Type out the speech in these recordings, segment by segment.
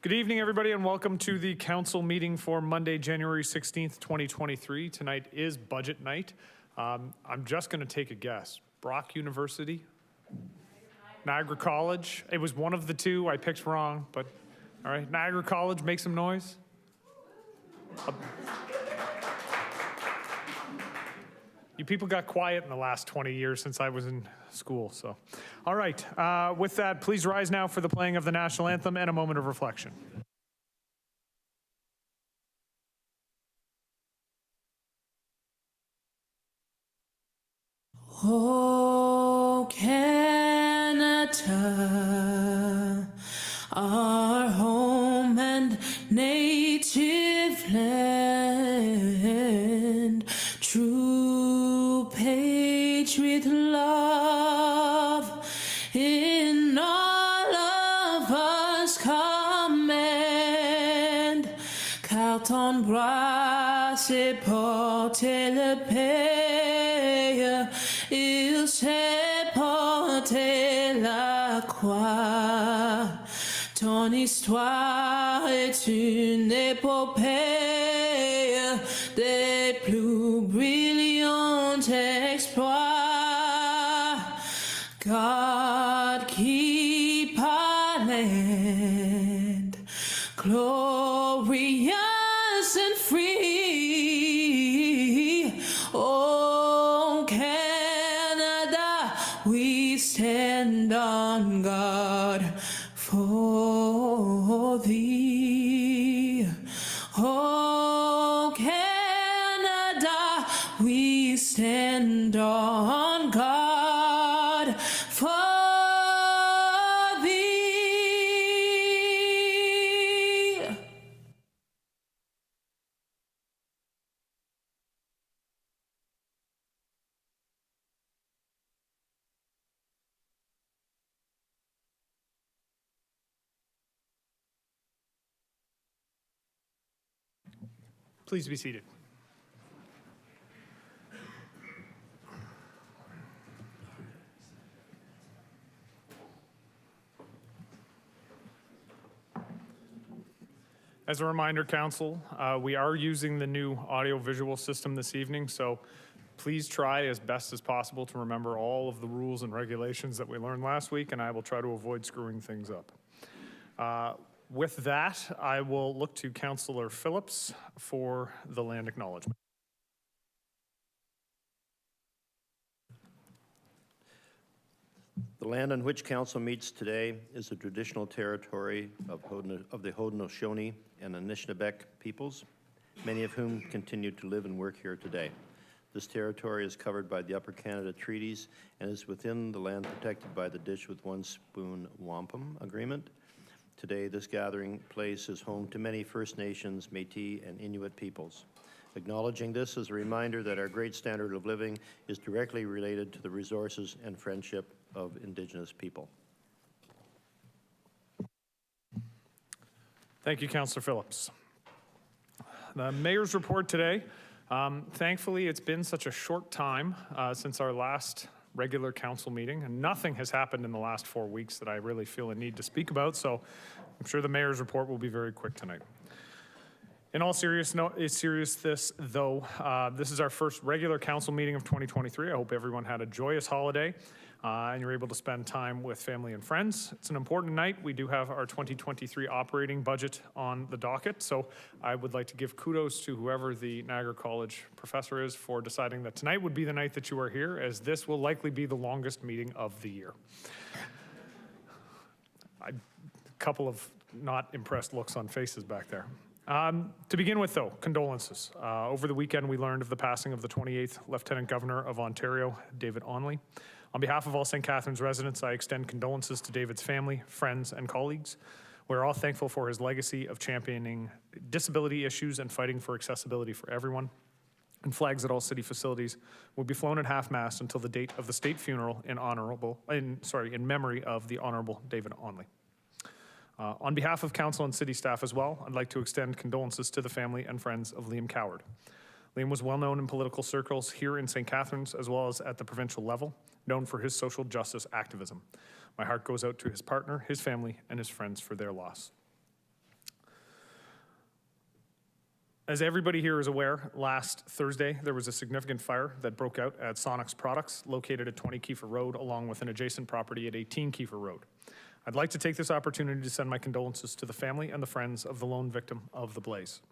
Good evening, everybody, and welcome to the council meeting for Monday, January 16th, 2023. Tonight is budget night. I'm just going to take a guess. Brock University? Niagara College? It was one of the two. I picked wrong, but all right. Niagara College, make some noise. You people got quiet in the last 20 years since I was in school, so. All right, with that, please rise now for the playing of the national anthem and a moment of reflection. Oh, Canada, our home and native land, true patriot love in all of us command. Quand on brasse et porte le pays, il s'est porté la croix. Ton histoire est une épopée des plus brillants exploits. God keep our land glorious and free. Oh, Canada, we stand on guard for thee. Oh, Canada, we stand on guard for thee. Please be seated. As a reminder, Council, we are using the new audio-visual system this evening, so please try as best as possible to remember all of the rules and regulations that we learned last week, and I will try to avoid screwing things up. With that, I will look to Councillor Phillips for the land acknowledgement. The land on which council meets today is the traditional territory of the Haudenosaunee and Anishinaabe peoples, many of whom continue to live and work here today. This territory is covered by the Upper Canada Treaties and is within the land protected by the Dish with One Spoon Wampum Agreement. Today, this gathering place is home to many First Nations, Métis, and Inuit peoples. Acknowledging this is a reminder that our great standard of living is directly related to the resources and friendship of Indigenous people. Thank you, Councillor Phillips. The Mayor's report today. Thankfully, it's been such a short time since our last regular council meeting, and nothing has happened in the last 4 weeks that I really feel a need to speak about, so I'm sure the Mayor's report will be very quick tonight. In all seriousness, though, this is our first regular council meeting of 2023. I hope everyone had a joyous holiday and you're able to spend time with family and friends. It's an important night. We do have our 2023 operating budget on the docket, so I would like to give kudos to whoever the Niagara College professor is for deciding that tonight would be the night that you are here, as this will likely be the longest meeting of the year. A couple of not impressed looks on faces back there. To begin with, though, condolences. Over the weekend, we learned of the passing of the 28th Lieutenant Governor of Ontario, David Onley. On behalf of all St. Catharines residents, I extend condolences to David's family, friends, and colleagues. We're all thankful for his legacy of championing disability issues and fighting for accessibility for everyone. And flags at all city facilities will be flown at half-mast until the date of the state funeral in memory of the Honorable David Onley. On behalf of council and city staff as well, I'd like to extend condolences to the family and friends of Liam Coward. Liam was well known in political circles here in St. Catharines as well as at the provincial level, known for his social justice activism. My heart goes out to his partner, his family, and his friends for their loss. As everybody here is aware, last Thursday, there was a significant fire that broke out at Sonic's Products, located at 20 Kiefer Road, along with an adjacent property at 18 Kiefer Road. I'd like to take this opportunity to send my condolences to the family and the friends of the lone victim of the blaze.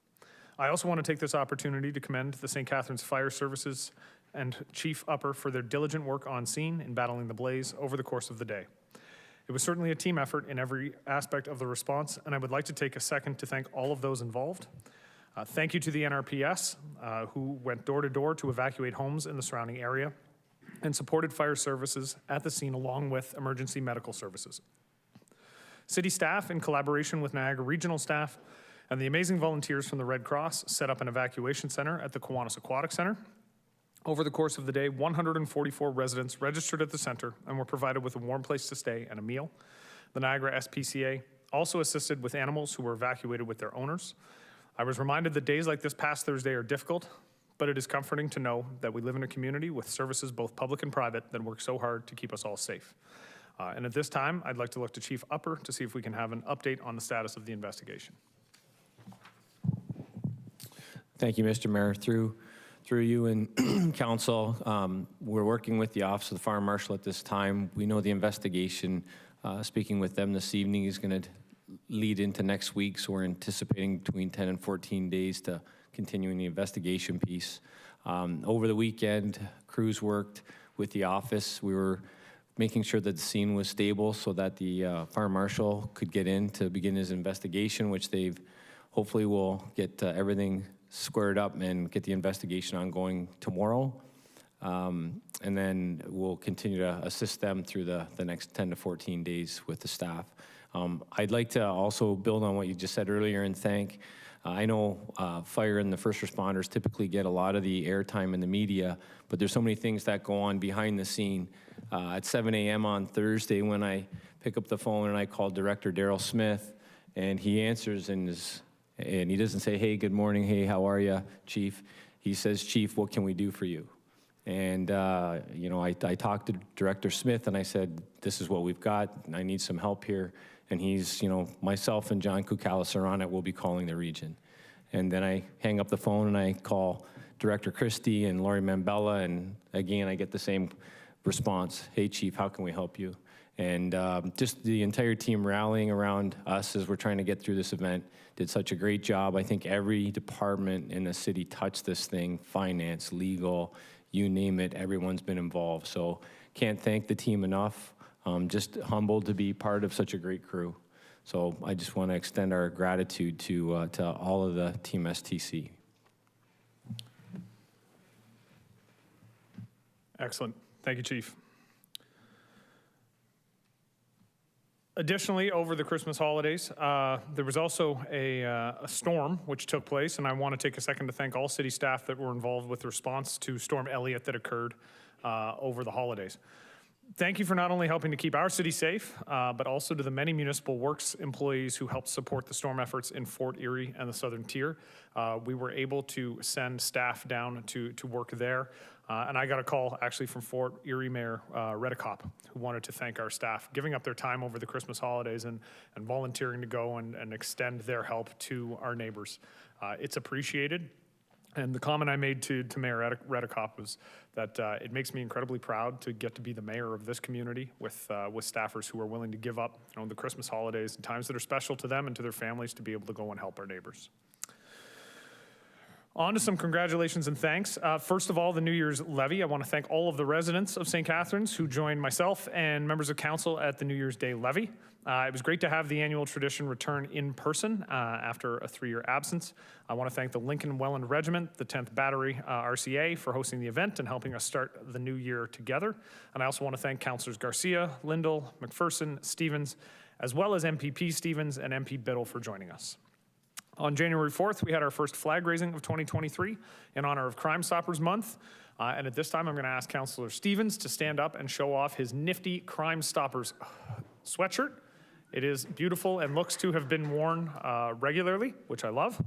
I also want to take this opportunity to commend the St. Catharines Fire Services and Chief Upper for their diligent work on scene in battling the blaze over the course of the day. It was certainly a team effort in every aspect of the response, and I would like to take a second to thank all of those involved. Thank you to the NRPS, who went door to door to evacuate homes in the surrounding area and supported fire services at the scene along with emergency medical services. City staff, in collaboration with Niagara Regional staff and the amazing volunteers from the Red Cross, set up an evacuation center at the Kiwanis Aquatic Center. Over the course of the day, 144 residents registered at the center and were provided with a warm place to stay and a meal. The Niagara SPCA also assisted with animals who were evacuated with their owners. I was reminded that days like this past Thursday are difficult, but it is comforting to know that we live in a community with services both public and private that work so hard to keep us all safe. And at this time, I'd like to look to Chief Upper to see if we can have an update on the status of the investigation. Thank you, Mr. Mayor. Through you and council, we're working with the Office of the Fire Marshal at this time. We know the investigation, speaking with them this evening, is going to lead into next week, so we're anticipating between 10 and 14 days to continuing the investigation piece. Over the weekend, crews worked with the office. We were making sure that the scene was stable so that the fire marshal could get in to begin his investigation, which they've hopefully will get everything squared up and get the investigation ongoing tomorrow. And then we'll continue to assist them through the next 10 to 14 days with the staff. I'd like to also build on what you just said earlier and thank. I know fire and the first responders typically get a lot of the airtime in the media, but there's so many things that go on behind the scene. At 7 a.m. on Thursday, when I pick up the phone and I call Director Daryl Smith, and he answers and he doesn't say, "Hey, good morning. Hey, how are you, Chief?" He says, "Chief, what can we do for you?" And you know, I talked to Director Smith and I said, "This is what we've got. I need some help here." And he's, you know, myself and John Kukalis are on it. We'll be calling the region. And then I hang up the phone and I call Director Christie and Lori Mambella, and again, I get the same response. "Hey, Chief, how can we help you?" And just the entire team rallying around us as we're trying to get through this event did such a great job. I think every department in the city touched this thing, finance, legal, you name it, everyone's been involved. So can't thank the team enough. Just humbled to be part of such a great crew. So I just want to extend our gratitude to all of the Team STC. Excellent. Thank you, Chief. Additionally, over the Christmas holidays, there was also a storm which took place, and I want to take a second to thank all city staff that were involved with the response to Storm Elliott that occurred over the holidays. Thank you for not only helping to keep our city safe, but also to the many municipal works employees who helped support the storm efforts in Fort Erie and the Southern Tier. We were able to send staff down to work there. And I got a call actually from Fort Erie Mayor Redicop, who wanted to thank our staff, giving up their time over the Christmas holidays and volunteering to go and extend their help to our neighbors. It's appreciated. And the comment I made to Mayor Redicop was that it makes me incredibly proud to get to be the mayor of this community with staffers who are willing to give up, you know, the Christmas holidays and times that are special to them and to their families to be able to go and help our neighbors. On to some congratulations and thanks. First of all, the New Year's levy. I want to thank all of the residents of St. Catharines who joined myself and members of council at the New Year's Day levy. It was great to have the annual tradition return in person after a 3-year absence. I want to thank the Lincoln Welland Regiment, the 10th Battery RCA for hosting the event and helping us start the new year together. And I also want to thank Councillors Garcia, Lindell, McPherson, Stevens, as well as MPP Stevens and MP Biddle for joining us. On January 4th, we had our first flag raising of 2023 in honor of Crime Stoppers Month. And at this time, I'm going to ask Councillor Stevens to stand up and show off his nifty Crime Stoppers sweatshirt. It is beautiful and looks to have been worn regularly, which I love.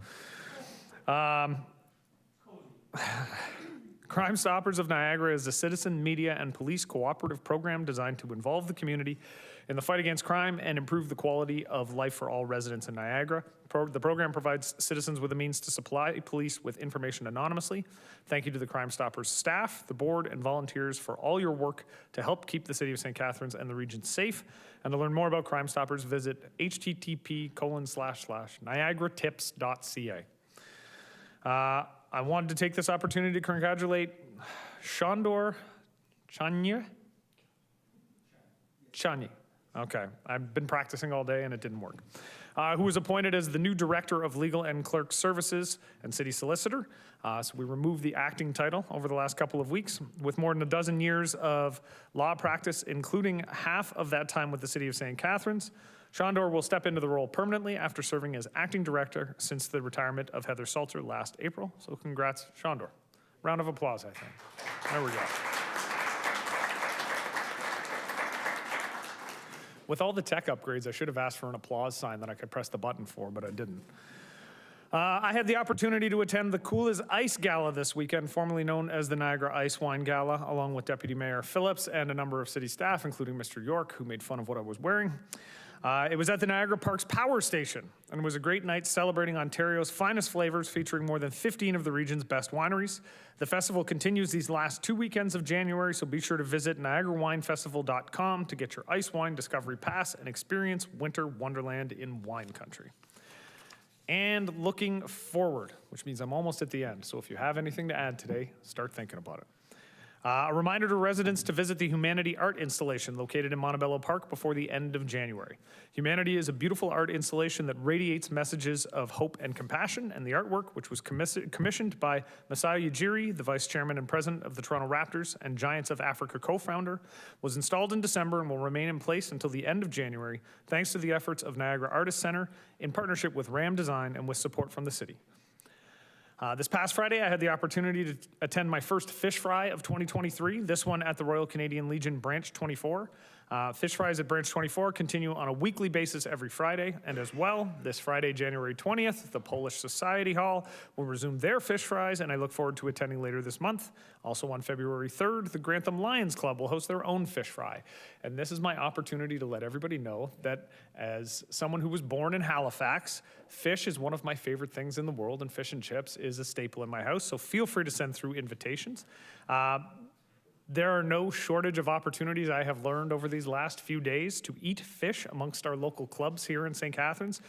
Crime Stoppers of Niagara is a citizen, media, and police cooperative program designed to involve the community in the fight against crime and improve the quality of life for all residents in Niagara. The program provides citizens with a means to supply police with information anonymously. Thank you to the Crime Stoppers staff, the board, and volunteers for all your work to help keep the city of St. Catharines and the region safe. And to learn more about Crime Stoppers, visit http://niagaratips.ca. I wanted to take this opportunity to congratulate Shandor Chanye. Okay, I've been practicing all day and it didn't work. Who was appointed as the new Director of Legal and Clerk Services and City Solicitor. So we removed the acting title over the last couple of weeks. With more than a dozen years of law practice, including half of that time with the City of St. Catharines, Shandor will step into the role permanently after serving as acting director since the retirement of Heather Salter last April. So congrats, Shandor. Round of applause, I think. There we go. With all the tech upgrades, I should have asked for an applause sign that I could press the button for, but I didn't. I had the opportunity to attend the Cool as Ice Gala this weekend, formerly known as the Niagara Ice Wine Gala, along with Deputy Mayor Phillips and a number of city staff, including Mr. York, who made fun of what I was wearing. It was at the Niagara Parks Power Station, and it was a great night celebrating Ontario's finest flavors, featuring more than 15 of the region's best wineries. The festival continues these last 2 weekends of January, so be sure to visit niagarawinefestival.com to get your ice wine discovery pass and experience winter wonderland in wine country. And looking forward, which means I'm almost at the end, so if you have anything to add today, start thinking about it. A reminder to residents to visit the Humanity art installation located in Montebello Park before the end of January. Humanity is a beautiful art installation that radiates messages of hope and compassion, and the artwork, which was commissioned by Masai Ujiri, the vice chairman and president of the Toronto Raptors and Giants of Africa co-founder, was installed in December and will remain in place until the end of January, thanks to the efforts of Niagara Artists Centre in partnership with Ram Design and with support from the city. This past Friday, I had the opportunity to attend my first fish fry of 2023, this one at the Royal Canadian Legion Branch 24. Fish fries at Branch 24 continue on a weekly basis every Friday, and as well, this Friday, January 20th, the Polish Society Hall will resume their fish fries, and I look forward to attending later this month. Also on February 3rd, the Grantham Lions Club will host their own fish fry. And this is my opportunity to let everybody know that as someone who was born in Halifax, fish is one of my favorite things in the world, and fish and chips is a staple in my house, so feel free to send through invitations. There are no shortage of opportunities I have learned over these last few days to eat fish amongst our local clubs here in St. Catharines.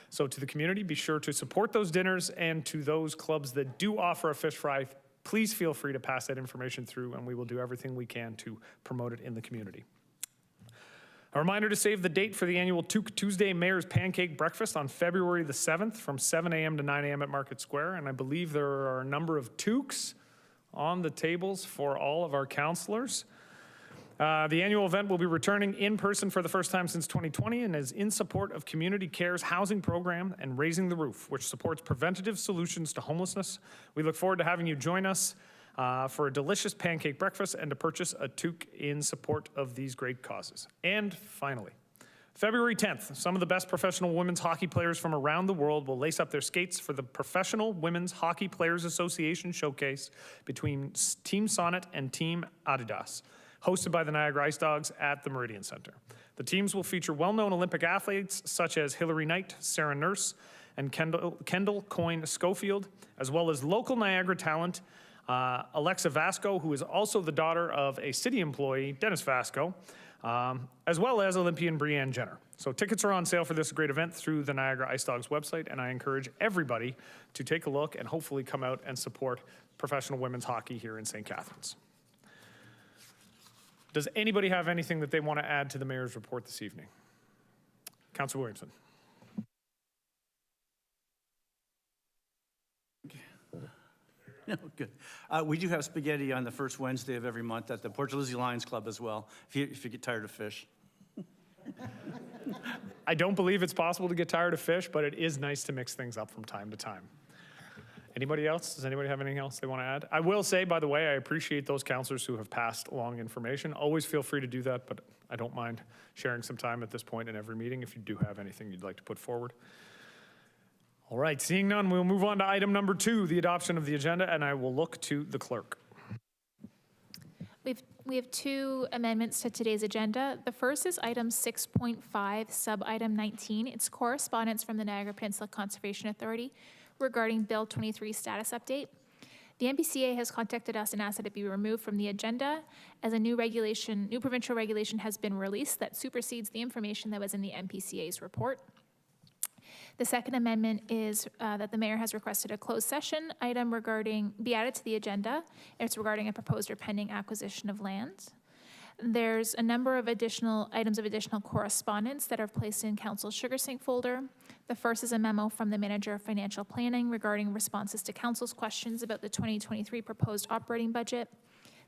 So to the community, be sure to support those dinners, and to those clubs that do offer a fish fry, please feel free to pass that information through, and we will do everything we can to promote it in the community. A reminder to save the date for the annual Tuesday Mayor's Pancake Breakfast on February the 7th from 7 a.m. to 9 a.m. at Market Square, and I believe there are a number of toques on the tables for all of our councillors. The annual event will be returning in person for the first time since 2020 and is in support of Community Care's housing program and Raising the Roof, which supports preventative solutions to homelessness. We look forward to having you join us for a delicious pancake breakfast and to purchase a toque in support of these great causes. And finally, February 10th, some of the best professional women's hockey players from around the world will lace up their skates for the Professional Women's Hockey Players Association Showcase between Team Sonnet and Team Adidas, hosted by the Niagara Ice Dogs at the Meridian Center. The teams will feature well-known Olympic athletes such as Hilary Knight, Sarah Nurse, and Kendall Coyne Schofield, as well as local Niagara talent, Alexa Vasco, who is also the daughter of a city employee, Dennis Vasco, as well as Olympian Breanne Jenner. So tickets are on sale for this great event through the Niagara Ice Dogs website, and I encourage everybody to take a look and hopefully come out and support professional women's hockey here in St. Catharines. Does anybody have anything that they want to add to the mayor's report this evening? Councillor Williamson. No, good. We do have spaghetti on the first Wednesday of every month at the Port Louis Lions Club as well, if you get tired of fish. I don't believe it's possible to get tired of fish, but it is nice to mix things up from time to time. Anybody else? Does anybody have anything else they want to add? I will say, by the way, I appreciate those councillors who have passed along information. Always feel free to do that, but I don't mind sharing some time at this point in every meeting if you do have anything you'd like to put forward. All right, seeing none, we'll move on to item number 2, the adoption of the agenda, and I will look to the clerk. We have two amendments to today's agenda. The first is item 6.5, sub-item 19. It's correspondence from the Niagara Peninsula Conservation Authority regarding Bill 23 status update. The NPCA has contacted us and asked that it be removed from the agenda as a new provincial regulation has been released that supersedes the information that was in the NPCA's report. The second amendment is that the mayor has requested a closed session item be added to the agenda. It's regarding a proposed or pending acquisition of land. There's a number of items of additional correspondence that are placed in Council's sugar sink folder. The first is a memo from the Manager of Financial Planning regarding responses to Council's questions about the 2023 proposed operating budget.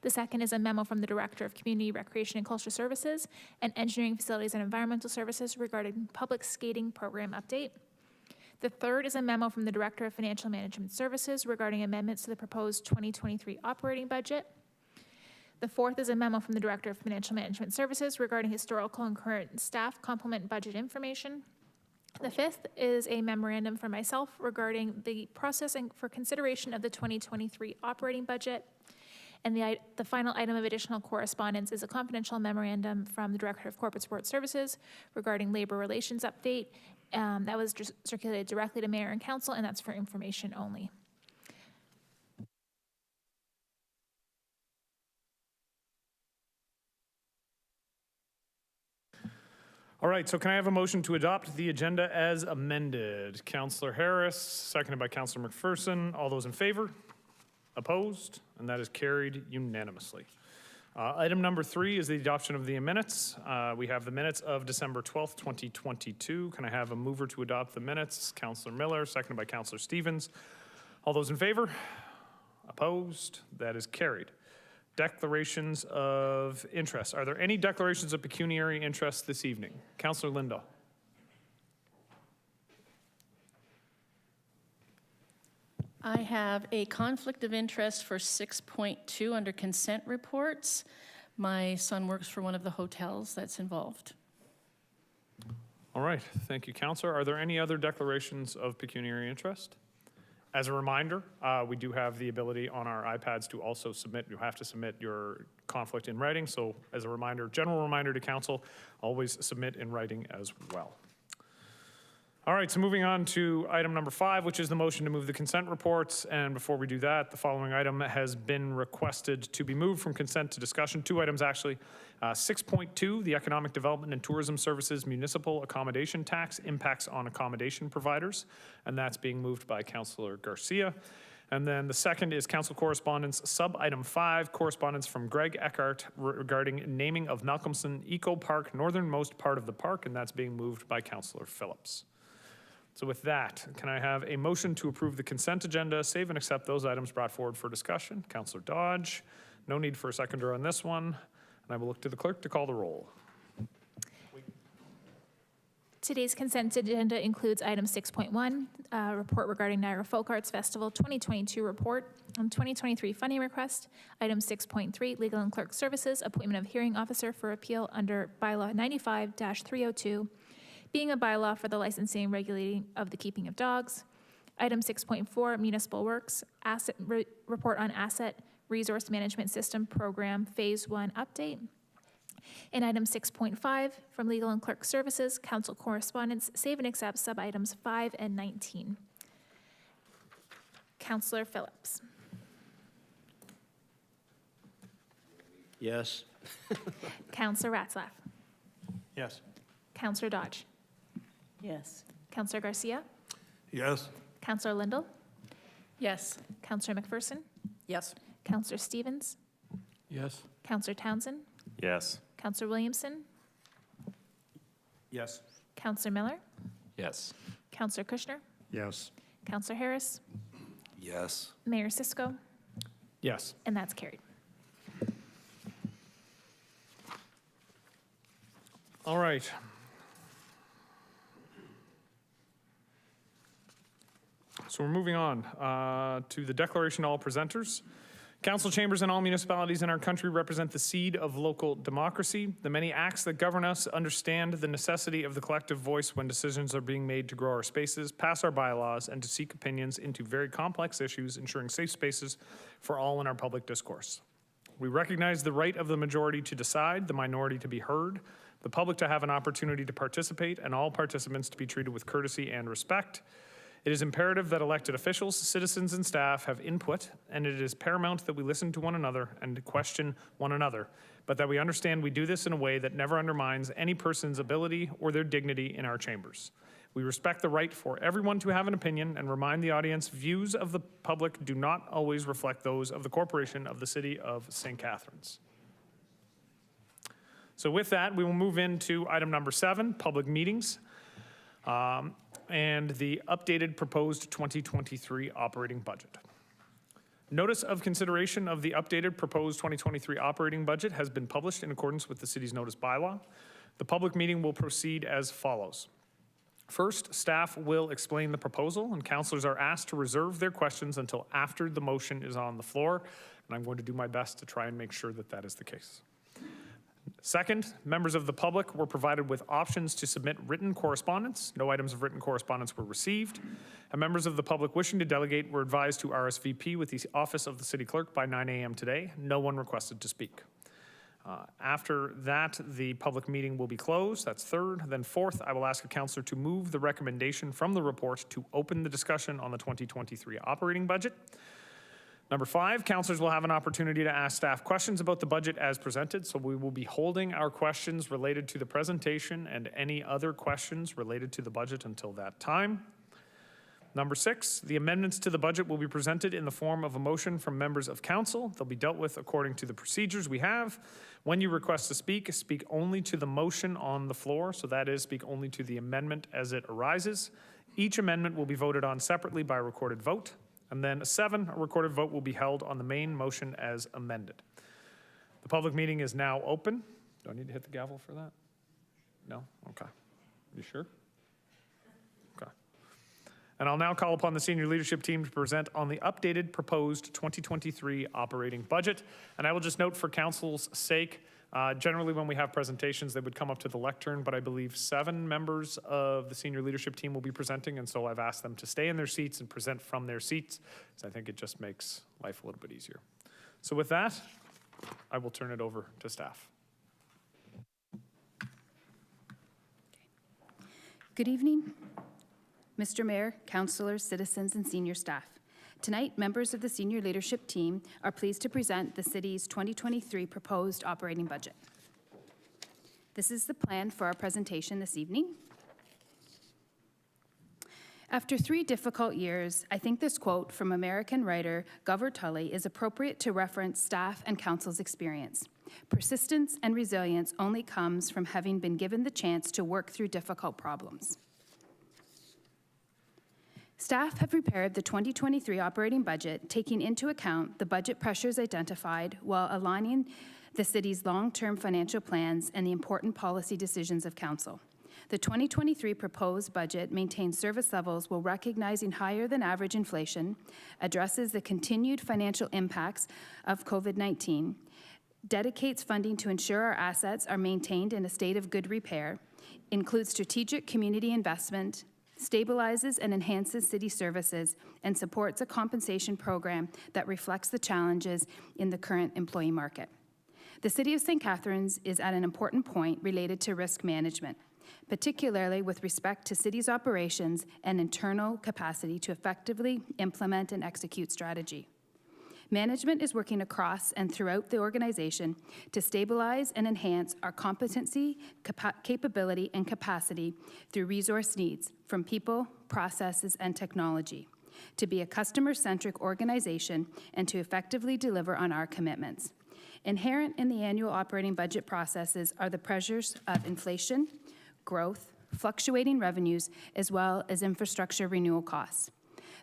The second is a memo from the Director of Community, Recreation and Cultural Services and Engineering, Facilities and Environmental Services regarding public skating program update. The third is a memo from the Director of Financial Management Services regarding amendments to the proposed 2023 operating budget. The fourth is a memo from the Director of Financial Management Services regarding historical and current staff complement budget information. The fifth is a memorandum from myself regarding the processing for consideration of the 2023 operating budget. And the final item of additional correspondence is a confidential memorandum from the Director of Corporate Support Services regarding labor relations update. That was just circulated directly to Mayor and Council, and that's for information only. All right, so can I have a motion to adopt the agenda as amended? Councillor Harris, seconded by Councillor McPherson. All those in favor? Opposed? And that is carried unanimously. Item number 3 is the adoption of the minutes. We have the minutes of December 12th, 2022. Can I have a mover to adopt the minutes? Councillor Miller, seconded by Councillor Stevens. All those in favor? Opposed? That is carried. Declarations of interest. Are there any declarations of pecuniary interest this evening? Councillor Lindahl. I have a conflict of interest for 6.2 under consent reports. My son works for one of the hotels that's involved. All right, thank you, Councillor. Are there any other declarations of pecuniary interest? As a reminder, we do have the ability on our iPads to also submit, you have to submit your conflict in writing. So as a reminder, general reminder to council, always submit in writing as well. All right, so moving on to item number 5, which is the motion to move the consent reports. And before we do that, the following item has been requested to be moved from consent to discussion. 2 items actually. 6.2, the Economic Development and Tourism Services Municipal Accommodation Tax impacts on accommodation providers. And that's being moved by Councillor Garcia. And then the second is council correspondence, sub-item 5, correspondence from Greg Eckhart regarding naming of Malcolmson Eco Park, northernmost part of the park, and that's being moved by Councillor Phillips. So with that, can I have a motion to approve the consent agenda, save and accept those items brought forward for discussion? Councillor Dodge, no need for a seconder on this one, and I will look to the clerk to call the roll. Today's consent agenda includes item 6.1, report regarding Niagara Folk Arts Festival 2022 report, 2023 funding request, item 6.3, legal and clerk services, appointment of hearing officer for appeal under bylaw 95-302, being a bylaw for the licensing and regulating of the keeping of dogs. Item 6.4, municipal works, report on asset resource management system program phase 1 update. And item 6.5, from legal and clerk services, council correspondence, save and accept sub-items 5 and 19. Councillor Phillips. Yes. Councillor Ratzlaff. Yes. Councillor Dodge. Yes. Councillor Garcia. Yes. Councillor Lindell. Yes. Councillor McPherson. Yes. Councillor Stevens. Yes. Councillor Townsend. Yes. Councillor Williamson. Yes. Councillor Miller. Yes. Councillor Kushner. Yes. Councillor Harris. Yes. Mayor Cisco. Yes. And that's carried. All right. So we're moving on to the declaration to all presenters. Council chambers in all municipalities in our country represent the seed of local democracy. The many acts that govern us understand the necessity of the collective voice when decisions are being made to grow our spaces, pass our bylaws, and to seek opinions into very complex issues, ensuring safe spaces for all in our public discourse. We recognize the right of the majority to decide, the minority to be heard, the public to have an opportunity to participate, and all participants to be treated with courtesy and respect. It is imperative that elected officials, citizens, and staff have input, and it is paramount that we listen to one another and question one another, but that we understand we do this in a way that never undermines any person's ability or their dignity in our chambers. We respect the right for everyone to have an opinion and remind the audience views of the public do not always reflect those of the corporation of the City of St. Catharines. So with that, we will move into item number 7, public meetings, and the updated proposed 2023 operating budget. Notice of consideration of the updated proposed 2023 operating budget has been published in accordance with the city's notice bylaw. The public meeting will proceed as follows. First, staff will explain the proposal, and councilors are asked to reserve their questions until after the motion is on the floor, and I'm going to do my best to try and make sure that that is the case. Second, members of the public were provided with options to submit written correspondence. No items of written correspondence were received. And members of the public wishing to delegate were advised to RSVP with the office of the city clerk by 9 a.m. today. No one requested to speak. After that, the public meeting will be closed. That's third. Then fourth, I will ask a councillor to move the recommendation from the report to open the discussion on the 2023 operating budget. Number 5, councillors will have an opportunity to ask staff questions about the budget as presented, so we will be holding our questions related to the presentation and any other questions related to the budget until that time. Number 6, the amendments to the budget will be presented in the form of a motion from members of council. They'll be dealt with according to the procedures we have. When you request to speak only to the motion on the floor, so that is, speak only to the amendment as it arises. Each amendment will be voted on separately by recorded vote. And then 7, a recorded vote will be held on the main motion as amended. The public meeting is now open. Do I need to hit the gavel for that? No? Okay. You sure? Okay. And I'll now call upon the senior leadership team to present on the updated proposed 2023 operating budget. And I will just note for council's sake, generally when we have presentations, they would come up to the lectern, but I believe 7 members of the senior leadership team will be presenting, and so I've asked them to stay in their seats and present from their seats, because I think it just makes life a little bit easier. So with that, I will turn it over to staff. Good evening, Mr. Mayor, councillors, citizens, and senior staff. Tonight, members of the senior leadership team are pleased to present the city's 2023 proposed operating budget. This is the plan for our presentation this evening. After 3 difficult years, I think this quote from American writer Governor Tully is appropriate to reference staff and council's experience. Persistence and resilience only comes from having been given the chance to work through difficult problems. Staff have prepared the 2023 operating budget, taking into account the budget pressures identified while aligning the city's long-term financial plans and the important policy decisions of council. The 2023 proposed budget maintains service levels while recognizing higher than average inflation, addresses the continued financial impacts of COVID-19, dedicates funding to ensure our assets are maintained in a state of good repair, includes strategic community investment, stabilizes and enhances city services, and supports a compensation program that reflects the challenges in the current employee market. The City of St. Catharines is at an important point related to risk management, particularly with respect to city's operations and internal capacity to effectively implement and execute strategy. Management is working across and throughout the organization to stabilize and enhance our competency, capability, and capacity through resource needs from people, processes, and technology, to be a customer-centric organization and to effectively deliver on our commitments. Inherent in the annual operating budget processes are the pressures of inflation, growth, fluctuating revenues, as well as infrastructure renewal costs.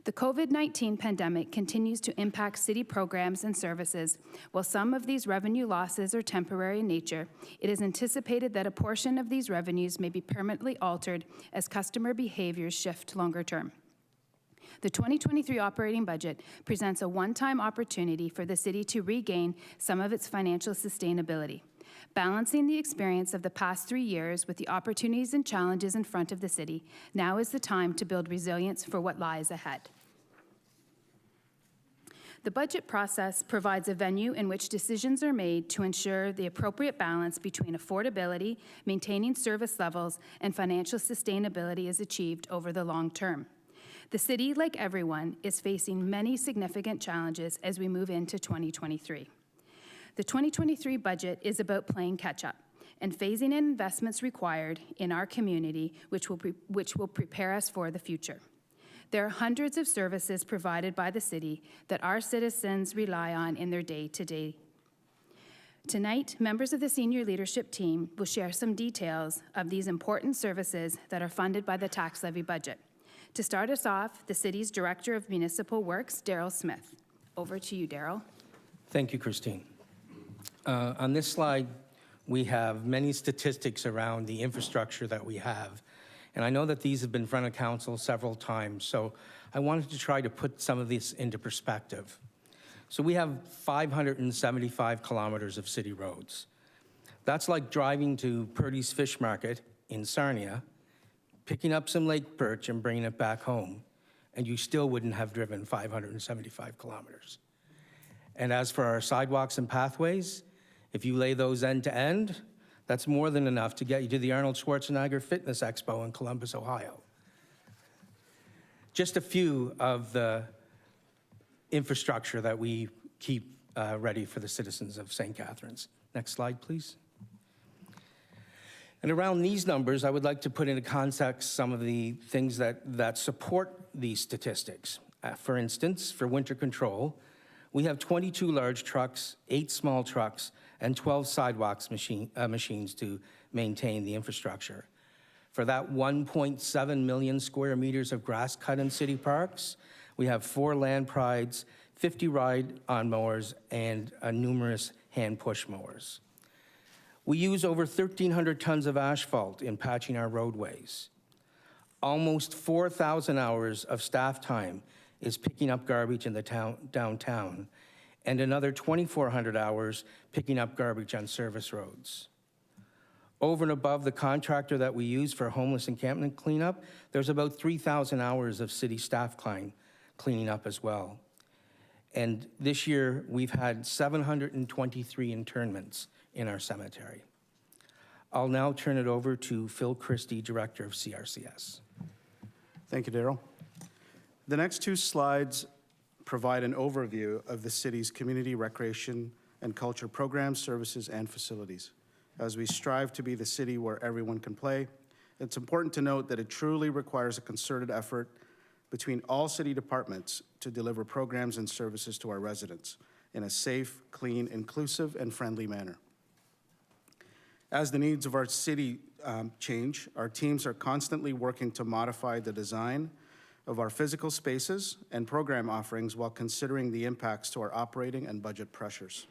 The COVID-19 pandemic continues to impact city programs and services. While some of these revenue losses are temporary in nature, it is anticipated that a portion of these revenues may be permanently altered as customer behaviors shift longer term. The 2023 operating budget presents a one-time opportunity for the city to regain some of its financial sustainability. Balancing the experience of the past 3 years with the opportunities and challenges in front of the city, now is the time to build resilience for what lies ahead. The budget process provides a venue in which decisions are made to ensure the appropriate balance between affordability, maintaining service levels, and financial sustainability is achieved over the long term. The city, like everyone, is facing many significant challenges as we move into 2023. The 2023 budget is about playing catch-up and phasing in investments required in our community, which will prepare us for the future. There are hundreds of services provided by the city that our citizens rely on in their day-to-day. Tonight, members of the senior leadership team will share some details of these important services that are funded by the tax levy budget. To start us off, the city's Director of Municipal Works, Daryl Smith. Over to you, Daryl. Thank you, Christine. On this slide, we have many statistics around the infrastructure that we have. And I know that these have been in front of council several times, so I wanted to try to put some of this into perspective. So we have 575 kilometers of city roads. That's like driving to Purdy's Fish Market in Sarnia, picking up some lake perch and bringing it back home, and you still wouldn't have driven 575 kilometers. And as for our sidewalks and pathways, if you lay those end to end, that's more than enough to get you to the Arnold Schwarzenegger Fitness Expo in Columbus, Ohio. Just a few of the infrastructure that we keep ready for the citizens of St. Catharines. Next slide, please. And around these numbers, I would like to put into context some of the things that support these statistics. For instance, for winter control, we have 22 large trucks, 8 small trucks, and 12 sidewalks machines to maintain the infrastructure. For that 1.7 million square meters of grass cut in city parks, we have 4 land prides, 50 ride-on mowers, and numerous hand-push mowers. We use over 1,300 tons of asphalt in patching our roadways. Almost 4,000 hours of staff time is picking up garbage in the downtown, and another 2,400 hours picking up garbage on service roads. Over and above the contractor that we use for homeless encampment cleanup, there's about 3,000 hours of city staff cleaning up as well. And this year, we've had 723 internments in our cemetery. I'll now turn it over to Phil Christie, Director of CRCS. Thank you, Daryl. The next 2 slides provide an overview of the city's community recreation and culture programs, services, and facilities. As we strive to be the city where everyone can play, it's important to note that it truly requires a concerted effort between all city departments to deliver programs and services to our residents in a safe, clean, inclusive, and friendly manner. As the needs of our city change, our teams are constantly working to modify the design of our physical spaces and program offerings while considering the impacts to our operating and budget pressures.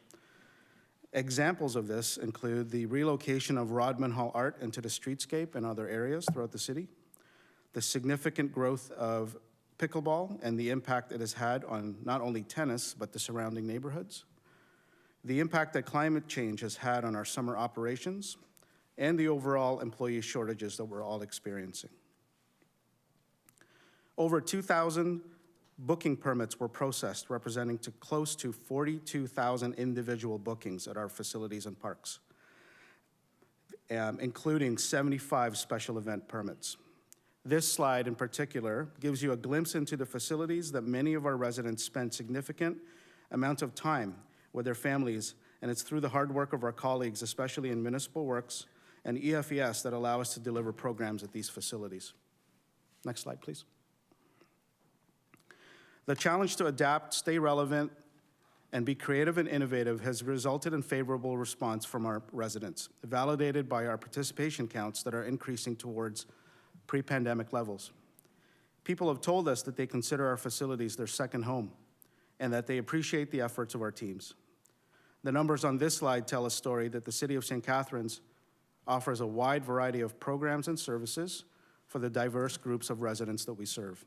Examples of this include the relocation of Rodman Hall Art into the streetscape and other areas throughout the city, the significant growth of pickleball and the impact it has had on not only tennis, but the surrounding neighborhoods, the impact that climate change has had on our summer operations, and the overall employee shortages that we're all experiencing. Over 2,000 booking permits were processed, representing close to 42,000 individual bookings at our facilities and parks, including 75 special event permits. This slide in particular gives you a glimpse into the facilities that many of our residents spend significant amounts of time with their families, and it's through the hard work of our colleagues, especially in Municipal Works and EFES, that allow us to deliver programs at these facilities. Next slide, please. The challenge to adapt, stay relevant, and be creative and innovative has resulted in favorable response from our residents, validated by our participation counts that are increasing towards pre-pandemic levels. People have told us that they consider our facilities their second home and that they appreciate the efforts of our teams. The numbers on this slide tell a story that the City of St. Catharines offers a wide variety of programs and services for the diverse groups of residents that we serve.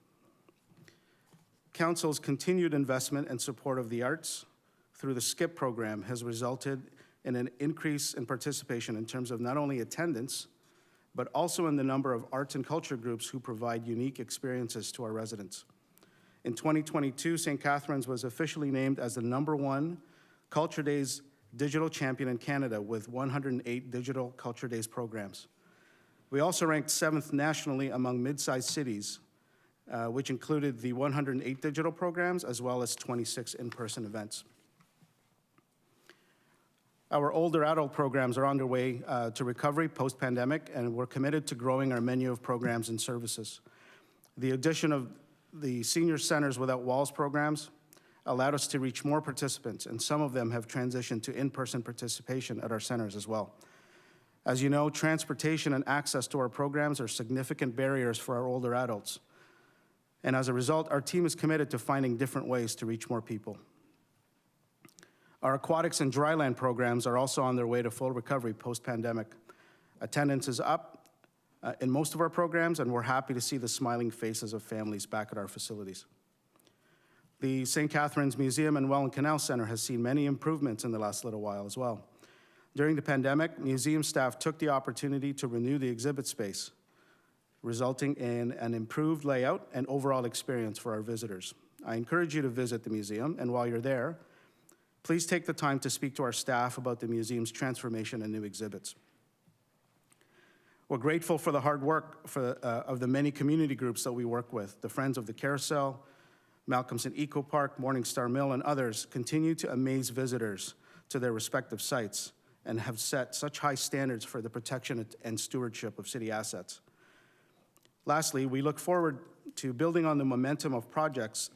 Council's continued investment and support of the arts through the SKIP program has resulted in an increase in participation in terms of not only attendance, but also in the number of arts and culture groups who provide unique experiences to our residents. In 2022, St. Catharines was officially named as the #1 Culture Days digital champion in Canada with 108 digital Culture Days programs. We also ranked 7th nationally among mid-sized cities, which included the 108 digital programs as well as 26 in-person events. Our older adult programs are underway to recovery post-pandemic, and we're committed to growing our menu of programs and services. The addition of the Senior Centers Without Walls programs allowed us to reach more participants, and some of them have transitioned to in-person participation at our centers as well. As you know, transportation and access to our programs are significant barriers for our older adults. And as a result, our team is committed to finding different ways to reach more people. Our aquatics and dryland programs are also on their way to full recovery post-pandemic. Attendance is up in most of our programs, and we're happy to see the smiling faces of families back at our facilities. The St. Catharines Museum and Welland Canal Center has seen many improvements in the last little while as well. During the pandemic, museum staff took the opportunity to renew the exhibit space, resulting in an improved layout and overall experience for our visitors. I encourage you to visit the museum, and while you're there, please take the time to speak to our staff about the museum's transformation and new exhibits. We're grateful for the hard work of the many community groups that we work with. The Friends of the Carousel, Malcolmson Eco Park, Morningstar Mill, and others continue to amaze visitors to their respective sites and have set such high standards for the protection and stewardship of city assets. Lastly, we look forward to building on the momentum of projects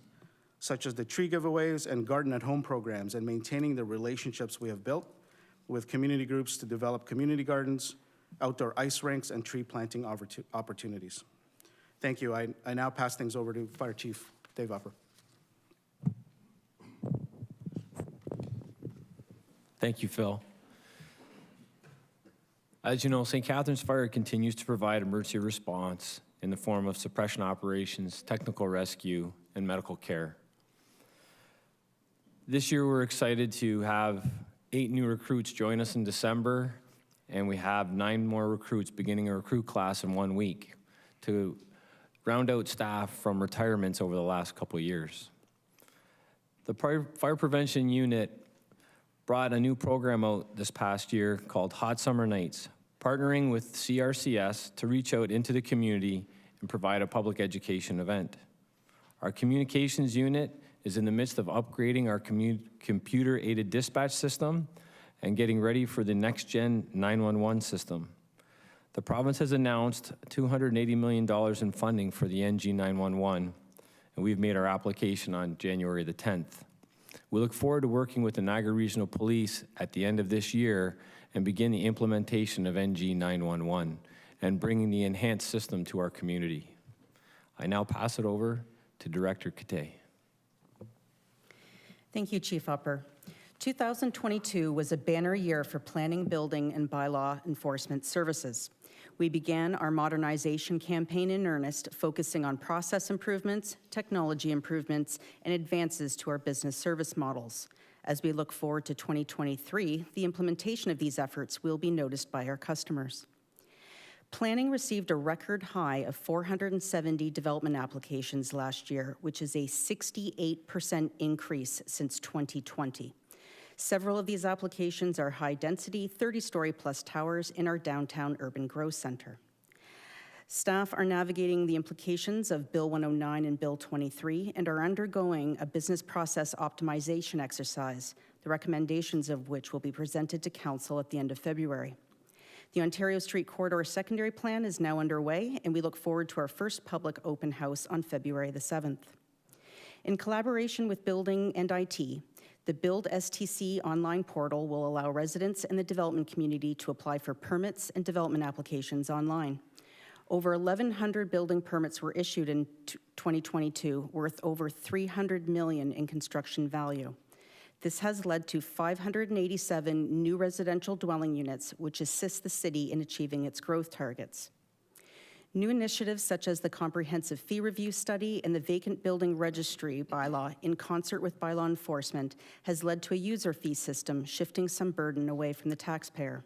such as the tree giveaways and garden at home programs and maintaining the relationships we have built with community groups to develop community gardens, outdoor ice rinks, and tree planting opportunities. Thank you. I now pass things over to Fire Chief Dave Upper. Thank you, Phil. As you know, St. Catharines Fire continues to provide emergency response in the form of suppression operations, technical rescue, and medical care. This year, we're excited to have 8 new recruits join us in December, and we have 9 more recruits beginning a recruit class in 1 week to round out staff from retirements over the last couple of years. The Fire Prevention Unit brought a new program out this past year called Hot Summer Nights, partnering with CRCS to reach out into the community and provide a public education event. Our communications unit is in the midst of upgrading our computer-aided dispatch system and getting ready for the next-gen 911 system. The province has announced $280 million in funding for the NG 911, and we've made our application on January the 10th. We look forward to working with the Niagara Regional Police at the end of this year and begin the implementation of NG 911 and bringing the enhanced system to our community. I now pass it over to Director Kate. Thank you, Chief Upper. 2022 was a banner year for planning, building, and bylaw enforcement services. We began our modernization campaign in earnest, focusing on process improvements, technology improvements, and advances to our business service models. As we look forward to 2023, the implementation of these efforts will be noticed by our customers. Planning received a record high of 470 development applications last year, which is a 68% increase since 2020. Several of these applications are high-density, 30-story plus towers in our downtown urban growth center. Staff are navigating the implications of Bill 109 and Bill 23 and are undergoing a business process optimization exercise, the recommendations of which will be presented to Council at the end of February. The Ontario Street Corridor Secondary Plan is now underway, and we look forward to our first public open house on February the 7th. In collaboration with Building and IT, the Build STC online portal will allow residents and the development community to apply for permits and development applications online. Over 1,100 building permits were issued in 2022, worth over $300 million in construction value. This has led to 587 new residential dwelling units, which assist the city in achieving its growth targets. New initiatives such as the Comprehensive Fee Review Study and the Vacant Building Registry bylaw, in concert with bylaw enforcement, has led to a user fee system, shifting some burden away from the taxpayer.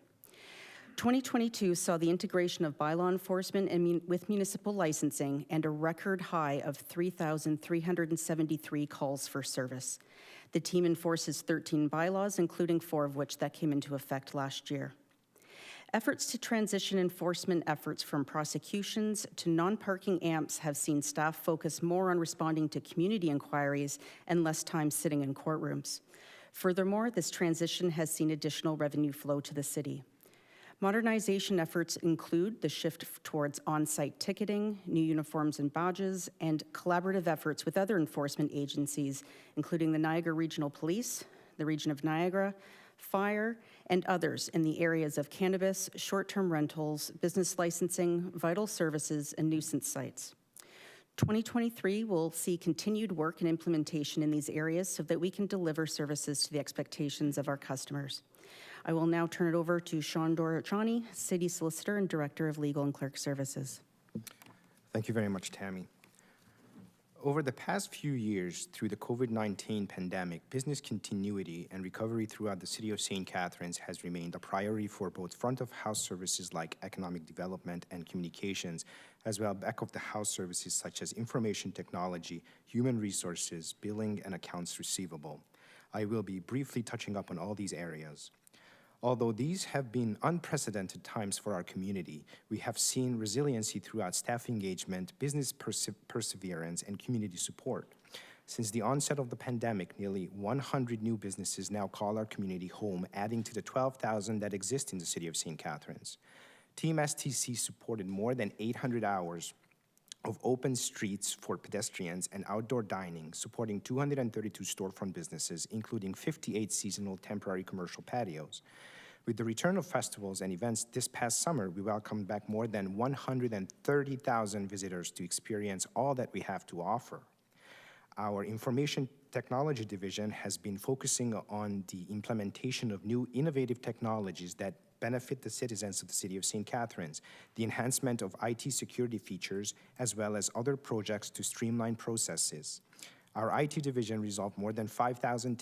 2022 saw the integration of bylaw enforcement and with municipal licensing and a record high of 3,373 calls for service. The team enforces 13 bylaws, including 4 of which that came into effect last year. Efforts to transition enforcement efforts from prosecutions to non-parking AMPs have seen staff focus more on responding to community inquiries and less time sitting in courtrooms. Furthermore, this transition has seen additional revenue flow to the city. Modernization efforts include the shift towards on-site ticketing, new uniforms and badges, and collaborative efforts with other enforcement agencies, including the Niagara Regional Police, the Region of Niagara, Fire, and others in the areas of cannabis, short-term rentals, business licensing, vital services, and nuisance sites. 2023 will see continued work and implementation in these areas so that we can deliver services to the expectations of our customers. I will now turn it over to Sean Dorachani, City Solicitor and Director of Legal and Clerk Services. Thank you very much, Tammy. Over the past few years, through the COVID-19 pandemic, business continuity and recovery throughout the City of St. Catharines has remained a priority for both front-of-house services like economic development and communications, as well as back-of-the-house services such as information technology, human resources, billing, and accounts receivable. I will be briefly touching up on all these areas. Although these have been unprecedented times for our community, we have seen resiliency throughout staff engagement, business perseverance, and community support. Since the onset of the pandemic, nearly 100 new businesses now call our community home, adding to the 12,000 that exist in the City of St. Catharines. Team STC supported more than 800 hours of open streets for pedestrians and outdoor dining, supporting 232 storefront businesses, including 58 seasonal temporary commercial patios. With the return of festivals and events this past summer, we welcomed back more than 130,000 visitors to experience all that we have to offer. Our Information Technology Division has been focusing on the implementation of new innovative technologies that benefit the citizens of the City of St. Catharines, the enhancement of IT security features, as well as other projects to streamline processes. Our IT division resolved more than 5,000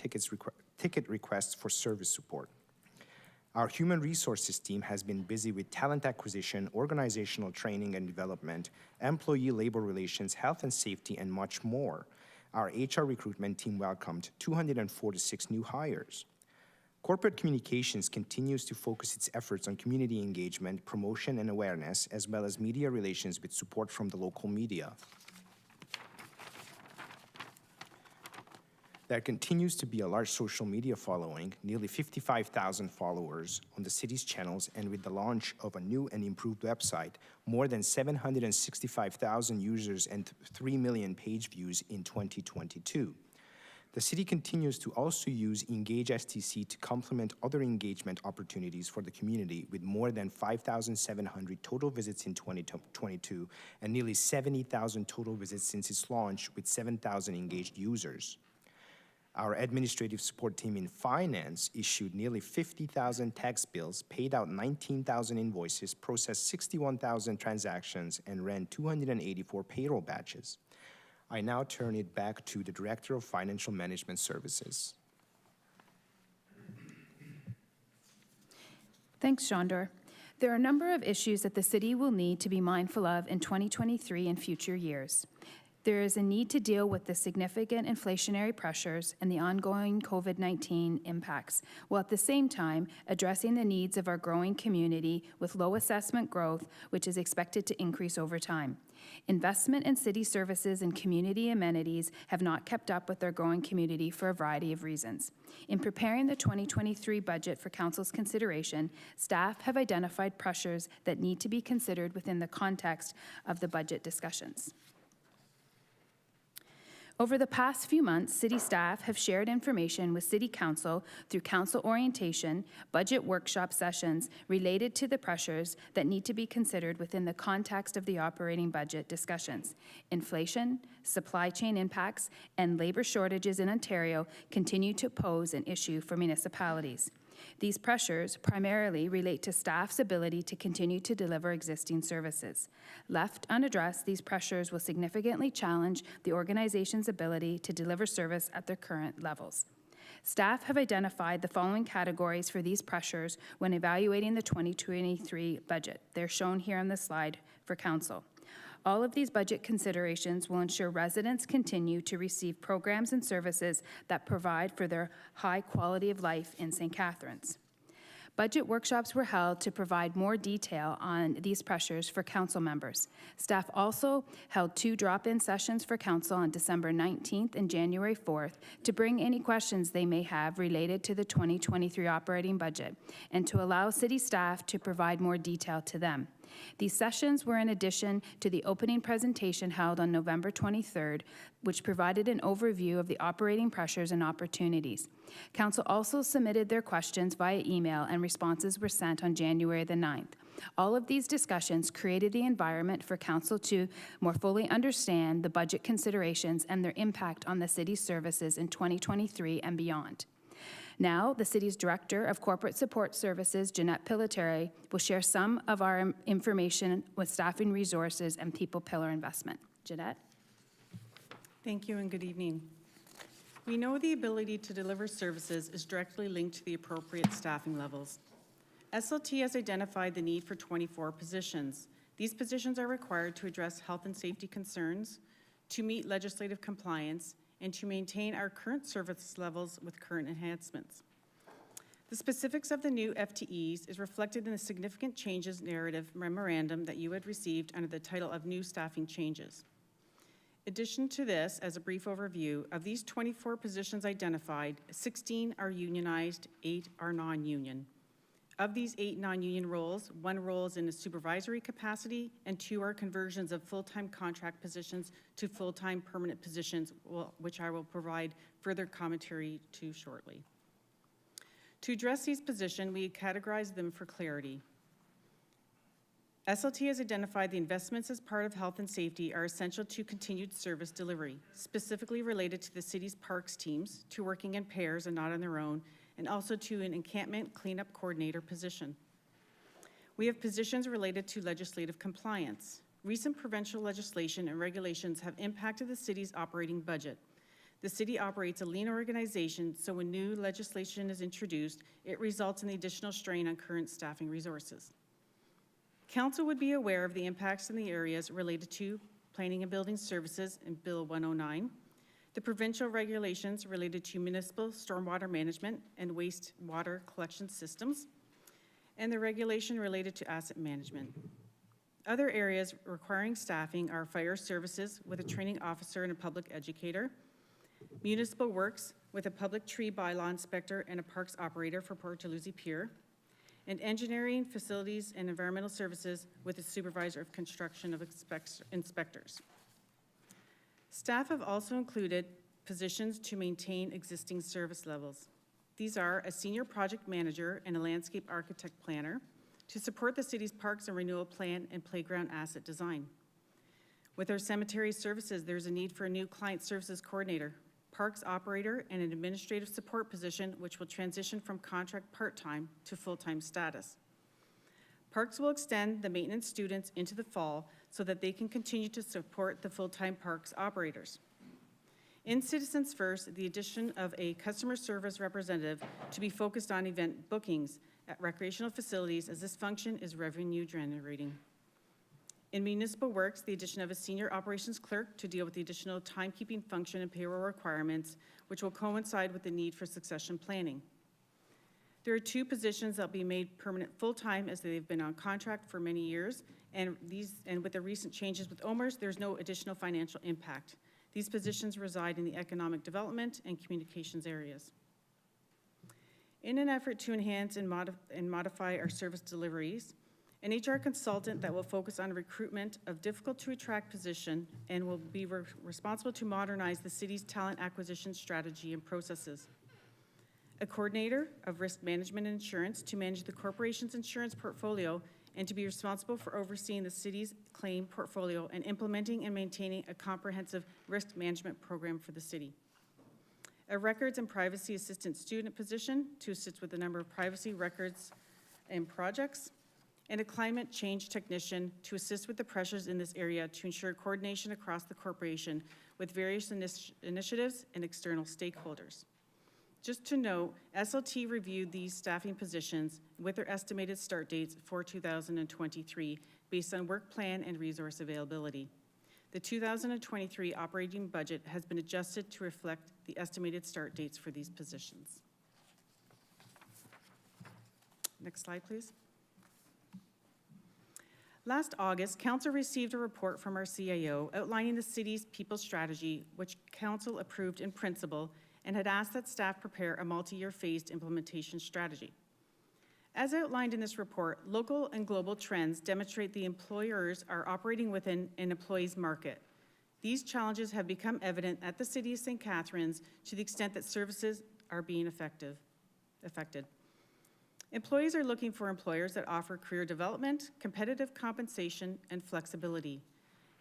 ticket requests for service support. Our human resources team has been busy with talent acquisition, organizational training and development, employee labor relations, health and safety, and much more. Our HR recruitment team welcomed 246 new hires. Corporate communications continues to focus its efforts on community engagement, promotion, and awareness, as well as media relations with support from the local media. There continues to be a large social media following, nearly 55,000 followers on the city's channels, and with the launch of a new and improved website, more than 765,000 users and 3 million page views in 2022. The city continues to also use Engage STC to complement other engagement opportunities for the community, with more than 5,700 total visits in 2022 and nearly 70,000 total visits since its launch, with 7,000 engaged users. Our administrative support team in finance issued nearly 50,000 tax bills, paid out 19,000 invoices, processed 61,000 transactions, and ran 284 payroll batches. I now turn it back to the Director of Financial Management Services. Thanks, Jandor. There are a number of issues that the city will need to be mindful of in 2023 and future years. There is a need to deal with the significant inflationary pressures and the ongoing COVID-19 impacts, while at the same time addressing the needs of our growing community with low assessment growth, which is expected to increase over time. Investment in city services and community amenities have not kept up with our growing community for a variety of reasons. In preparing the 2023 budget for Council's consideration, staff have identified pressures that need to be considered within the context of the budget discussions. Over the past few months, city staff have shared information with City Council through council orientation, budget workshop sessions related to the pressures that need to be considered within the context of the operating budget discussions. Inflation, supply chain impacts, and labor shortages in Ontario continue to pose an issue for municipalities. These pressures primarily relate to staff's ability to continue to deliver existing services. Left unaddressed, these pressures will significantly challenge the organization's ability to deliver service at their current levels. Staff have identified the following categories for these pressures when evaluating the 2023 budget. They're shown here on the slide for council. All of these budget considerations will ensure residents continue to receive programs and services that provide for their high quality of life in St. Catharines. Budget workshops were held to provide more detail on these pressures for council members. Staff also held 2 drop-in sessions for council on December 19th and January 4th to bring any questions they may have related to the 2023 operating budget and to allow city staff to provide more detail to them. These sessions were in addition to the opening presentation held on November 23rd, which provided an overview of the operating pressures and opportunities. Council also submitted their questions via email, and responses were sent on January the 9th. All of these discussions created the environment for Council to more fully understand the budget considerations and their impact on the city's services in 2023 and beyond. Now, the city's Director of Corporate Support Services, Jeanette Pilateri, will share some of our information with staffing resources and people pillar investment. Jeanette? Thank you and good evening. We know the ability to deliver services is directly linked to the appropriate staffing levels. SLT has identified the need for 24 positions. These positions are required to address health and safety concerns, to meet legislative compliance, and to maintain our current service levels with current enhancements. The specifics of the new FTEs is reflected in the significant changes narrative memorandum that you had received under the title of New Staffing Changes. In addition to this, as a brief overview, of these 24 positions identified, 16 are unionized, 8 are non-union. Of these 8 non-union roles, 1 role is in a supervisory capacity and 2 are conversions of full-time contract positions to full-time permanent positions, which I will provide further commentary to shortly. To address these positions, we categorize them for clarity. SLT has identified the investments as part of health and safety are essential to continued service delivery, specifically related to the city's parks teams, to working in pairs and not on their own, and also to an encampment cleanup coordinator position. We have positions related to legislative compliance. Recent provincial legislation and regulations have impacted the city's operating budget. The city operates a lean organization, so when new legislation is introduced, it results in the additional strain on current staffing resources. Council would be aware of the impacts in the areas related to planning and building services in Bill 109, the provincial regulations related to municipal stormwater management and wastewater collection systems, and the regulation related to asset management. Other areas requiring staffing are fire services with a training officer and a public educator, municipal works with a public tree bylaw inspector and a parks operator for Port Dalhousie Pier, and engineering, facilities, and environmental services with a supervisor of construction of inspectors. Staff have also included positions to maintain existing service levels. These are a senior project manager and a landscape architect planner to support the city's parks and renewal plan and playground asset design. With our cemetery services, there's a need for a new client services coordinator, parks operator, and an administrative support position, which will transition from contract part-time to full-time status. Parks will extend the maintenance students into the fall so that they can continue to support the full-time parks operators. In Citizens First, the addition of a customer service representative to be focused on event bookings at recreational facilities, as this function is revenue generating. In Municipal Works, the addition of a senior operations clerk to deal with the additional timekeeping function and payroll requirements, which will coincide with the need for succession planning. There are 2 positions that will be made permanent full-time as they've been on contract for many years, and with the recent changes with OMERS, there's no additional financial impact. These positions reside in the economic development and communications areas. In an effort to enhance and modify our service deliveries, an HR consultant that will focus on recruitment of difficult-to-attract position and will be responsible to modernize the city's talent acquisition strategy and processes. A coordinator of risk management and insurance to manage the corporation's insurance portfolio and to be responsible for overseeing the city's claim portfolio and implementing and maintaining a comprehensive risk management program for the city. A records and privacy assistant student position to assist with the number of privacy records and projects, and a climate change technician to assist with the pressures in this area to ensure coordination across the corporation with various initiatives and external stakeholders. Just to note, SLT reviewed these staffing positions with their estimated start dates for 2023 based on work plan and resource availability. The 2023 operating budget has been adjusted to reflect the estimated start dates for these positions. Next slide, please. Last August, Council received a report from our CAO outlining the city's people strategy, which Council approved in principle and had asked that staff prepare a multi-year phased implementation strategy. As outlined in this report, local and global trends demonstrate the employers are operating within an employee's market. These challenges have become evident at the City of St. Catharines to the extent that services are being affected. Employees are looking for employers that offer career development, competitive compensation, and flexibility.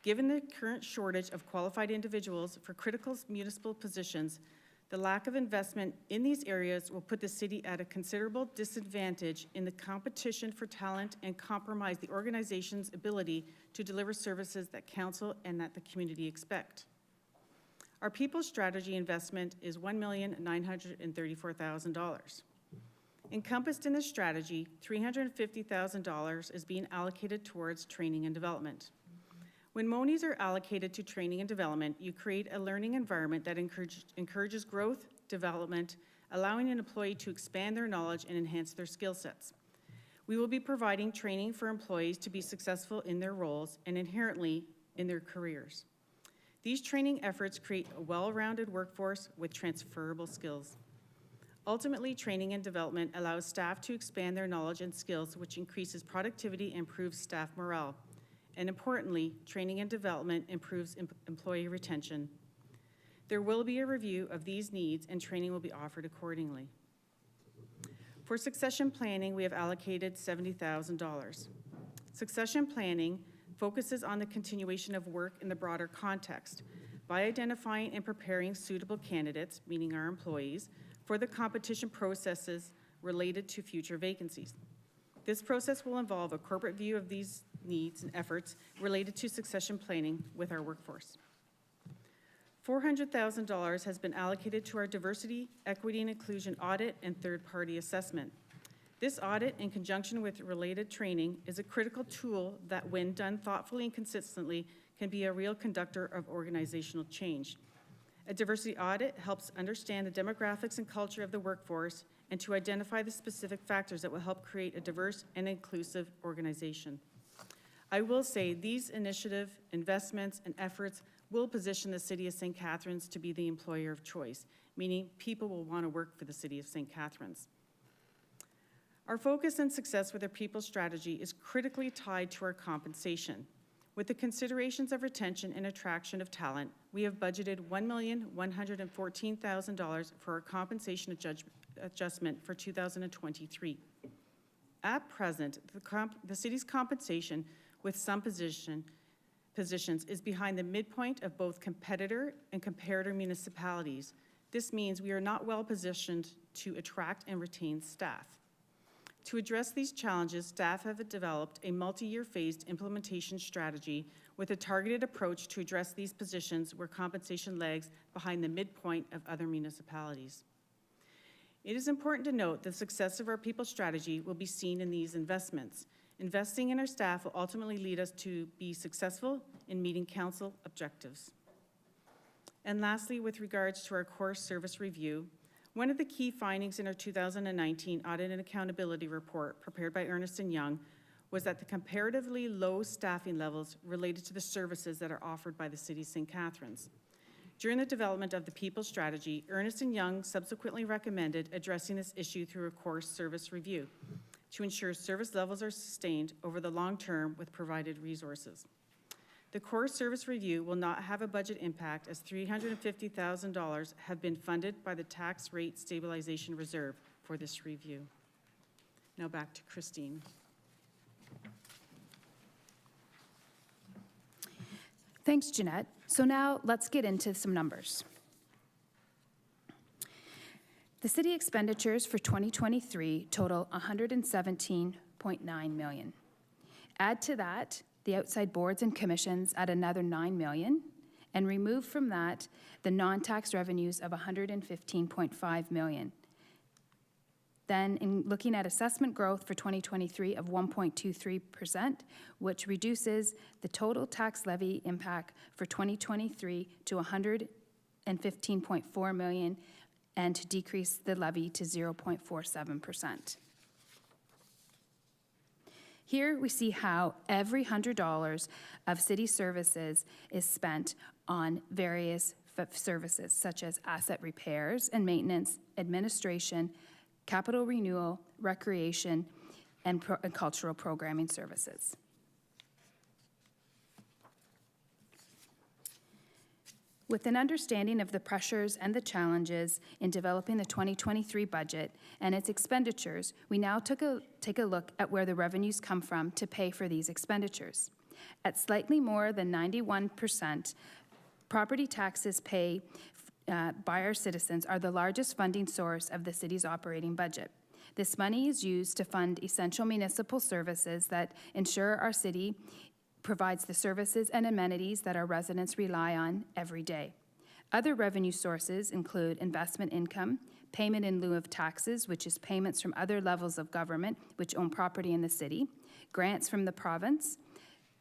Given the current shortage of qualified individuals for critical municipal positions, the lack of investment in these areas will put the city at a considerable disadvantage in the competition for talent and compromise the organization's ability to deliver services that council and that the community expect. Our people strategy investment is $1,934,000. Encompassed in this strategy, $350,000 is being allocated towards training and development. When monies are allocated to training and development, you create a learning environment that encourages growth, development, allowing an employee to expand their knowledge and enhance their skill sets. We will be providing training for employees to be successful in their roles and inherently in their careers. These training efforts create a well-rounded workforce with transferable skills. Ultimately, training and development allows staff to expand their knowledge and skills, which increases productivity and improves staff morale. And importantly, training and development improves employee retention. There will be a review of these needs and training will be offered accordingly. For succession planning, we have allocated $70,000. Succession planning focuses on the continuation of work in the broader context by identifying and preparing suitable candidates, meaning our employees, for the competition processes related to future vacancies. This process will involve a corporate view of these needs and efforts related to succession planning with our workforce. $400,000 has been allocated to our diversity, equity, and inclusion audit and third-party assessment. This audit, in conjunction with related training, is a critical tool that, when done thoughtfully and consistently, can be a real conductor of organizational change. A diversity audit helps understand the demographics and culture of the workforce and to identify the specific factors that will help create a diverse and inclusive organization. I will say these initiative, investments, and efforts will position the City of St. Catharines to be the employer of choice, meaning people will want to work for the City of St. Catharines. Our focus and success with our people strategy is critically tied to our compensation. With the considerations of retention and attraction of talent, we have budgeted $1,114,000 for our compensation adjustment for 2023. At present, the city's compensation with some positions is behind the midpoint of both competitor and comparator municipalities. This means we are not well positioned to attract and retain staff. To address these challenges, staff have developed a multi-year phased implementation strategy with a targeted approach to address these positions where compensation lags behind the midpoint of other municipalities. It is important to note the success of our people strategy will be seen in these investments. Investing in our staff will ultimately lead us to be successful in meeting council objectives. And lastly, with regards to our core service review, one of the key findings in our 2019 Audit and Accountability Report prepared by Ernst & Young was that the comparatively low staffing levels related to the services that are offered by the City of St. Catharines. During the development of the people strategy, Ernst & Young subsequently recommended addressing this issue through a core service review to ensure service levels are sustained over the long term with provided resources. The core service review will not have a budget impact as $350,000 have been funded by the Tax Rate Stabilization Reserve for this review. Now back to Christine. Thanks, Jeanette. So now let's get into some numbers. The city expenditures for 2023 total $117.9 million. Add to that the outside boards and commissions at another $9 million, and remove from that the non-tax revenues of $115.5 million. Then, in looking at assessment growth for 2023 of 1.23%, which reduces the total tax levy impact for 2023 to $115.4 million, and to decrease the levy to 0.47%. Here we see how every $100 of city services is spent on various services, such as asset repairs and maintenance, administration, capital renewal, recreation, and cultural programming services. With an understanding of the pressures and the challenges in developing the 2023 budget and its expenditures, we now take a look at where the revenues come from to pay for these expenditures. At slightly more than 91%, property taxes paid by our citizens are the largest funding source of the city's operating budget. This money is used to fund essential municipal services that ensure our city provides the services and amenities that our residents rely on every day. Other revenue sources include investment income, payment in lieu of taxes, which is payments from other levels of government which own property in the city, grants from the province,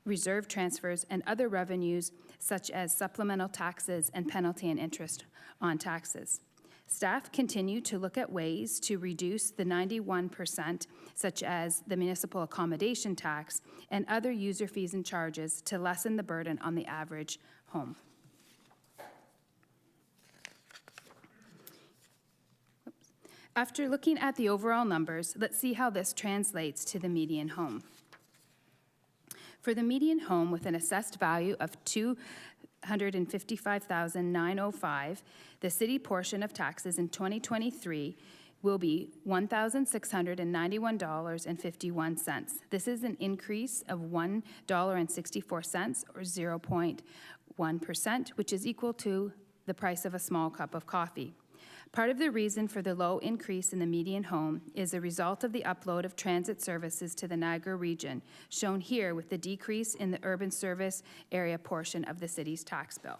reserve transfers, and other revenues such as supplemental taxes and penalty and interest on taxes. Staff continue to look at ways to reduce the 91%, such as the municipal accommodation tax and other user fees and charges, to lessen the burden on the average home. After looking at the overall numbers, let's see how this translates to the median home. For the median home with an assessed value of $255,905, the city portion of taxes in 2023 will be $1,691.51. This is an increase of $1.64 or 0.1%, which is equal to the price of a small cup of coffee. Part of the reason for the low increase in the median home is a result of the upload of transit services to the Niagara region, shown here with the decrease in the urban service area portion of the city's tax bill.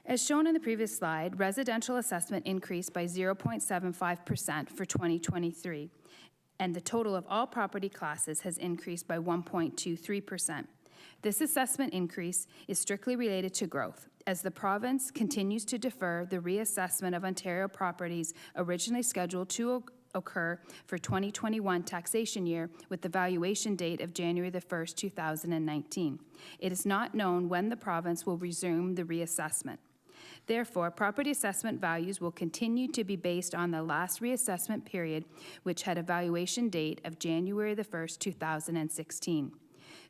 As shown in the previous slide, residential assessment increased by 0.75% for 2023, and the total of all property classes has increased by 1.23%. This assessment increase is strictly related to growth, as the province continues to defer the reassessment of Ontario properties originally scheduled to occur for 2021 taxation year with the valuation date of January the 1st, 2019. It is not known when the province will resume the reassessment. Therefore, property assessment values will continue to be based on the last reassessment period, which had a valuation date of January the 1st, 2016.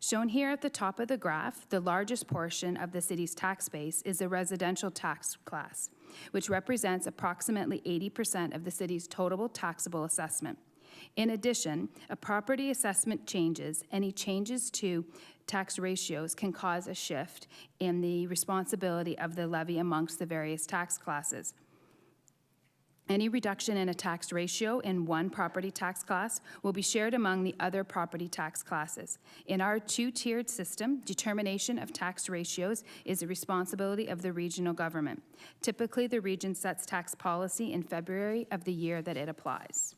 Shown here at the top of the graph, the largest portion of the city's tax base is the residential tax class, which represents approximately 80% of the city's total taxable assessment. In addition, a property assessment changes, any changes to tax ratios can cause a shift in the responsibility of the levy amongst the various tax classes. Any reduction in a tax ratio in one property tax class will be shared among the other property tax classes. In our two-tiered system, determination of tax ratios is the responsibility of the regional government. Typically, the region sets tax policy in February of the year that it applies.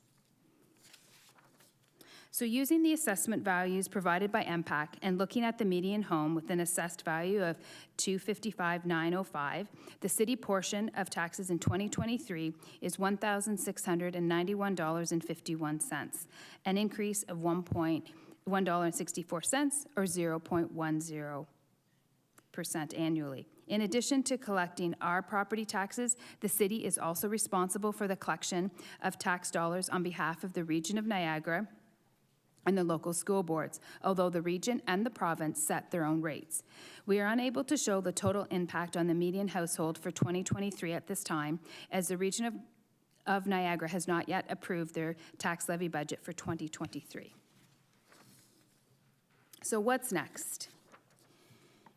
So using the assessment values provided by MPAC and looking at the median home with an assessed value of $255,905, the city portion of taxes in 2023 is $1,691.51, an increase of $1.64 or 0.10% annually. In addition to collecting our property taxes, the city is also responsible for the collection of tax dollars on behalf of the region of Niagara and the local school boards, although the region and the province set their own rates. We are unable to show the total impact on the median household for 2023 at this time, as the region of Niagara has not yet approved their tax levy budget for 2023. So what's next?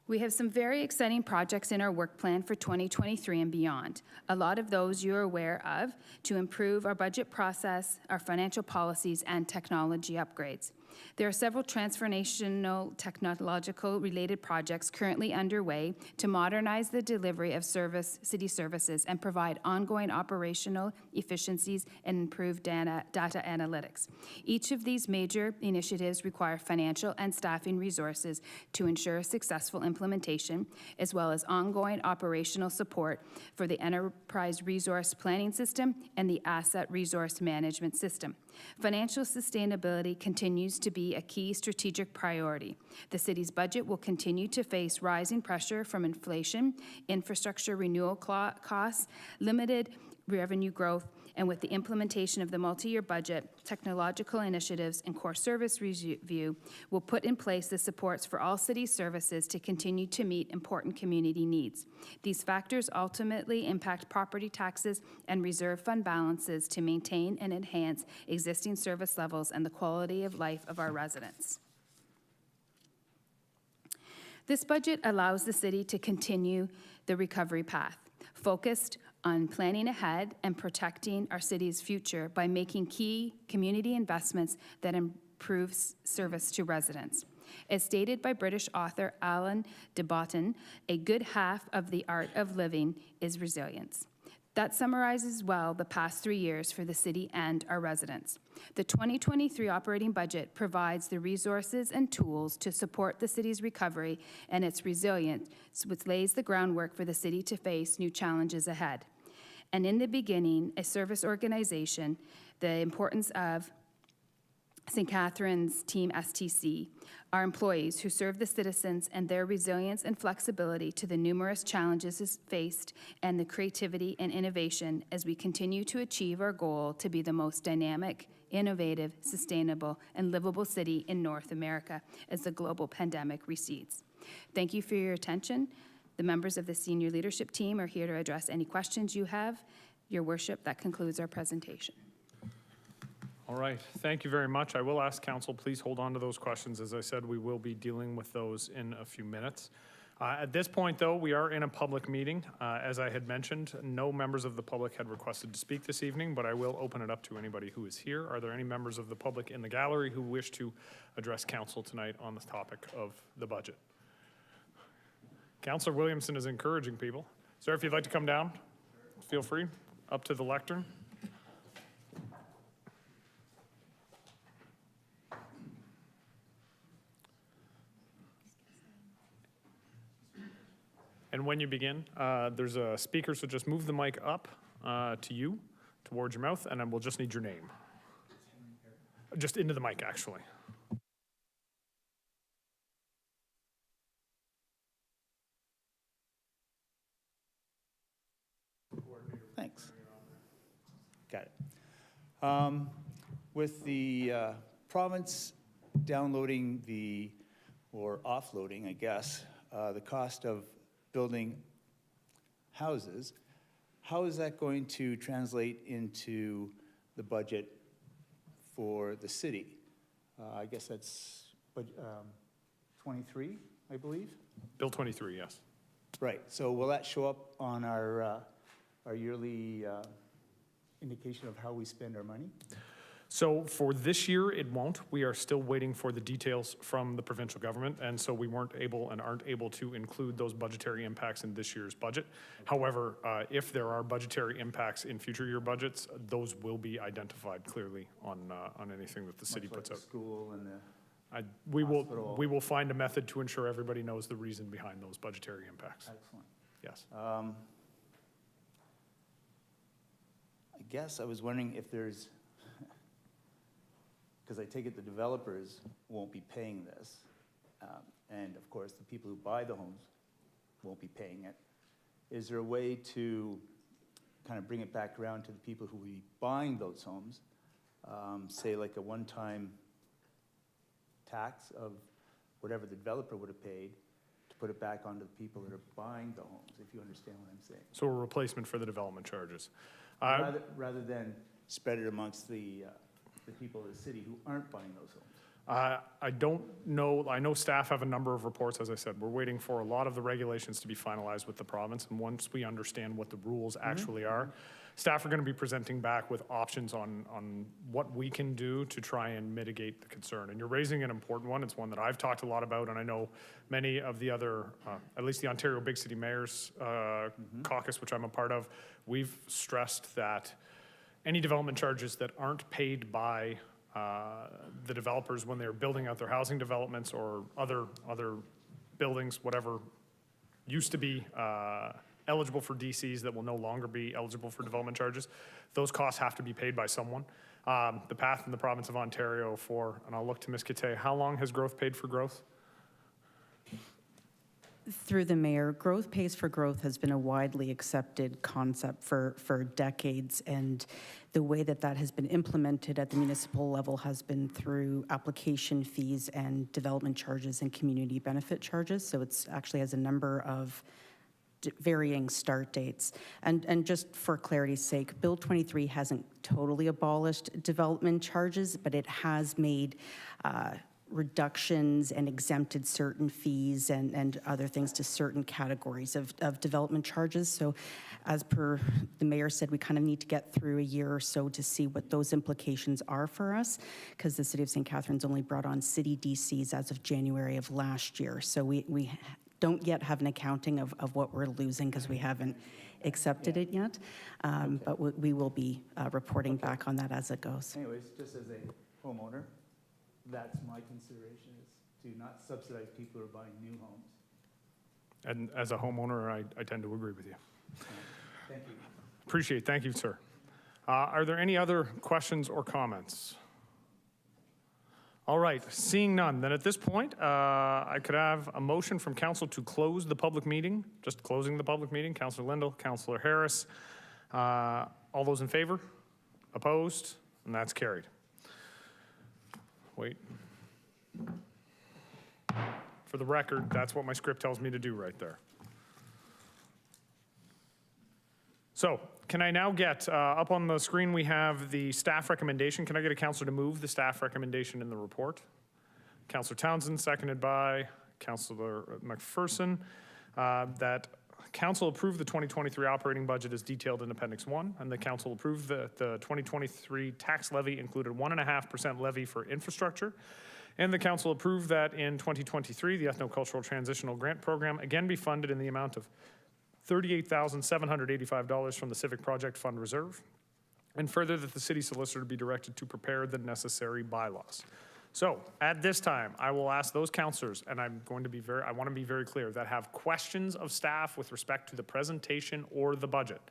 We have some very exciting projects in our work plan for 2023 and beyond. A lot of those you're aware of, to improve our budget process, our financial policies, and technology upgrades. There are several transformational technological-related projects currently underway to modernize the delivery of city services and provide ongoing operational efficiencies and improved data analytics. Each of these major initiatives require financial and staffing resources to ensure successful implementation, as well as ongoing operational support for the enterprise resource planning system and the asset resource management system. Financial sustainability continues to be a key strategic priority. The city's budget will continue to face rising pressure from inflation, infrastructure renewal costs, limited revenue growth, and with the implementation of the multi-year budget, technological initiatives and core service review will put in place the supports for all city services to continue to meet important community needs. These factors ultimately impact property taxes and reserve fund balances to maintain and enhance existing service levels and the quality of life of our residents. This budget allows the city to continue the recovery path, focused on planning ahead and protecting our city's future by making key community investments that improve service to residents. As stated by British author Alan de Botton, a good half of the art of living is resilience. That summarizes well the past 3 years for the city and our residents. The 2023 operating budget provides the resources and tools to support the city's recovery and its resilience, which lays the groundwork for the city to face new challenges ahead. And in the beginning, a service organization, the importance of St. Catharines Team STC, our employees who serve the citizens and their resilience and flexibility to the numerous challenges faced and the creativity and innovation as we continue to achieve our goal to be the most dynamic, innovative, sustainable, and livable city in North America as the global pandemic recedes. Thank you for your attention. The members of the senior leadership team are here to address any questions you have. Your worship, that concludes our presentation. All right, thank you very much. I will ask council, please hold on to those questions. As I said, we will be dealing with those in a few minutes. At this point, though, we are in a public meeting. As I had mentioned, no members of the public had requested to speak this evening, but I will open it up to anybody who is here. Are there any members of the public in the gallery who wish to address council tonight on the topic of the budget? Councillor Williamson is encouraging people. Sir, if you'd like to come down, feel free, up to the lectern. And when you begin, there's a speaker, so just move the mic up to you, towards your mouth, and then we'll just need your name. Just into the mic, actually. Thanks. Got it. With the province downloading or offloading, I guess, the cost of building houses, how is that going to translate into the budget for the city? I guess that's 23, I believe? Bill 23, yes. Right, so will that show up on our yearly indication of how we spend our money? So for this year, it won't. We are still waiting for the details from the provincial government, and so we weren't able and aren't able to include those budgetary impacts in this year's budget. However, if there are budgetary impacts in future year budgets, those will be identified clearly on anything that the city puts out. School and the we will find a method to ensure everybody knows the reason behind those budgetary impacts. Excellent. Yes. I guess I was wondering if there's, because I take it the developers won't be paying this, and of course the people who buy the homes won't be paying it. Is there a way to kind of bring it back around to the people who will be buying those homes, say like a one-time tax of whatever the developer would have paid, to put it back onto the people that are buying the homes, if you understand what I'm saying? So a replacement for the development charges. Rather than spread it amongst the people of the city who aren't buying those homes. I don't know, I know staff have a number of reports, as I said. We're waiting for a lot of the regulations to be finalized with the province, and once we understand what the rules actually are, staff are going to be presenting back with options on what we can do to try and mitigate the concern. And you're raising an important one. It's one that I've talked a lot about, and I know many of the other, at least the Ontario Big City Mayors Caucus, which I'm a part of, we've stressed that any development charges that aren't paid by the developers when they're building out their housing developments or other buildings, whatever used to be eligible for DCs that will no longer be eligible for development charges, those costs have to be paid by someone. The path in the province of Ontario for, and I'll look to Ms. Kate, how long has growth paid for growth? Through the mayor, growth pays for growth has been a widely accepted concept for decades, and the way that that has been implemented at the municipal level has been through application fees and development charges and community benefit charges. So it's actually has a number of varying start dates. And just for clarity's sake, Bill 23 hasn't totally abolished development charges, but it has made reductions and exempted certain fees and other things to certain categories of development charges. So as per the mayor said, we kind of need to get through a year or so to see what those implications are for us, because the city of St. Catharines only brought on city DCs as of January of last year. So we don't yet have an accounting of what we're losing because we haven't accepted it yet. But we will be reporting back on that as it goes. Anyways, just as a homeowner, that's my consideration, is to not subsidize people who are buying new homes. And as a homeowner, I tend to agree with you. Thank you. Appreciate it. Thank you, sir. Are there any other questions or comments? All right, seeing none, then at this point, I could have a motion from council to close the public meeting, just closing the public meeting. Councillor Lindell, Councillor Harris. All those in favor? Opposed? And that's carried. Wait. For the record, that's what my script tells me to do right there. So, can I now get, up on the screen we have the staff recommendation. Can I get a councillor to move the staff recommendation in the report? Councillor Townsend, seconded by Councillor McPherson, that council approve the 2023 operating budget as detailed in Appendix 1, and the council approve the 2023 tax levy included 1.5% levy for infrastructure, and the council approved that in 2023, the Ethnocultural Transitional Grant Program again be funded in the amount of $38,785 from the Civic Project Fund Reserve, and further that the city solicitor be directed to prepare the necessary bylaws. So at this time, I will ask those councillors, and I want to be very clear, that have questions of staff with respect to the presentation or the budget.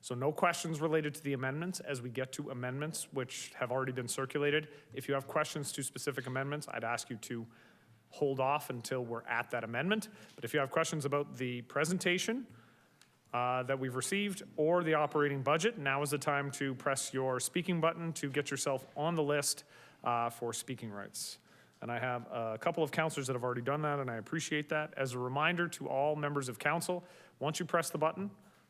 So no questions related to the amendments as we get to amendments which have already been circulated. If you have questions to specific amendments, I'd ask you to hold off until we're at that amendment. But if you have questions about the presentation that we've received or the operating budget, now is the time to press your speaking button to get yourself on the list for speaking rights. And I have a couple of councillors that have already done that, and I appreciate that. As a reminder to all members of council, once you press the button,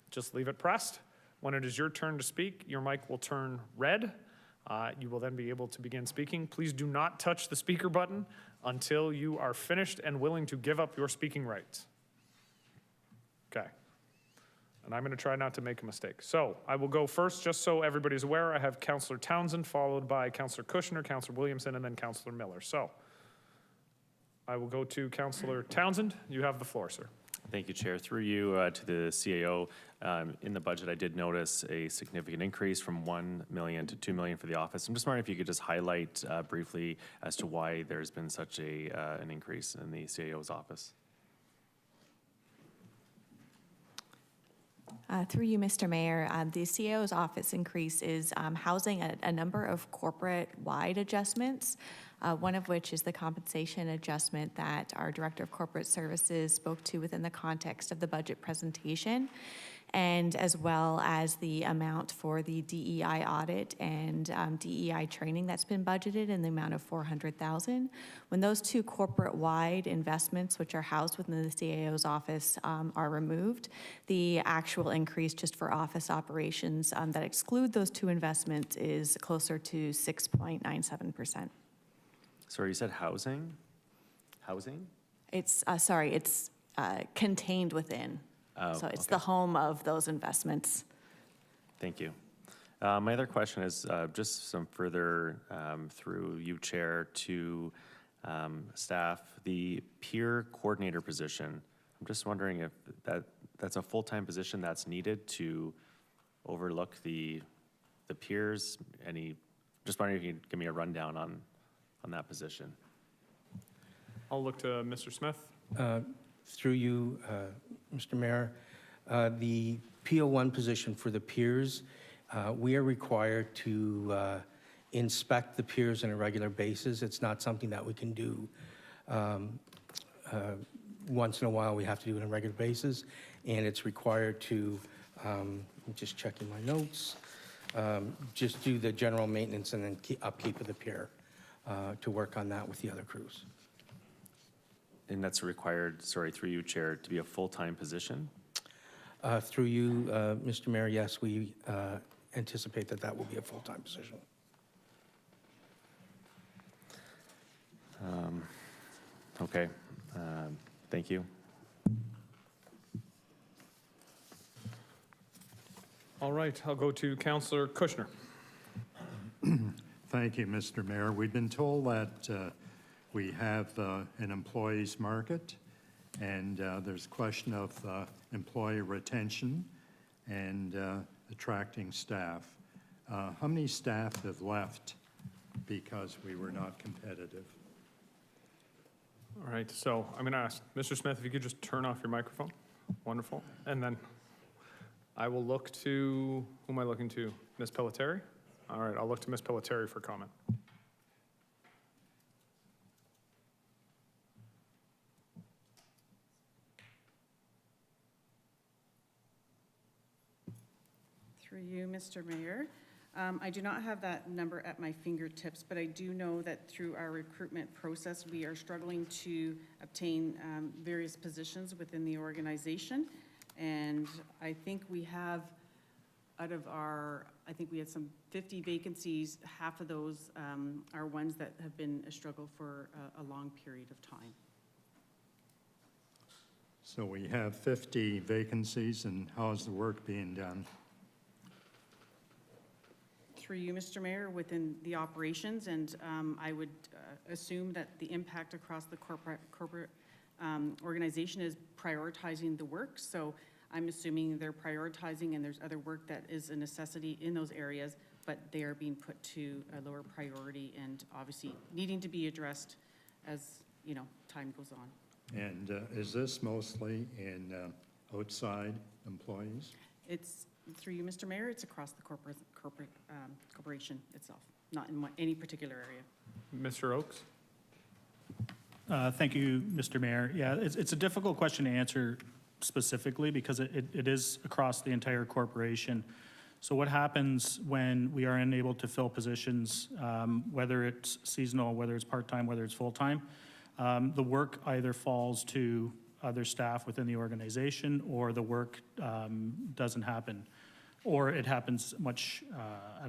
just leave it pressed. When it is your turn to speak, your mic will turn red. You will then be able to begin speaking. Please do not touch the speaker button until you are finished and willing to give up your speaking rights. Okay. And I'm going to try not to make a mistake. So I will go first, just so everybody's aware. I have Councillor Townsend, followed by Councillor Kushner, Councillor Williamson, and then Councillor Miller. So I will go to Councillor Townsend. You have the floor, sir. Thank you, Chair. Through you to the CAO, in the budget, I did notice a significant increase from $1 million to $2 million for the office. I'm just wondering if you could just highlight briefly as to why there's been such an increase in the CAO's office. Through you, Mr. Mayor, the CAO's office increase is housing a number of corporate-wide adjustments, one of which is the compensation adjustment that our Director of Corporate Services spoke to within the context of the budget presentation, and as well as the amount for the DEI audit and DEI training that's been budgeted in the amount of $400,000. When those two corporate-wide investments, which are housed within the CAO's office, are removed, the actual increase just for office operations that exclude those two investments is closer to 6.97%. Sorry, you said housing? Housing? It's, sorry, it's contained within. Oh, So it's okay. the home of those investments. Thank you. My other question is just some further through you, Chair, to staff, the peer coordinator position. I'm just wondering if that's a full-time position that's needed to overlook the peers. Just wondering if you could give me a rundown on that position. I'll look to Mr. Smith. Through you, Mr. Mayor, the PO1 position for the peers, we are required to inspect the piers on a regular basis. It's not something that we can do once in a while. We have to do it on a regular basis, and it's required to, I'm just checking my notes, just do the general maintenance and then upkeep of the pier, to work on that with the other crews. And that's required, sorry, through you, Chair, to be a full-time position? Through you, Mr. Mayor, yes, we anticipate that that will be a full-time position. Okay, thank you. All right, I'll go to Councillor Kushner. Thank you, Mr. Mayor. We've been told that we have an employees market, and there's a question of employee retention and attracting staff. How many staff have left because we were not competitive? All right, so I'm going to ask Mr. Smith if you could just turn off your microphone. Wonderful. And then I will look to, who am I looking to? Ms. Pelletieri? All right, I'll look to Ms. Pelletieri for comment. Through you, Mr. Mayor. I do not have that number at my fingertips, but I do know that through our recruitment process, we are struggling to obtain various positions within the organization. And I think we have, out of our, I think we had some 50 vacancies, half of those are ones that have been a struggle for a long period of time. So we have 50 vacancies, and how is the work being done? Through you, Mr. Mayor, within the operations, and I would assume that the impact across the corporate organization is prioritizing the work. So I'm assuming they're prioritizing, and there's other work that is a necessity in those areas, but they are being put to a lower priority and obviously needing to be addressed as, you know, time goes on. And is this mostly in outside employees? It's, through you, Mr. Mayor, it's across the corporation itself, not in any particular area. Mr. Oakes? Thank you, Mr. Mayor. Yeah, it's a difficult question to answer specifically because it is across the entire corporation. So what happens when we are unable to fill positions, whether it's seasonal, whether it's part-time, whether it's full-time, the work either falls to other staff within the organization, or the work doesn't happen, or it happens at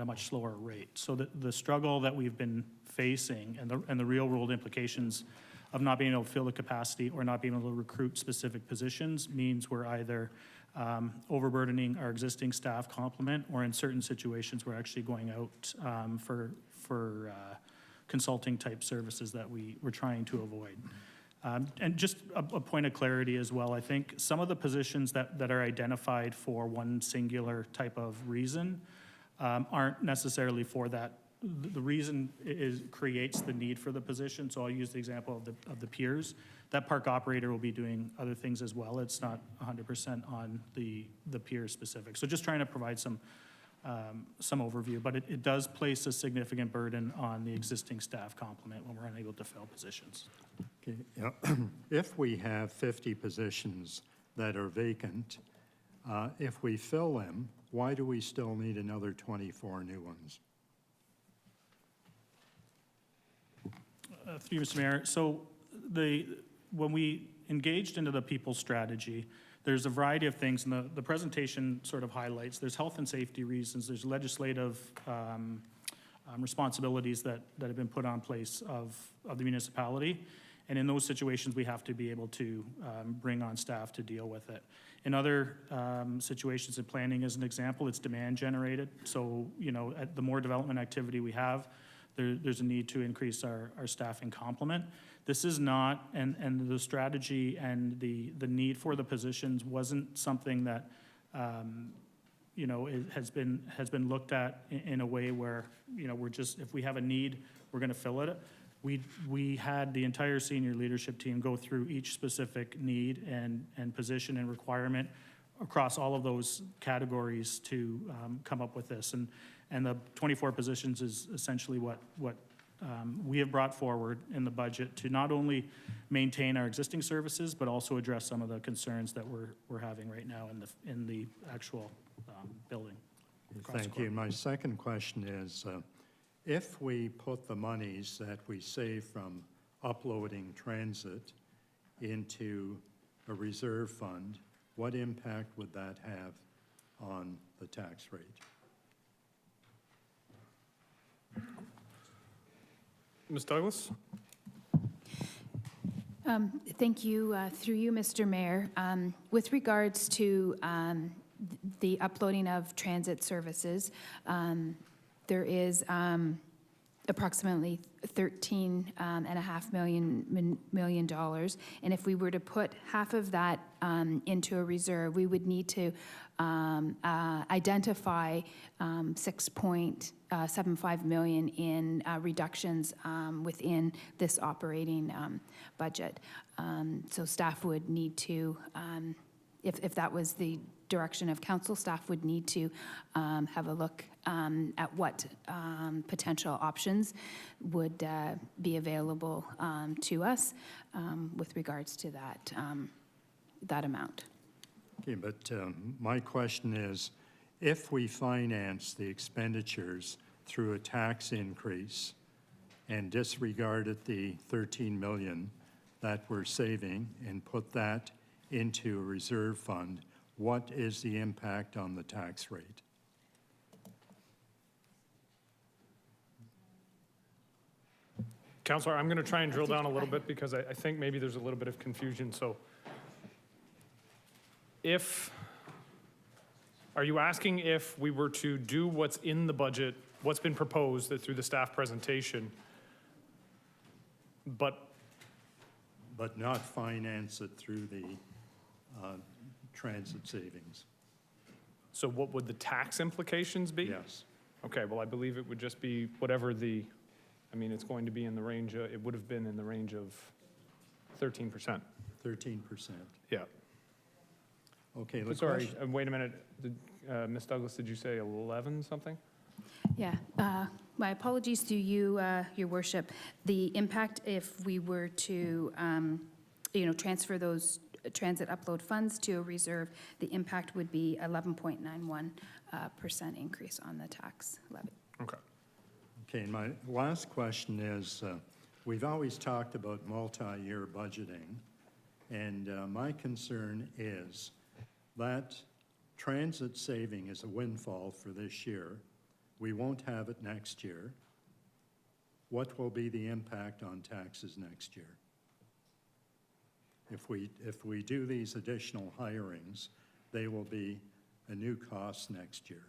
a much slower rate. So the struggle that we've been facing and the real world implications of not being able to fill the capacity or not being able to recruit specific positions means we're either overburdening our existing staff complement, or in certain situations we're actually going out for consulting type services that we're trying to avoid. And just a point of clarity as well, I think some of the positions that are identified for one singular type of reason aren't necessarily for that. The reason creates the need for the position. So I'll use the example of the piers. That park operator will be doing other things as well. It's not 100% on the pier specific. So just trying to provide some overview, but it does place a significant burden on the existing staff complement when we're unable to fill positions. Okay. If we have 50 positions that are vacant, if we fill them, why do we still need another 24 new ones? Through you, Mr. Mayor. So when we engaged into the people strategy, there's a variety of things, and the presentation sort of highlights. There's health and safety reasons, there's legislative responsibilities that have been put on place of the municipality. And in those situations, we have to be able to bring on staff to deal with it. In other situations, in planning as an example, it's demand generated. So, you know, the more development activity we have, there's a need to increase our staffing complement. This is not, and the strategy and the need for the positions wasn't something that, you know, it has been looked at in a way where, you know, we're just, if we have a need, we're going to fill it. We had the entire senior leadership team go through each specific need and position and requirement across all of those categories to come up with this. And the 24 positions is essentially what we have brought forward in the budget to not only maintain our existing services, but also address some of the concerns that we're having right now in the actual building. Thank you. My second question is, if we put the monies that we save from uploading transit into a reserve fund, what impact would that have on the tax rate? Ms. Douglas? Thank you. Through you, Mr. Mayor. With regards to the uploading of transit services, there is approximately $13.5 million. And if we were to put half of that into a reserve, we would need to identify $6.75 million in reductions within this operating budget. So staff would need to, if that was the direction of council, staff would need to have a look at what potential options would be available to us with regards to that amount. Okay, but my question is, if we finance the expenditures through a tax increase and disregarded the 13 million that we're saving and put that into a reserve fund, what is the impact on the tax rate? Councillor, I'm going to try and drill down a little bit because I think maybe there's a little bit of confusion. So are you asking if we were to do what's in the budget, what's been proposed through the staff presentation, but not finance it through the transit savings? So what would the tax implications be? Yes. Okay, well, I believe it would just be whatever it's going to be in the range, it would have been in the range of 13%. 13%. Yeah. Okay, let's. Sorry, wait a minute. Ms. Douglas, did you say 11 something? Yeah, my apologies to you, Your Worship. The impact if we were to, transfer those transit upload funds to a reserve, the impact would be 11.91% increase on the tax levy. Okay. Okay, and my last question is, we've always talked about multi-year budgeting, and my concern is that transit saving is a windfall for this year. We won't have it next year. What will be the impact on taxes next year? If we do these additional hirings, they will be a new cost next year.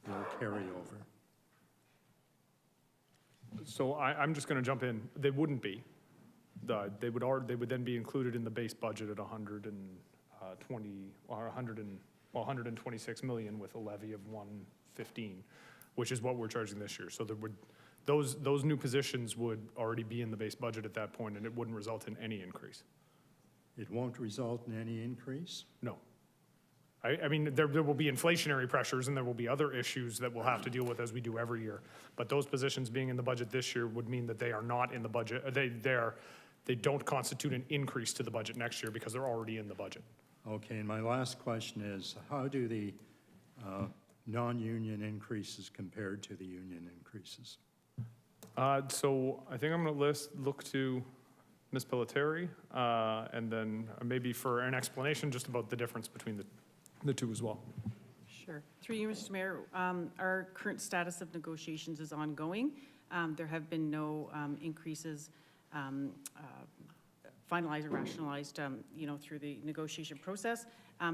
They'll carry over. So I'm just going to jump in. They wouldn't be. They would then be included in the base budget at 126 million with a levy of 115, which is what we're charging this year. So those new positions would already be in the base budget at that point, and it wouldn't result in any increase. It won't result in any increase? No. I mean, there will be inflationary pressures and there will be other issues that we'll have to deal with as we do every year. But those positions being in the budget this year would mean that they are not in the budget. They don't constitute an increase to the budget next year because they're already in the budget. Okay, and my last question is, how do the non-union increases compare to the union increases? So I think I'm going to look to Ms. Pelletieri, and then maybe for an explanation just about the difference between the two as well. Sure. Through you, Mr. Mayor, our current status of negotiations is ongoing. There have been no increases finalized or rationalized, through the negotiation process.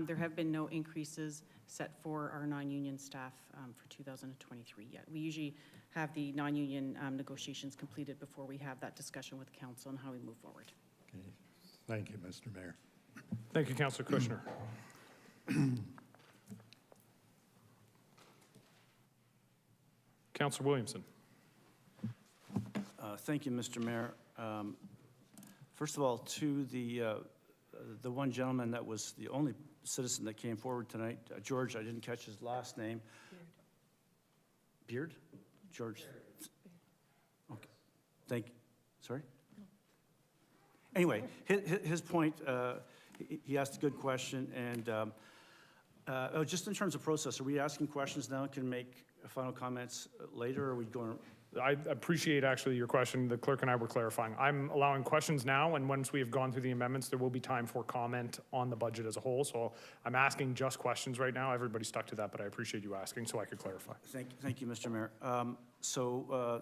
There have been no increases set for our non-union staff for 2023 yet. We usually have the non-union negotiations completed before we have that discussion with council on how we move forward. Okay. Thank you, Mr. Mayor. Thank you, Councillor Kushner. Councillor Williamson. Thank you, Mr. Mayor. First of all, to the one gentleman that was the only citizen that came forward tonight, George, I didn't catch his last name. Beard? George? Okay. Thank you. Sorry? Anyway, his point, he asked a good question, and just in terms of process, are we asking questions now and can make final comments later, or are we going? I appreciate actually your question. The clerk and I were clarifying. I'm allowing questions now, and once we have gone through the amendments, there will be time for comment on the budget as a whole. So I'm asking just questions right now. Everybody stuck to that, but I appreciate you asking so I could clarify. Thank you, Mr. Mayor.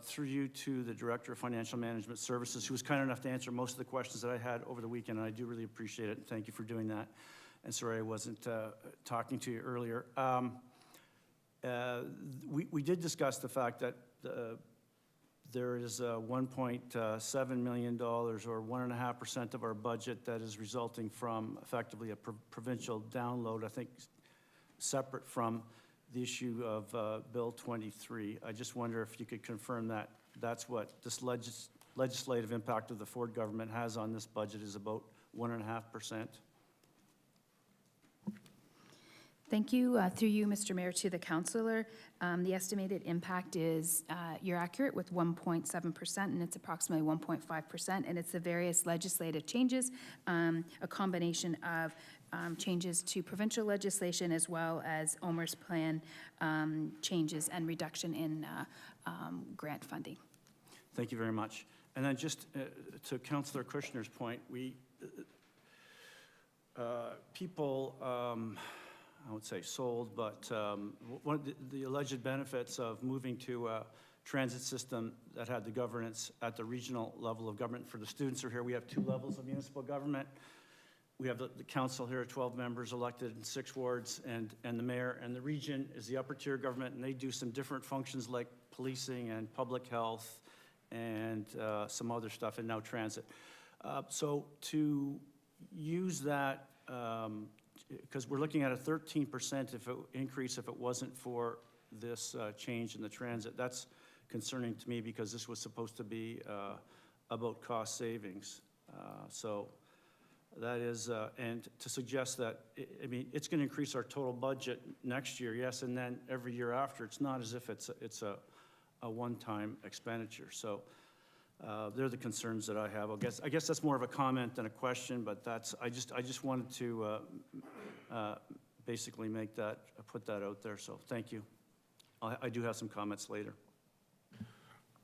Through you to the Director of Financial Management Services, who was kind enough to answer most of the questions that I had over the weekend, and I do really appreciate it. Thank you for doing that. And sorry I wasn't talking to you earlier. We did discuss the fact that there is $1.7 million, or 1.5% of our budget, that is resulting from effectively a provincial download, I think separate from the issue of Bill 23. I just wonder if you could confirm that that's what this legislative impact of the Ford government has on this budget, is about 1.5%. Thank you. Through you, Mr. Mayor, to the councillor. The estimated impact is, you're accurate with 1.7%, and it's approximately 1.5%, and it's the various legislative changes, a combination of changes to provincial legislation as well as OMERS plan changes and reduction in grant funding. Thank you very much. And then just to Councillor Kushner's point, people, I would say sold, but one of the alleged benefits of moving to a transit system that had the governance at the regional level of government, for the students who are here, we have 2 levels of municipal government. We have the council here, 12 members elected in 6 wards, and the mayor, and the region is the upper tier government, and they do some different functions like policing and public health and some other stuff, and now transit. So to use that, because we're looking at a 13% increase if it wasn't for this change in the transit. That's concerning to me, because this was supposed to be about cost savings. So that is, and to suggest that, I mean, it's going to increase our total budget next year, yes, and then every year after. It's not as if it's a one-time expenditure. So they're the concerns that I have. I guess that's more of a comment than a question, but that's, I just wanted to basically put that out there. So thank you. I do have some comments later.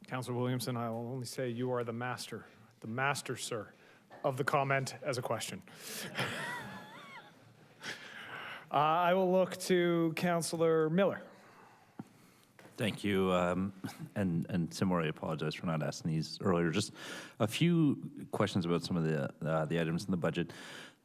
Councillor Williamson, I will only say you are the master, sir, of the comment as a question. I will look to Councillor Miller. Thank you, and similarly, I apologize for not asking these earlier. Just a few questions about some of the items in the budget.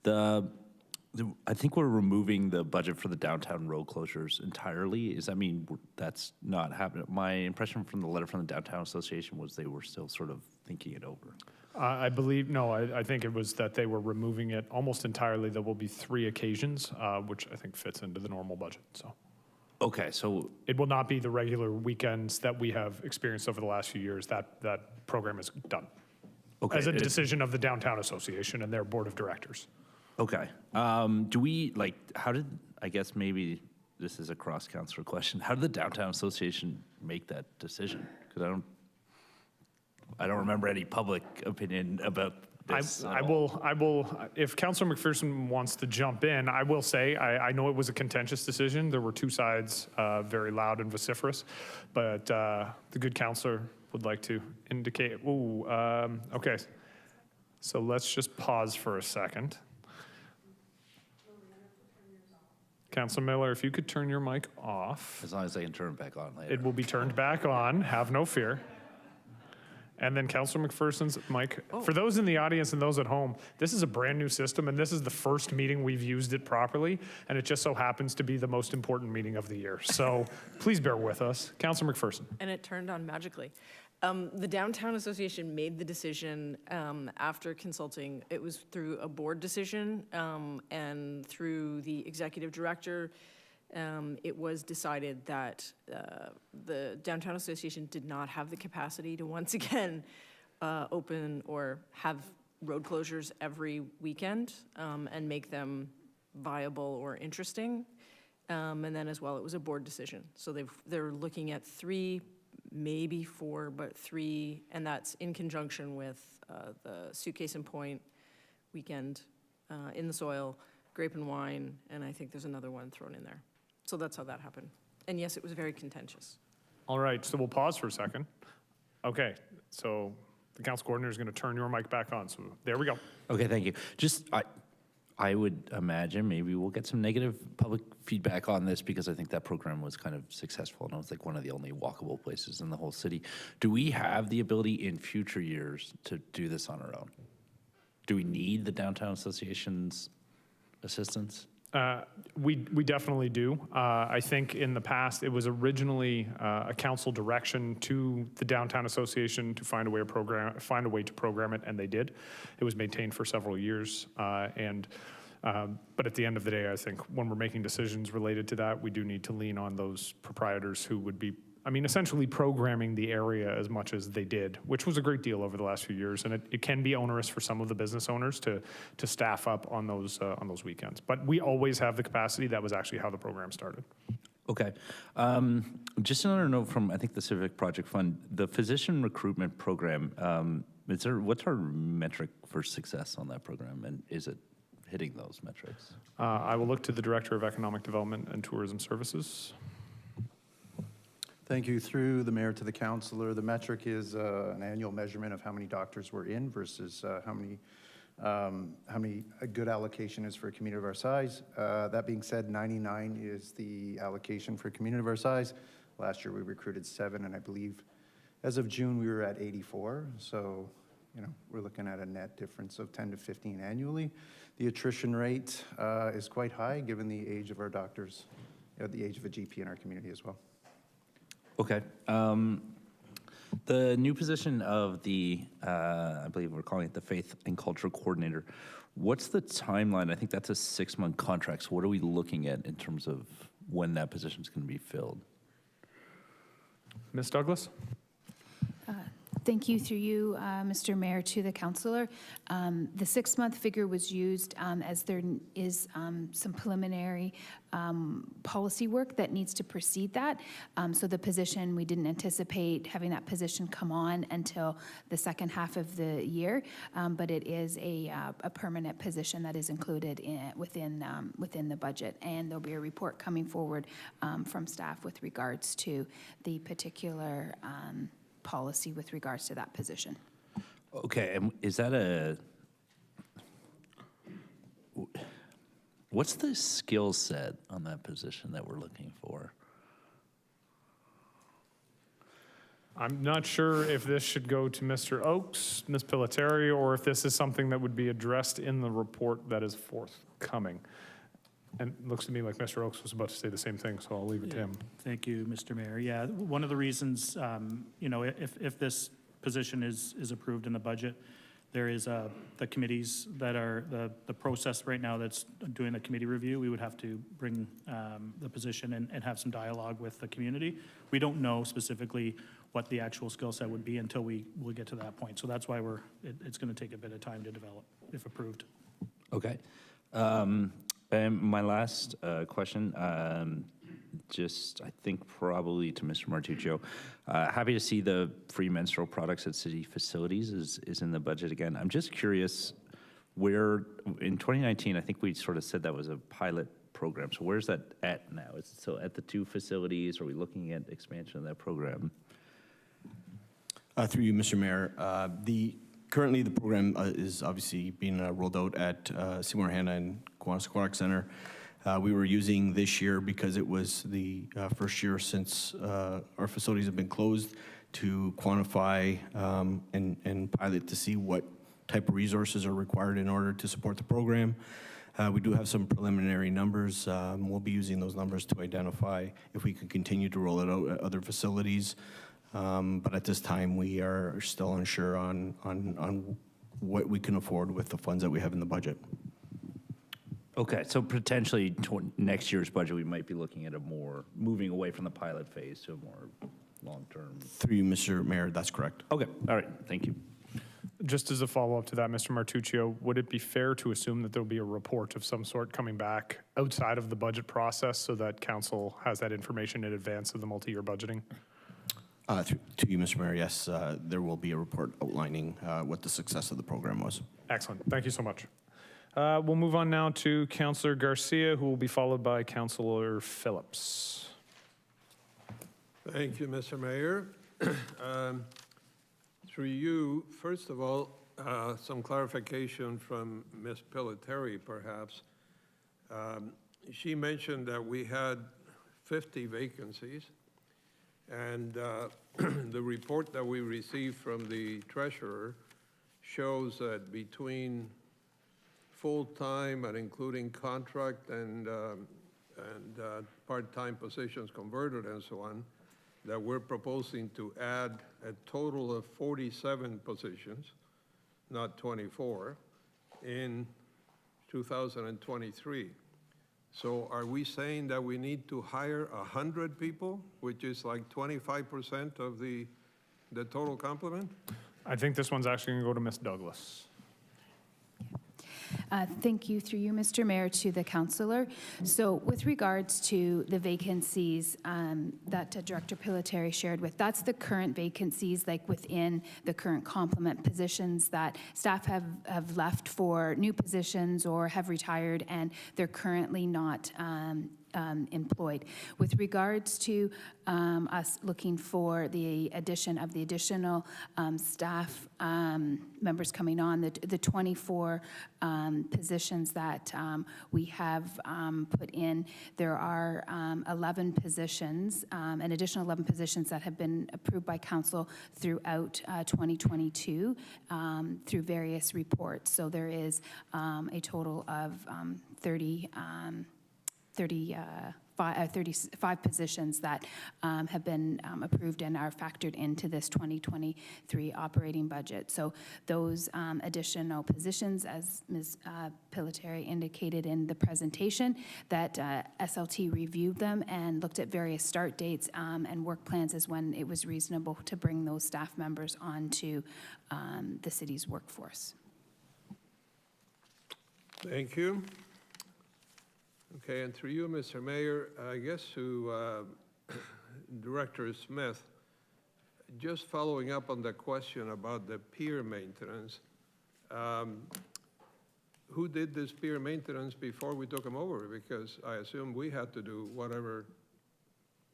I think we're removing the budget for the downtown road closures entirely. Does that mean that's not happening? My impression from the letter from the Downtown Association was they were still sort of thinking it over. I believe, no, I think it was that they were removing it almost entirely. There will be 3 occasions, which I think fits into the normal budget, so. Okay, so it will not be the regular weekends that we have experienced over the last few years. That program is done. Okay. As a decision of the Downtown Association and their board of directors. Okay. Do we, I guess maybe this is a cross-council question. How did the Downtown Association make that decision? Because I don't remember any public opinion about this. I will, if Councillor McPherson wants to jump in, I will say, I know it was a contentious decision. There were 2 sides, very loud and vociferous, but the good councillor would like to indicate, okay. So let's just pause for a second. Councilor Miller, if you could turn your mic off. As long as I can turn it back on later. It will be turned back on, have no fear. And then Councilor McPherson's mic. For those in the audience and those at home, this is a brand new system, and this is the first meeting we've used it properly, and it just so happens to be the most important meeting of the year. So please bear with us. Councilor McPherson. And it turned on magically. The Downtown Association made the decision after consulting. It was through a board decision and through the executive director. It was decided that the Downtown Association did not have the capacity to once again open or have road closures every weekend and make them viable or interesting. And then as well, it was a board decision. So they're looking at 3, maybe 4, but 3, and that's in conjunction with the Suitcase and Point weekend in the soil, Grape and Wine, and I think there's another one thrown in there. So that's how that happened. And yes, it was very contentious. All right, so we'll pause for a second. Okay, so the council coordinator is going to turn your mic back on. So there we go. Okay, thank you. Just, I would imagine maybe we'll get some negative public feedback on this because I think that program was kind of successful and it was like one of the only walkable places in the whole city. Do we have the ability in future years to do this on our own? Do we need the Downtown Association's assistance? We definitely do. I think in the past, it was originally a council direction to the Downtown Association to find a way to program it, and they did. It was maintained for several years, but at the end of the day, I think when we're making decisions related to that, we do need to lean on those proprietors who would be, essentially programming the area as much as they did, which was a great deal over the last few years. And it can be onerous for some of the business owners to staff up on those weekends. But we always have the capacity. That was actually how the program started. Okay. Just another note from, I think, the Civic Project Fund, the physician recruitment program, what's our metric for success on that program? And is it hitting those metrics? I will look to the Director of Economic Development and Tourism Services. Thank you. Through the mayor to the councillor, the metric is an annual measurement of how many doctors we're in versus how many a good allocation is for a community of our size. That being said, 99 is the allocation for a community of our size. Last year we recruited 7, and I believe as of June we were at 84. So, we're looking at a net difference of 10 to 15 annually. The attrition rate is quite high given the age of our doctors, the age of a GP in our community as well. Okay. The new position of the, I believe we're calling it the Faith and Culture Coordinator, what's the timeline? I think that's a 6-month contract. So what are we looking at in terms of when that position is going to be filled? Ms. Douglas? Thank you, through you, Mr. Mayor, to the councillor. The 6-month figure was used as there is some preliminary policy work that needs to precede that. So the position, we didn't anticipate having that position come on until the second half of the year, but it is a permanent position that is included within the budget. And there'll be a report coming forward from staff with regards to the particular policy with regards to that position. Okay, and is that what's the skill set on that position that we're looking for? I'm not sure if this should go to Mr. Oakes, Ms. Pelletieri, or if this is something that would be addressed in the report that is forthcoming. And it looks to me like Mr. Oakes was about to say the same thing, so I'll leave it to him. Thank you, Mr. Mayor. Yeah, one of the reasons, if this position is approved in the budget, there is the committees that are, the process right now that's doing the committee review, we would have to bring the position and have some dialogue with the community. We don't know specifically what the actual skill set would be until we get to that point. So that's why it's going to take a bit of time to develop, if approved. Okay. And my last question, just I think probably to Mr. Martuccio. Happy to see the free menstrual products at city facilities is in the budget again. I'm just curious where, in 2019, I think we sort of said that was a pilot program. So where's that at now? Is it still at the 2 facilities? Are we looking at expansion of that program? Through you, Mr. Mayor. Currently, the program is obviously being rolled out at Seymour Hanna and Kiwanis Aquatic Center. We were using this year because it was the first year since our facilities have been closed to quantify and pilot to see what type of resources are required in order to support the program. We do have some preliminary numbers. We'll be using those numbers to identify if we can continue to roll it out at other facilities. But at this time, we are still unsure on what we can afford with the funds that we have in the budget. Okay, so potentially next year's budget, we might be looking at a more, moving away from the pilot phase to a more long-term. Through you, Mr. Mayor, that's correct. Okay, all right, thank you. Just as a follow-up to that, Mr. Martuccio, would it be fair to assume that there'll be a report of some sort coming back outside of the budget process so that council has that information in advance of the multi-year budgeting? To you, Mr. Mayor, yes, there will be a report outlining what the success of the program was. Excellent. Thank you so much. We'll move on now to Councillor Garcia, who will be followed by Councillor Phillips. Thank you, Mr. Mayor. Through you, first of all, some clarification from Ms. Pelletieri, perhaps. She mentioned that we had 50 vacancies, and the report that we received from the treasurer shows that between full-time and including contract and part-time positions converted and so on, that we're proposing to add a total of 47 positions, not 24, in 2023. So are we saying that we need to hire 100 people, which is like 25% of the total complement? I think this one's actually going to go to Ms. Douglas. Thank you, through you, Mr. Mayor, to the councillor. So with regards to the vacancies that Director Pelletieri shared with, that's the current vacancies, like within the current complement positions that staff have left for new positions or have retired, and they're currently not employed. With regards to us looking for the addition of the additional staff members coming on, the 24 positions that we have put in, there are 11 positions, an additional 11 positions that have been approved by council throughout 2022 through various reports. So there is a total of 35 positions that have been approved and are factored into this 2023 operating budget. So those additional positions, as Ms. Pelletieri indicated in the presentation, that SLT reviewed them and looked at various start dates and work plans as when it was reasonable to bring those staff members onto the city's workforce. Thank you. Okay, and through you, Mr. Mayor, I guess to Director Smith, just following up on the question about the pier maintenance, who did this pier maintenance before we took them over? Because I assume we had to do whatever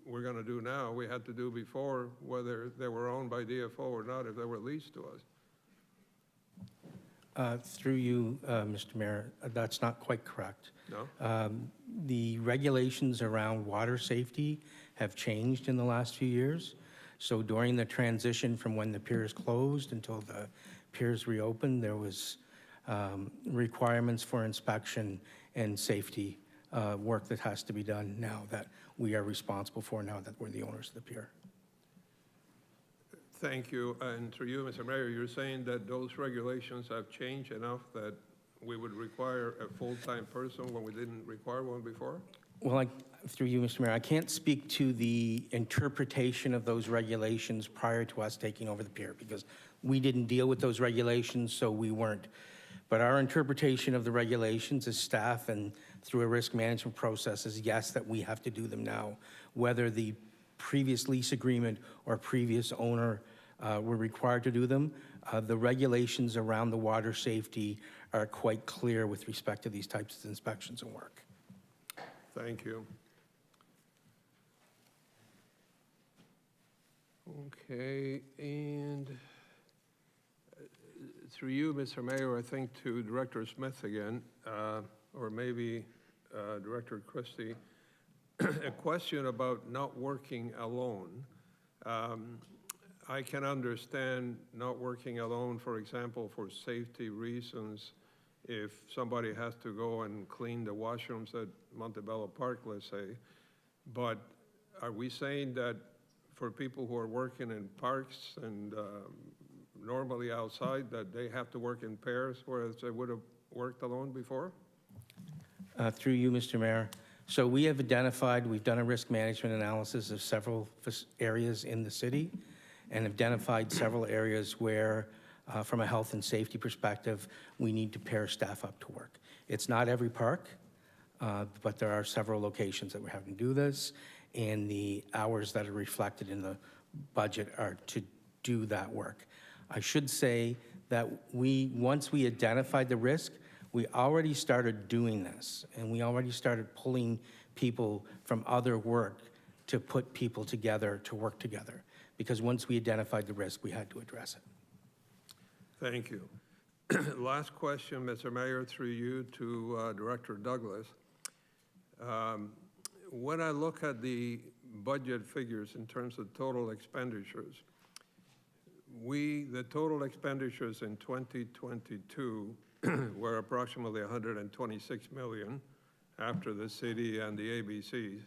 we're going to do now, we had to do before, whether they were owned by DFO or not, if they were leased to us. Through you, Mr. Mayor, that's not quite correct. No? The regulations around water safety have changed in the last few years. So during the transition from when the piers closed until the piers reopened, there was requirements for inspection and safety work that has to be done now that we are responsible for, now that we're the owners of the pier. Thank you. And through you, Mr. Mayor, you're saying that those regulations have changed enough that we would require a full-time person when we didn't require one before? Well, through you, Mr. Mayor, I can't speak to the interpretation of those regulations prior to us taking over the pier because we didn't deal with those regulations, so we weren't. But our interpretation of the regulations as staff and through a risk management process is yes, that we have to do them now, whether the previous lease agreement or previous owner were required to do them. The regulations around the water safety are quite clear with respect to these types of inspections and work. Thank you. Okay, and through you, Mr. Mayor, I think to Director Smith again, or maybe Director Christie, a question about not working alone. I can understand not working alone, for example, for safety reasons, if somebody has to go and clean the washrooms at Montebello Park, let's say. But are we saying that for people who are working in parks and normally outside, that they have to work in pairs, whereas they would have worked alone before? Through you, Mr. Mayor. So we have identified, we've done a risk management analysis of several areas in the city and identified several areas where, from a health and safety perspective, we need to pair staff up to work. It's not every park, but there are several locations that we're having to do this, and the hours that are reflected in the budget are to do that work. I should say that once we identified the risk, we already started doing this, and we already started pulling people from other work to put people together to work together, because once we identified the risk, we had to address it. Thank you. Last question, Mr. Mayor, through you to Director Douglas. When I look at the budget figures in terms of total expenditures, the total expenditures in 2022 were approximately 126 million after the city and the ABCs.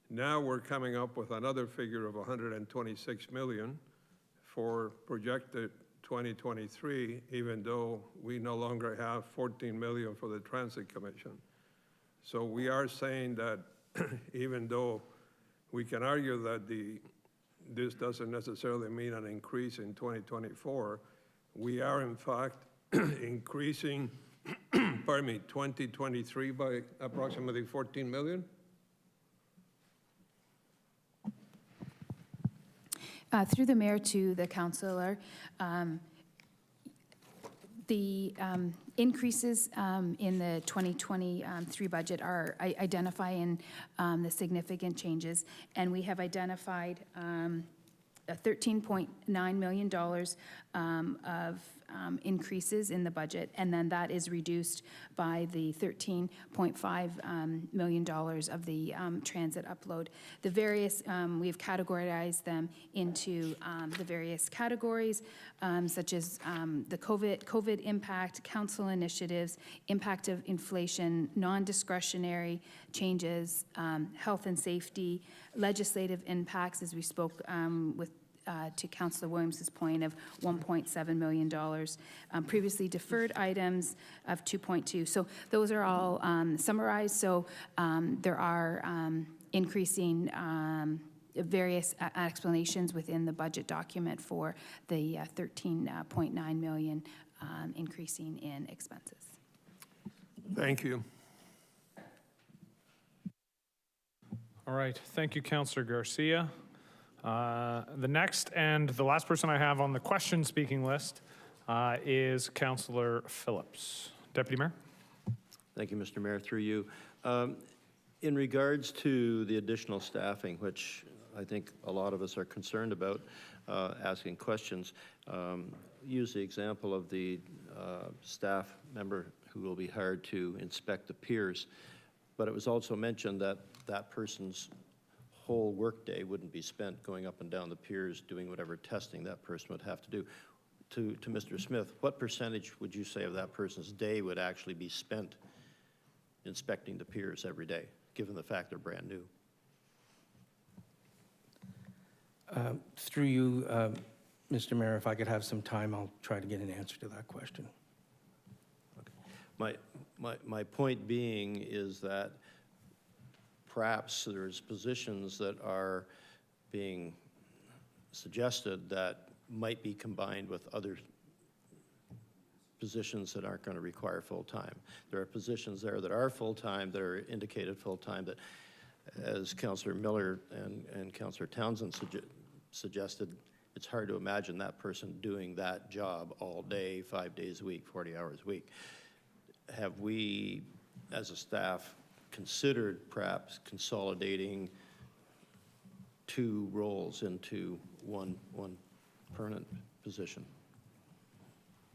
Now we're coming up with another figure of 126 million for projected 2023, even though we no longer have 14 million for the Transit Commission. So we are saying that even though we can argue that this doesn't necessarily mean an increase in 2024, we are in fact increasing, 2023 by approximately 14 million? Through the mayor to the councillor, the increases in the 2023 budget are identifying the significant changes, and we have identified $13.9 million of increases in the budget, and then that is reduced by the $13.5 million of the transit upload. The various, we've categorized them into the various categories, such as the COVID impact, council initiatives, impact of inflation, non-discretionary changes, health and safety, legislative impacts, as we spoke with to Councillor Williams' point of $1.7 million, previously deferred items of 2.2. So those are all summarized. So there are increasing various explanations within the budget document for the 13.9 million increasing in expenses. Thank you. All right, thank you, Councillor Garcia. The next and the last person I have on the question speaking list is Councillor Phillips. Deputy Mayor. Thank you, Mr. Mayor, through you. In regards to the additional staffing, which I think a lot of us are concerned about, asking questions, use the example of the staff member who will be hired to inspect the piers, but it was also mentioned that that person's whole workday wouldn't be spent going up and down the piers doing whatever testing that person would have to do. To Mr. Smith, what percentage would you say of that person's day would actually be spent inspecting the piers every day, given the fact they're brand new? Through you, Mr. Mayor, if I could have some time, I'll try to get an answer to that question. Okay. My point being is that perhaps there's positions that are being suggested that might be combined with other positions that aren't going to require full-time. There are positions there that are full-time, that are indicated full-time, that, as Councillor Miller and Councillor Townsend suggested, it's hard to imagine that person doing that job all day, 5 days a week, 40 hours a week. Have we, as a staff, considered perhaps consolidating two roles into one permanent position?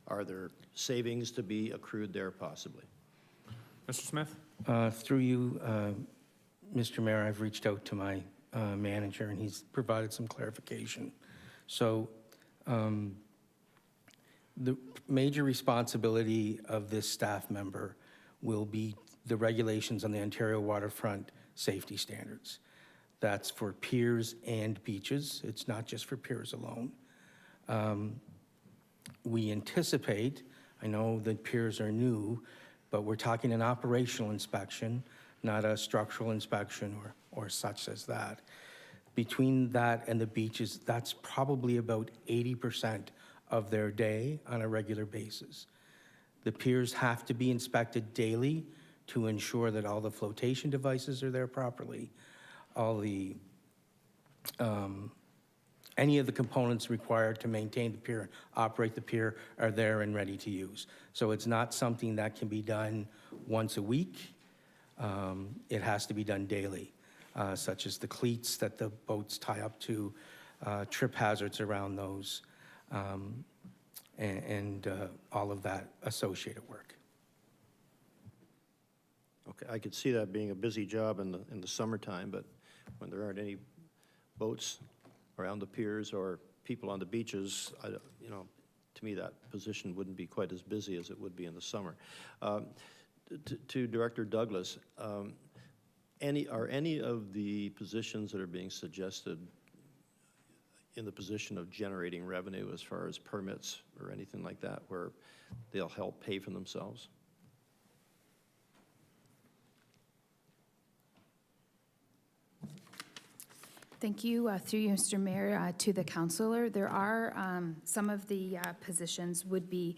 Are there savings to be accrued there possibly? Mr. Smith? Through you, Mr. Mayor, I've reached out to my manager, and he's provided some clarification. So the major responsibility of this staff member will be the regulations on the Ontario waterfront safety standards. That's for piers and beaches. It's not just for piers alone. We anticipate, I know that piers are new, but we're talking an operational inspection, not a structural inspection or such as that. Between that and the beaches, that's probably about 80% of their day on a regular basis. The piers have to be inspected daily to ensure that all the flotation devices are there properly, all the, any of the components required to maintain the pier, operate the pier are there and ready to use. So it's not something that can be done once a week. It has to be done daily, such as the cleats that the boats tie up to, trip hazards around those, and all of that associated work. Okay, I could see that being a busy job in the summertime, but when there aren't any boats around the piers or people on the beaches, you know, to me that position wouldn't be quite as busy as it would be in the summer. To Director Douglas, are any of the positions that are being suggested in the position of generating revenue as far as permits or anything like that, where they'll help pay for themselves? Thank you. Through you, Mr. Mayor, to the councillor, there are some of the positions would be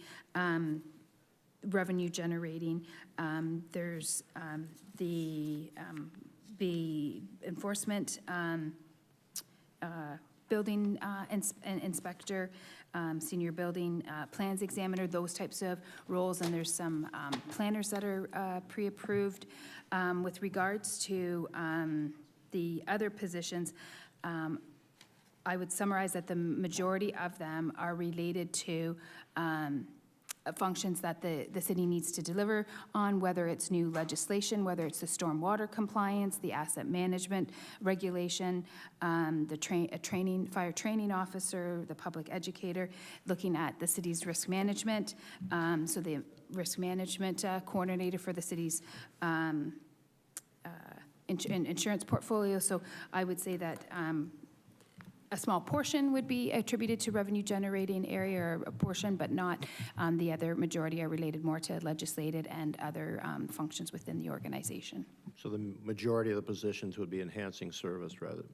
revenue generating. There's the enforcement building inspector, senior building plans examiner, those types of roles, and there's some planners that are pre-approved. With regards to the other positions, I would summarize that the majority of them are related to functions that the city needs to deliver on, whether it's new legislation, whether it's the stormwater compliance, the asset management regulation, the fire training officer, the public educator, looking at the city's risk management, so the risk management coordinator for the city's insurance portfolio. So I would say that a small portion would be attributed to revenue generating area, or a portion, but not the other majority are related more to legislated and other functions within the organization. So the majority of the positions would be enhancing service rather,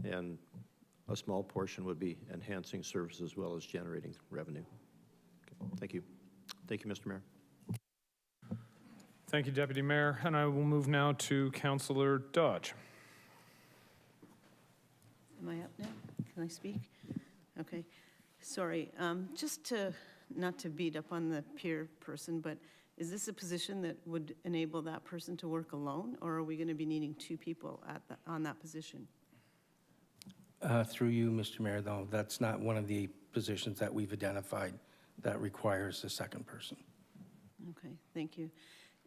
and a small portion would be enhancing service as well as generating revenue. Okay. Thank you. Thank you, Mr. Mayor. Thank you, Deputy Mayor. And I will move now to Councillor Dodge. Am I up now? Can I speak? Okay. Sorry. Just not to beat up on the peer person, but is this a position that would enable that person to work alone, or are we going to be needing two people on that position? Through you, Mr. Mayor, though, that's not one of the positions that we've identified that requires a second person. Okay, thank you.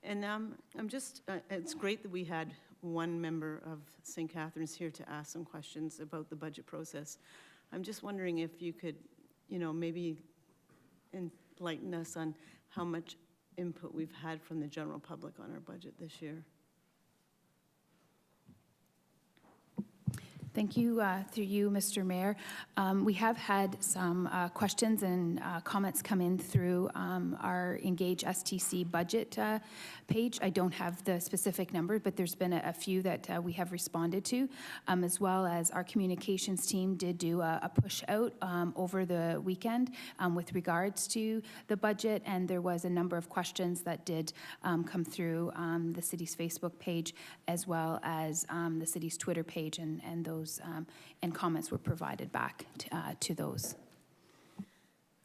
And I'm just, it's great that we had one member of St. Catharines here to ask some questions about the budget process. I'm just wondering if you could, you know, maybe enlighten us on how much input we've had from the general public on our budget this year. Thank you. Through you, Mr. Mayor. We have had some questions and comments come in through our Engage STC budget page. I don't have the specific number, but there's been a few that we have responded to, as well as our communications team did do a push out over the weekend with regards to the budget, and there was a number of questions that did come through the city's Facebook page, as well as the city's Twitter page, and those and comments were provided back to those.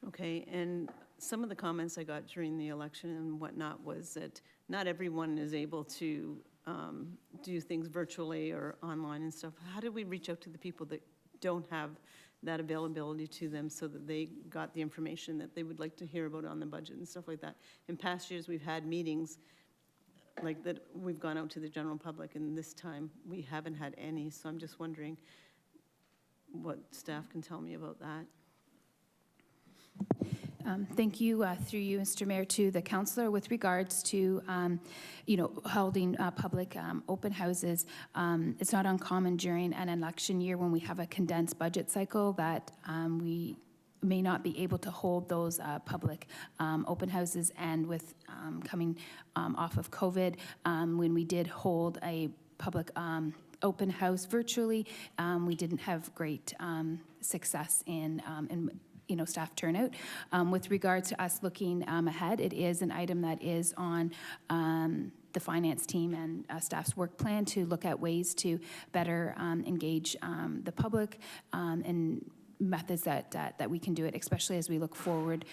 Okay, and some of the comments I got during the election and whatnot was that not everyone is able to do things virtually or online and stuff. How do we reach out to the people that don't have that availability to them so that they got the information that they would like to hear about on the budget and stuff like that? In past years, we've had meetings like that we've gone out to the general public, and this time we haven't had any, so I'm just wondering what staff can tell me about that. Thank you, through you, Mr. Mayor, to the councillor with regards to, holding public open houses. It's not uncommon during an election year when we have a condensed budget cycle that we may not be able to hold those public open houses. And with coming off of COVID, when we did hold a public open house virtually, we didn't have great success in staff turnout. With regards to us looking ahead, it is an item that is on the finance team and staff's work plan to look at ways to better engage the public and methods that we can do it, especially as we look forward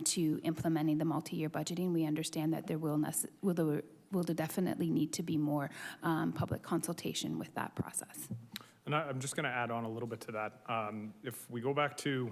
to implementing the multi-year budgeting. We understand that there will definitely need to be more public consultation with that process. And I'm just going to add on a little bit to that. If we go back to,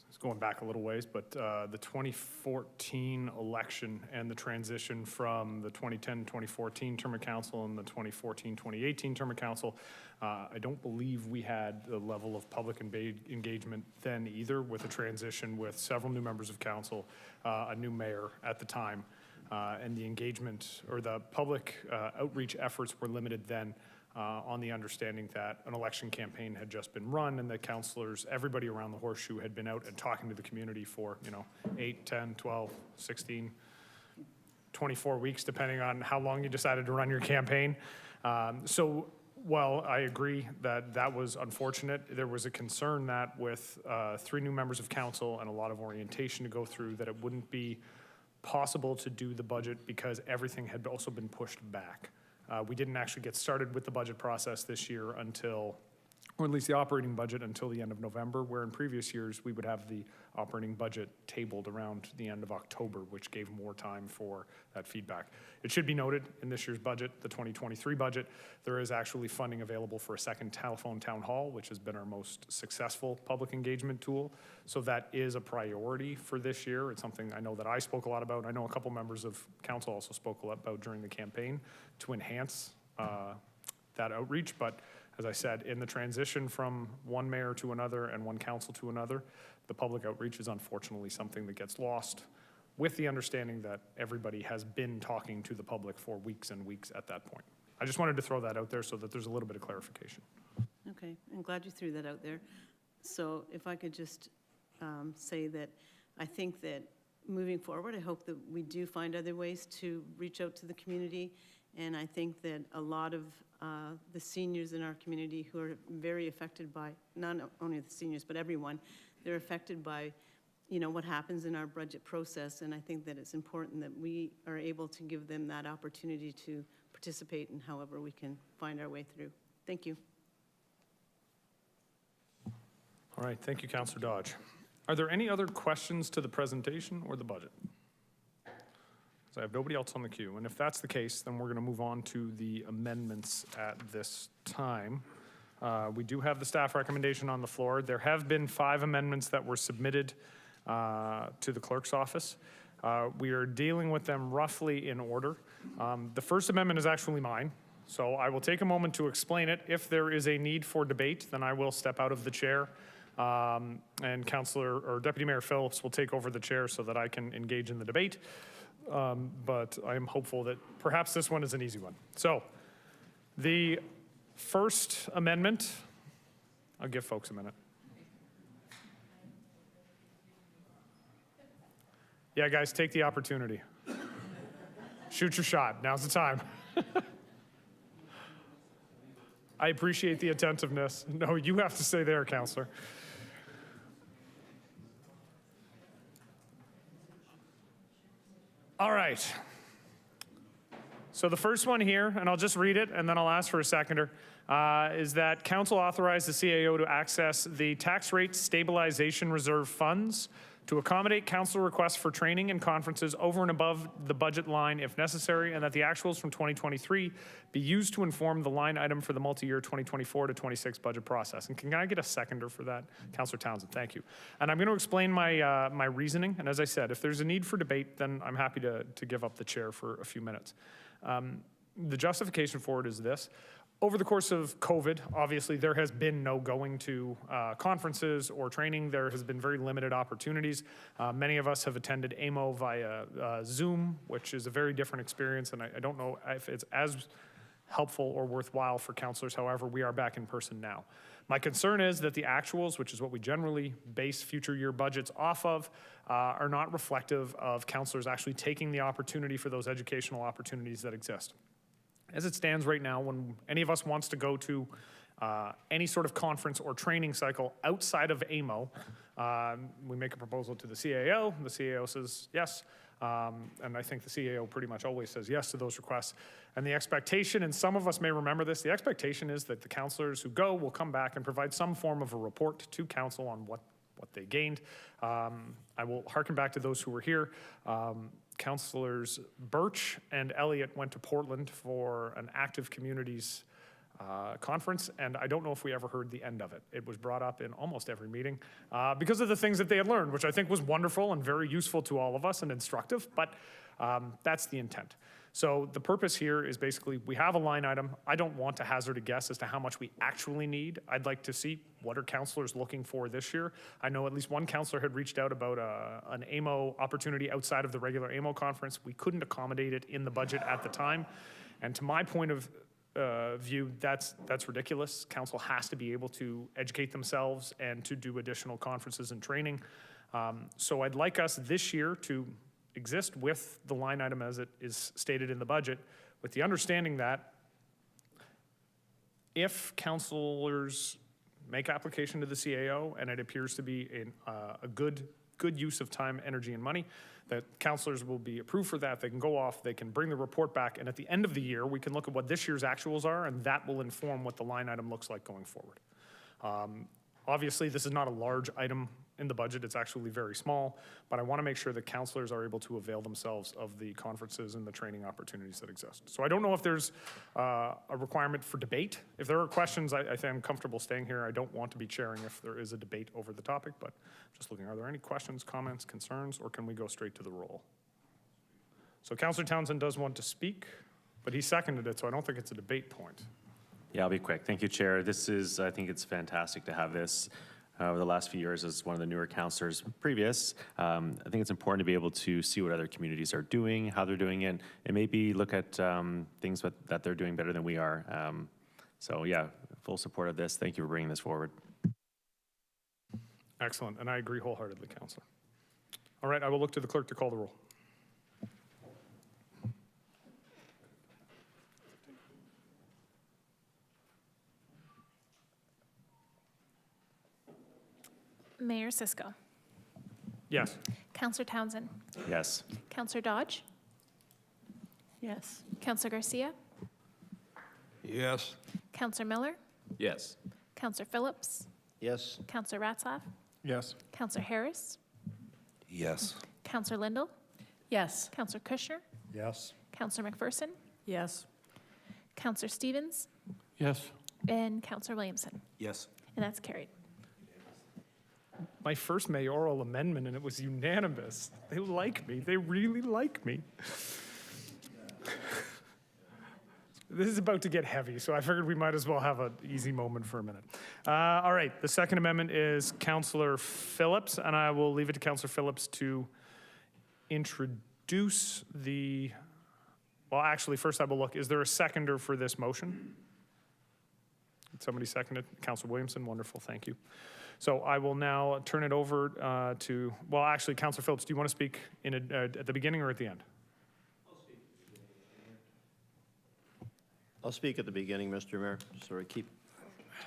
it's going back a little ways, but the 2014 election and the transition from the 2010-2014 term of council and the 2014-2018 term of council, I don't believe we had the level of public engagement then either, with a transition with several new members of council, a new mayor at the time, and the engagement or the public outreach efforts were limited then. On the understanding that an election campaign had just been run and that councillors, everybody around the horseshoe had been out and talking to the community for, 8, 10, 12, 16, 24 weeks, depending on how long you decided to run your campaign. So while I agree that that was unfortunate, there was a concern that with 3 new members of council and a lot of orientation to go through, that it wouldn't be possible to do the budget because everything had also been pushed back. We didn't actually get started with the budget process this year until, or at least the operating budget, until the end of November, where in previous years we would have the operating budget tabled around the end of October, which gave more time for that feedback. It should be noted in this year's budget, the 2023 budget, there is actually funding available for a second telephone town hall, which has been our most successful public engagement tool. So that is a priority for this year. It's something I know that I spoke a lot about. I know a couple members of council also spoke a lot about during the campaign to enhance that outreach. But as I said, in the transition from one mayor to another and one council to another, the public outreach is unfortunately something that gets lost, with the understanding that everybody has been talking to the public for weeks and weeks at that point. I just wanted to throw that out there so that there's a little bit of clarification. Okay, I'm glad you threw that out there. So if I could just say that I think that moving forward, I hope that we do find other ways to reach out to the community. And I think that a lot of the seniors in our community who are very affected by, not only the seniors, but everyone, they're affected by, what happens in our budget process. And I think that it's important that we are able to give them that opportunity to participate in however we can find our way through. Thank you. All right, thank you, Councillor Dodge. Are there any other questions to the presentation or the budget? So I have nobody else on the queue, and if that's the case, then we're going to move on to the amendments at this time. We do have the staff recommendation on the floor. There have been 5 amendments that were submitted to the clerk's office. We are dealing with them roughly in order. The first amendment is actually mine, so I will take a moment to explain it. If there is a need for debate, then I will step out of the chair, and Councillor or Deputy Mayor Phillips will take over the chair so that I can engage in the debate. But I am hopeful that perhaps this one is an easy one. So the first amendment, I'll give folks a minute. Yeah, guys, take the opportunity. Shoot your shot. Now's the time. I appreciate the attentiveness. No, you have to stay there, Councillor. All right. So the first one here, and I'll just read it and then I'll ask for a seconder, is that council authorized the CAO to access the tax rate stabilization reserve funds to accommodate council requests for training and conferences over and above the budget line if necessary, and that the actuals from 2023 be used to inform the line item for the multi-year 2024 to 26 budget process. And can I get a seconder for that? Councillor Townsend, thank you. And I'm going to explain my, my reasoning. And as I said, if there's a need for debate, then I'm happy to give up the chair for a few minutes. The justification for it is this. Over the course of COVID, obviously, there has been no going to conferences or training. There has been very limited opportunities. Many of us have attended AMO via Zoom, which is a very different experience, and I don't know if it's as helpful or worthwhile for councillors. However, we are back in person now. My concern is that the actuals, which is what we generally base future year budgets off of, are not reflective of councillors actually taking the opportunity for those educational opportunities that exist. As it stands right now, when any of us wants to go to any sort of conference or training cycle outside of AMO, we make a proposal to the CAO. The CAO says yes, and I think the CAO pretty much always says yes to those requests. And the expectation, and some of us may remember this, the expectation is that the councillors who go will come back and provide some form of a report to council on what they gained. I will hearken back to those who were here. Councillors Birch and Elliott went to Portland for an Active Communities conference, and I don't know if we ever heard the end of it. It was brought up in almost every meeting because of the things that they had learned, which I think was wonderful and very useful to all of us and instructive, but that's the intent. So the purpose here is basically we have a line item. I don't want to hazard a guess as to how much we actually need. I'd like to see what are councillors looking for this year. I know at least one councillor had reached out about an AMO opportunity outside of the regular AMO conference. We couldn't accommodate it in the budget at the time. And to my point of view, that's ridiculous. Council has to be able to educate themselves and to do additional conferences and training. So I'd like us this year to exist with the line item as it is stated in the budget, with the understanding that if councillors make application to the CAO and it appears to be a good use of time, energy, and money, that councillors will be approved for that. They can go off, they can bring the report back, and at the end of the year, we can look at what this year's actuals are, and that will inform what the line item looks like going forward. Obviously, this is not a large item in the budget. It's actually very small, but I want to make sure that councillors are able to avail themselves of the conferences and the training opportunities that exist. So I don't know if there's a requirement for debate. If there are questions, I think I'm comfortable staying here. I don't want to be chairing if there is a debate over the topic, but just looking, are there any questions, comments, concerns, or can we go straight to the roll? So Councillor Townsend does want to speak, but he seconded it, so I don't think it's a debate point. Yeah, I'll be quick. Thank you, Chair. I think it's fantastic to have this. Over the last few years as one of the newer councillors previous, I think it's important to be able to see what other communities are doing, how they're doing it, and maybe look at things that they're doing better than we are. So yeah, full support of this. Thank you for bringing this forward. Excellent, and I agree wholeheartedly, Councillor. All right, I will look to the clerk to call the roll. Mayor Cisco. Yes. Councillor Townsend. Yes. Councillor Dodge. Yes. Councillor Garcia. Yes. Councillor Miller. Yes. Councillor Phillips. Yes. Councillor Ratzlaff. Yes. Councillor Harris. Yes. Councillor Lindell. Yes. Councillor Kushner. Yes. Councillor McPherson. Yes. Councillor Stevens. Yes. And Councillor Williamson. Yes. And that's carried. My first mayoral amendment, and it was unanimous. They like me. They really like me. This is about to get heavy, so I figured we might as well have an easy moment for a minute. All right, the second amendment is Councillor Phillips, and I will leave it to Councillor Phillips to introduce the, well, actually, first I will look, is there a seconder for this motion? Did somebody second it? Councillor Williamson, wonderful, thank you. So I will now turn it over to, well, actually, Councillor Phillips, do you want to speak at the beginning or at the end? I'll speak at the beginning, Mr. Mayor. Sorry, to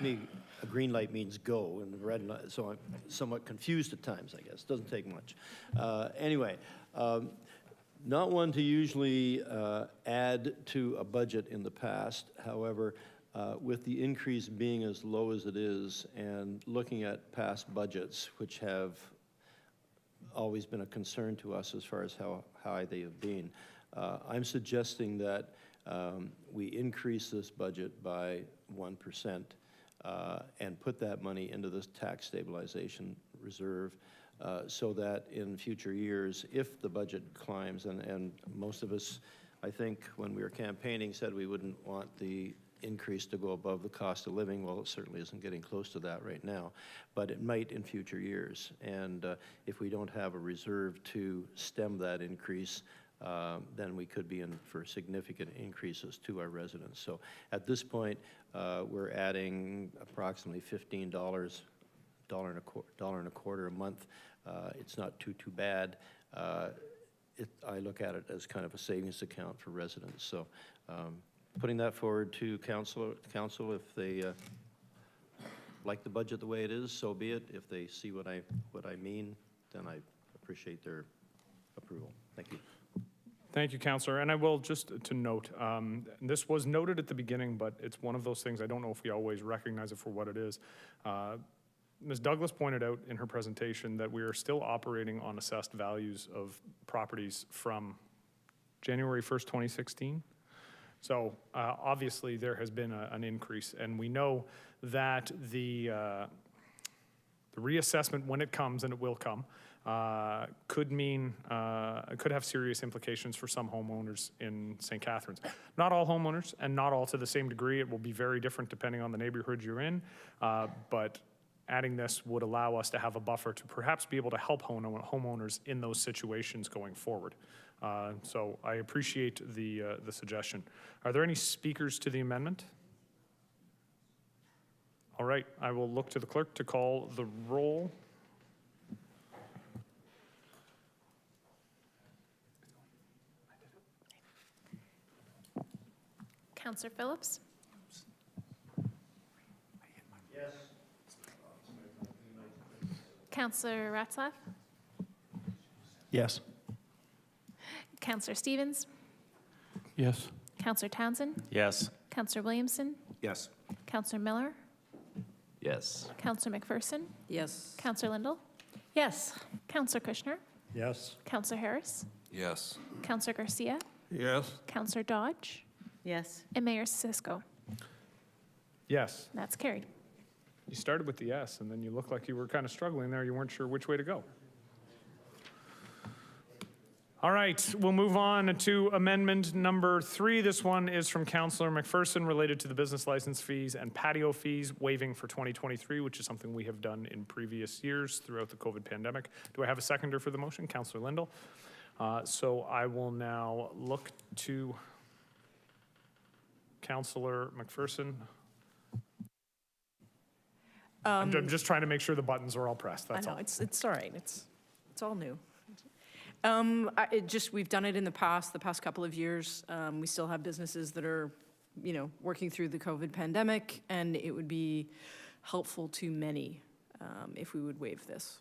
me, a green light means go, and the red light, so I'm somewhat confused at times, I guess. Doesn't take much. Anyway, not one to usually add to a budget in the past. However, with the increase being as low as it is and looking at past budgets, which have always been a concern to us as far as how high they have been. I'm suggesting that we increase this budget by 1% and put that money into this tax stabilization reserve so that in future years, if the budget climbs, and most of us, I think, when we were campaigning, said we wouldn't want the increase to go above the cost of living. Well, it certainly isn't getting close to that right now, but it might in future years. And if we don't have a reserve to stem that increase, then we could be in for significant increases to our residents. So at this point, we're adding approximately $15, $1.25 a month. It's not too bad. I look at it as kind of a savings account for residents. So putting that forward to council, if they like the budget the way it is, so be it. If they see what I mean, then I appreciate their approval. Thank you. Thank you, Councillor. And I will just to note, this was noted at the beginning, but it's one of those things, I don't know if we always recognize it for what it is. Ms. Douglas pointed out in her presentation that we are still operating on assessed values of properties from January 1st, 2016. So obviously there has been an increase, and we know that the reassessment, when it comes, and it will come, could have serious implications for some homeowners in St. Catharines. Not all homeowners, and not all to the same degree. It will be very different depending on the neighborhood you're in, but adding this would allow us to have a buffer to perhaps be able to help homeowners in those situations going forward. So I appreciate the suggestion. Are there any speakers to the amendment? All right, I will look to the clerk to call the roll. Councillor Phillips? Yes. Councillor Ratzlaff? Yes. Councillor Stevens? Yes. Councillor Townsend? Yes. Councillor Williamson? Yes. Councillor Miller? Yes. Councillor McPherson? Yes. Councillor Lindell? Yes. Councillor Kushner? Yes. Councillor Harris? Yes. Councillor Garcia? Yes. Councillor Dodge? Yes. And Mayor Cisco? Yes. That's carried. You started with the yes, and then you looked like you were kind of struggling there. You weren't sure which way to go. All right, we'll move on to amendment number 3. This one is from Councillor McPherson related to the business license fees and patio fees waiving for 2023, which is something we have done in previous years throughout the COVID pandemic. Do I have a seconder for the motion? Councillor Lindell. So I will now look to Councillor McPherson. I'm just trying to make sure the buttons are all pressed, that's all. I know, it's all right. It's all new. We've done it in the past couple of years. We still have businesses that are, working through the COVID pandemic, and it would be helpful to many if we would waive this.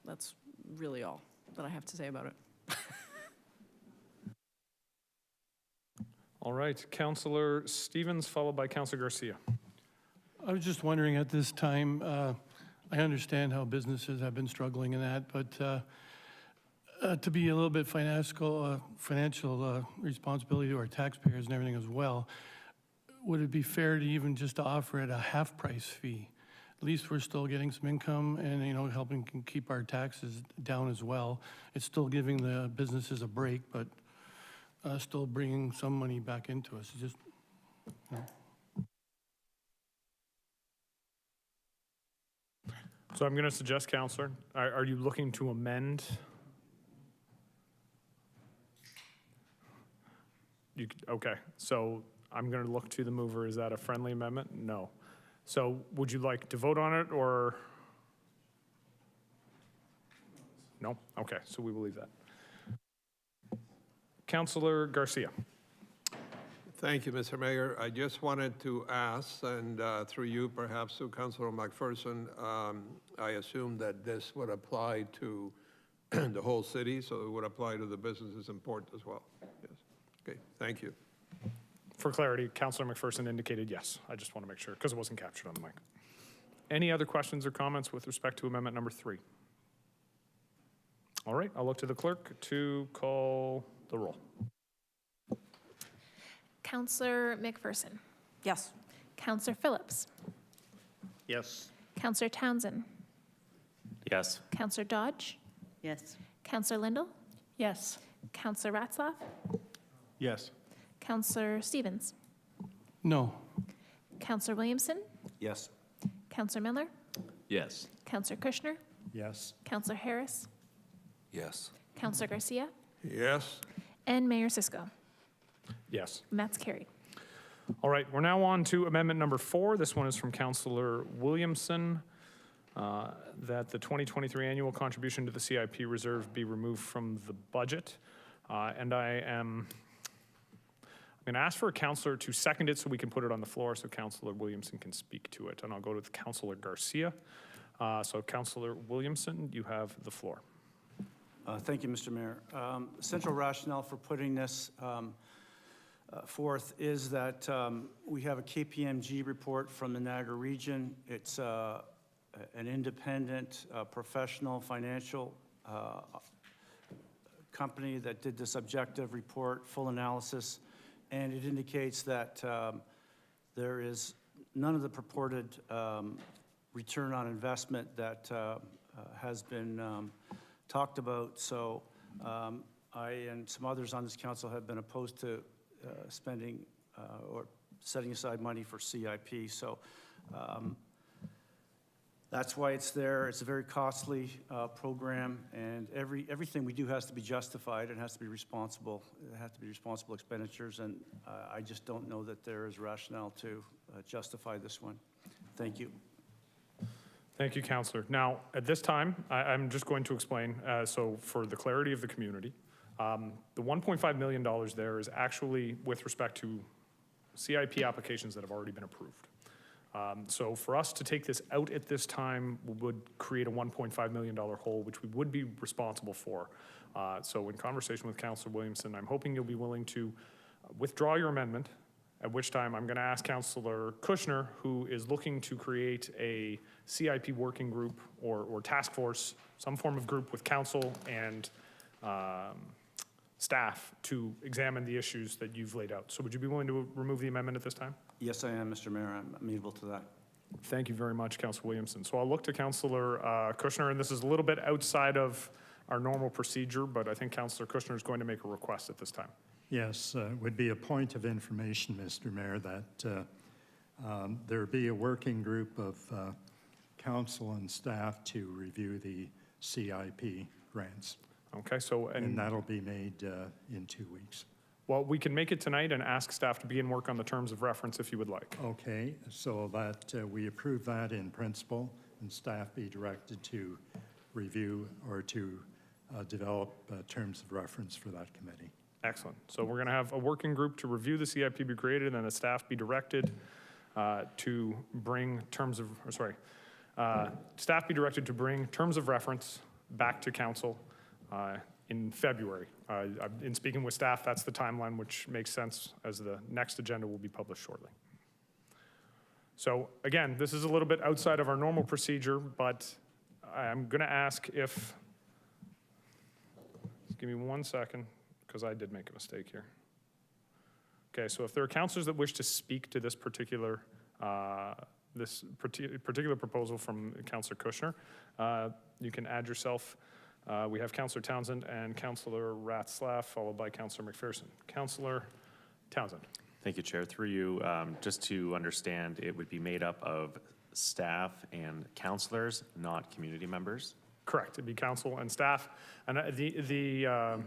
That's really all that I have to say about it. All right, Councillor Stevens, followed by Councillor Garcia. I was just wondering at this time, I understand how businesses have been struggling in that, but to be a little bit financial responsibility to our taxpayers and everything as well, would it be fair to even just to offer it a half-price fee? At least we're still getting some income and, helping keep our taxes down as well. It's still giving the businesses a break, but still bringing some money back into us. It's just, So I'm going to suggest, Councillor, are you looking to amend? Okay, so I'm going to look to the mover. Is that a friendly amendment? No. So would you like to vote on it, or? No? Okay, so we will leave that. Councillor Garcia. Thank you, Mr. Mayor. I just wanted to ask, and through you perhaps to Councillor McPherson, I assume that this would apply to the whole city, so it would apply to the businesses in Port as well. Yes. Okay, thank you. For clarity, Councillor McPherson indicated yes. I just want to make sure, because it wasn't captured on the mic. Any other questions or comments with respect to amendment number 3? All right, I'll look to the clerk to call the roll. Counselor McPherson. Yes. Counselor Phillips. Yes. Counselor Townsend. Yes. Counselor Dodge. Yes. Counselor Lindell. Yes. Counselor Ratzlaff. Yes. Counselor Stevens. No. Counselor Williamson. Yes. Counselor Miller. Yes. Counselor Kushner. Yes. Counselor Harris. Yes. Counselor Garcia. Yes. And Mayor Cisco. Yes. And that's carried. All right, we're now on to amendment number 4. This one is from Counselor Williamson, that the 2023 annual contribution to the CIP reserve be removed from the budget. And I'm going to ask for a counselor to second it so we can put it on the floor so Counselor Williamson can speak to it. And I'll go to Counselor Garcia. So Counselor Williamson, you have the floor. Thank you, Mr. Mayor. Central rationale for putting this forth is that we have a KPMG report from the Niagara region. It's an independent, professional financial company that did this objective report, full analysis, and it indicates that there is none of the purported return on investment that has been talked about. So I and some others on this council have been opposed to spending or setting aside money for CIP. So that's why it's there. It's a very costly program, and everything we do has to be justified and has to be responsible. It has to be responsible expenditures, and I just don't know that there is rationale to justify this one. Thank you. Thank you, Counselor. Now, at this time, I'm just going to explain, so for the clarity of the community, the $1.5 million there is actually with respect to CIP applications that have already been approved. So for us to take this out at this time would create a $1.5 million hole, which we would be responsible for. So in conversation with Counselor Williamson, I'm hoping you'll be willing to withdraw your amendment, at which time I'm going to ask Counselor Kushner, who is looking to create a CIP working group or task force, some form of group with council and staff to examine the issues that you've laid out. So would you be willing to remove the amendment at this time? Yes, I am, Mr. Mayor. I'm amenable to that. Thank you very much, Councilor Williamson. So I'll look to Councilor Kushner, and this is a little bit outside of our normal procedure, but I think Councilor Kushner is going to make a request at this time. Yes, it would be a point of information, Mr. Mayor, that there be a working group of council and staff to review the CIP grants. Okay, so... And that'll be made in 2 weeks. Well, we can make it tonight and ask staff to begin work on the terms of reference if you would like. Okay, so that we approve that in principle and staff be directed to review or to develop terms of reference for that committee. Excellent. So we're going to have a working group to review the CIP be created, and then the staff be directed to bring terms of, staff be directed to bring terms of reference back to council in February. In speaking with staff, that's the timeline, which makes sense as the next agenda will be published shortly. So again, this is a little bit outside of our normal procedure, but I'm going to ask if, just give me 1 second, because I did make a mistake here. Okay, so if there are councilors that wish to speak to this particular proposal from Councilor Kushner, you can add yourself. We have Councilor Townsend and Councilor Ratzlaff, followed by Councilor McPherson. Councilor Townsend. Thank you, Chair. Through you, just to understand, it would be made up of staff and councilors, not community members? Correct. It'd be council and staff. And the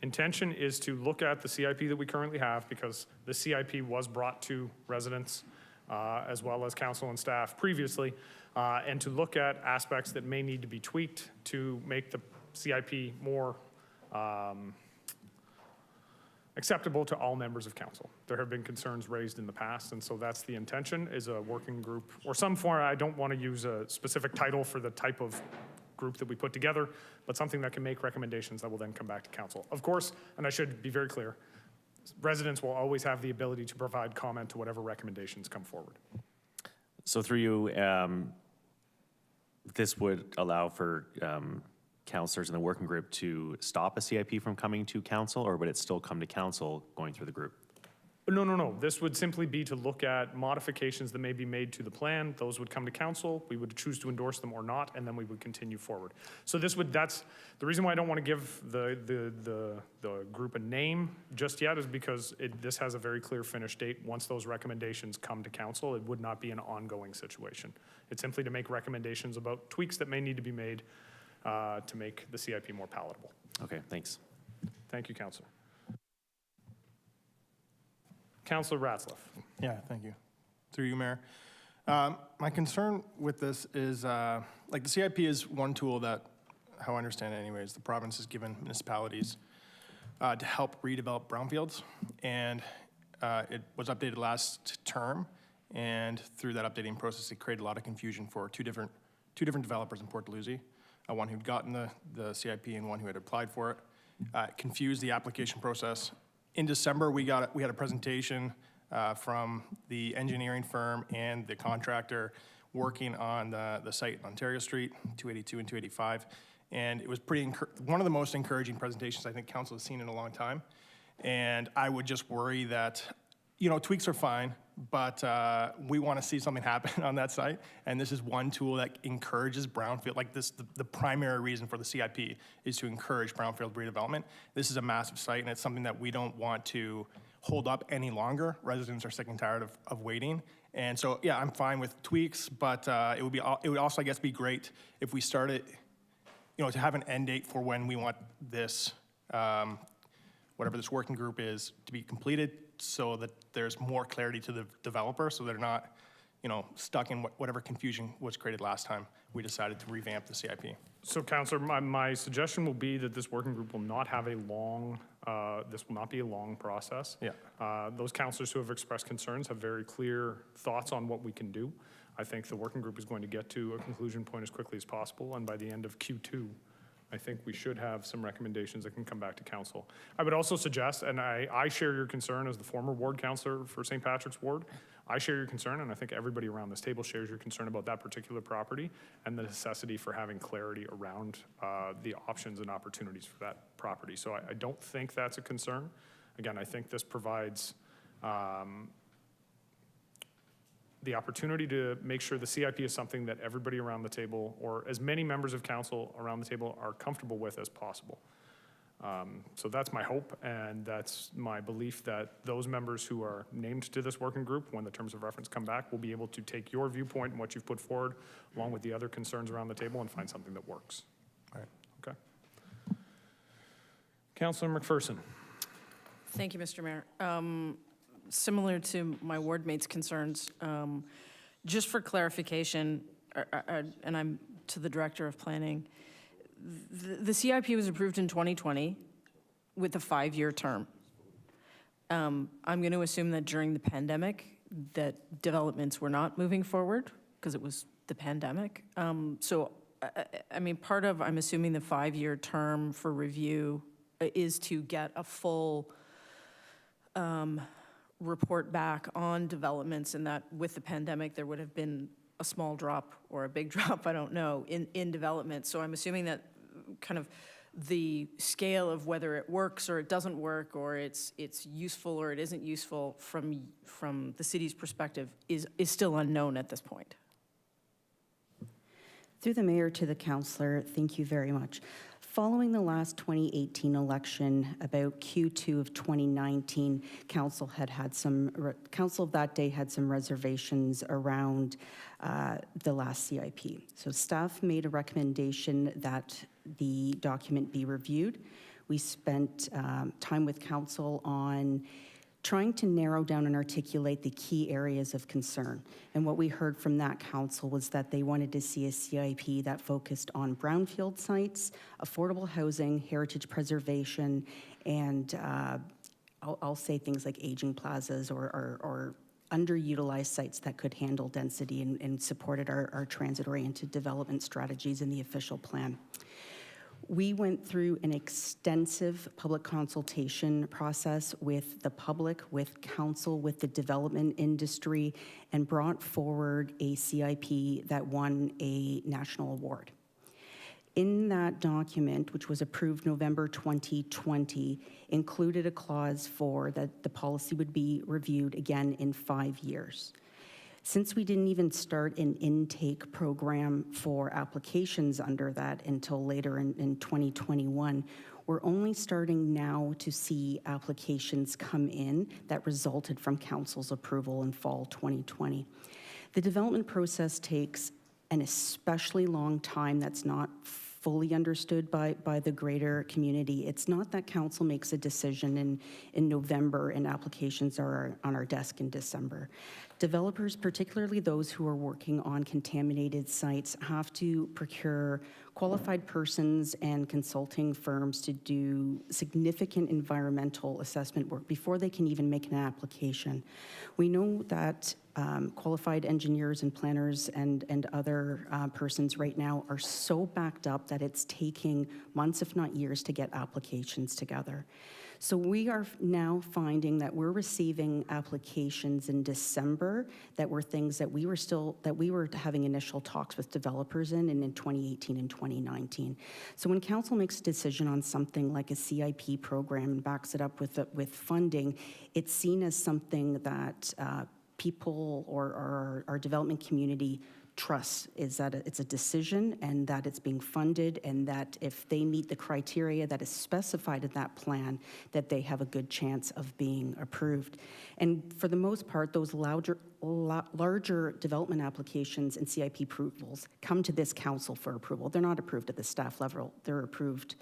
intention is to look at the CIP that we currently have, because the CIP was brought to residents as well as council and staff previously, and to look at aspects that may need to be tweaked to make the CIP more acceptable to all members of council. There have been concerns raised in the past, and so that's the intention, is a working group or some form. I don't want to use a specific title for the type of group that we put together, but something that can make recommendations that will then come back to council. Of course, and I should be very clear, residents will always have the ability to provide comment to whatever recommendations come forward. So through you, this would allow for councillors in the working group to stop a CIP from coming to council, or would it still come to council going through the group? No. This would simply be to look at modifications that may be made to the plan. Those would come to council. We would choose to endorse them or not, and then we would continue forward. So that's the reason why I don't want to give the group a name just yet, is because this has a very clear finish date. Once those recommendations come to council, it would not be an ongoing situation. It's simply to make recommendations about tweaks that may need to be made to make the CIP more palatable. Okay, thanks. Thank you, Councillor. Councillor Ratzlaff. Yeah, thank you. Through you, Mayor. My concern with this is, like, the CIP is one tool that, how I understand it anyways, the province has given municipalities to help redevelop brownfields. And it was updated last term, and through that updating process, it created a lot of confusion for two different developers in Port Dalhousie, one who'd gotten the CIP and one who had applied for it. Confused the application process. In December, we had a presentation from the engineering firm and the contractor working on the site in Ontario Street, 282 and 285. And it was one of the most encouraging presentations I think council has seen in a long time. And I would just worry that, tweaks are fine, but we want to see something happen on that site. And this is one tool that encourages brownfield, like this, the primary reason for the CIP is to encourage brownfield redevelopment. This is a massive site, and it's something that we don't want to hold up any longer. Residents are sick and tired of waiting. And so, yeah, I'm fine with tweaks, but it would also, I guess, be great if we started, to have an end date for when we want this, whatever this working group is, to be completed, so that there's more clarity to the developer, so they're not, stuck in whatever confusion was created last time we decided to revamp the CIP. So, Councillor, my suggestion will be that this working group will not have a long, this will not be a long process. Yeah. Those councillors who have expressed concerns have very clear thoughts on what we can do. I think the working group is going to get to a conclusion point as quickly as possible, and by the end of Q2, I think we should have some recommendations that can come back to council. I would also suggest, and I share your concern as the former ward councillor for St. Patrick's Ward, I share your concern, and I think everybody around this table shares your concern about that particular property and the necessity for having clarity around the options and opportunities for that property. So I don't think that's a concern. Again, I think this provides the opportunity to make sure the CIP is something that everybody around the table, or as many members of council around the table, are comfortable with as possible. So that's my hope, and that's my belief that those members who are named to this working group, when the terms of reference come back, will be able to take your viewpoint and what you've put forward, along with the other concerns around the table, and find something that works. All right. Okay. Councillor McPherson. Thank you, Mr. Mayor. Similar to my ward mate's concerns, just for clarification, and I'm to the Director of Planning, the CIP was approved in 2020 with a 5-year term. I'm going to assume that during the pandemic that developments were not moving forward because it was the pandemic. So, I mean, I'm assuming the 5-year term for review is to get a full report back on developments, and that with the pandemic there would have been a small drop or a big drop, I don't know, in development. So I'm assuming that kind of the scale of whether it works or it doesn't work, or it's useful or it isn't useful from the city's perspective is still unknown at this point. Through the mayor to the councillor, thank you very much. Following the last 2018 election, about Q2 of 2019, council of that day had some reservations around the last CIP. So staff made a recommendation that the document be reviewed. We spent time with council on trying to narrow down and articulate the key areas of concern. And what we heard from that council was that they wanted to see a CIP that focused on brownfield sites, affordable housing, heritage preservation, and I'll say things like aging plazas or underutilized sites that could handle density and supported our transit-oriented development strategies in the official plan. We went through an extensive public consultation process with the public, with council, with the development industry, and brought forward a CIP that won a national award. In that document, which was approved November 2020, included a clause for that the policy would be reviewed again in 5 years. Since we didn't even start an intake program for applications under that until later in 2021, we're only starting now to see applications come in that resulted from council's approval in fall 2020. The development process takes an especially long time that's not fully understood by the greater community. It's not that council makes a decision in November and applications are on our desk in December. Developers, particularly those who are working on contaminated sites, have to procure qualified persons and consulting firms to do significant environmental assessment work before they can even make an application. We know that qualified engineers and planners and other persons right now are so backed up that it's taking months, if not years, to get applications together. So we are now finding that we're receiving applications in December that were things that we were having initial talks with developers in 2018 and 2019. So when council makes a decision on something like a CIP program and backs it up with funding, it's seen as something that people or our development community trusts, is that it's a decision and that it's being funded, and that if they meet the criteria that is specified in that plan, that they have a good chance of being approved. And for the most part, those larger development applications and CIP approvals come to this council for approval. They're not approved at the staff level, they're approved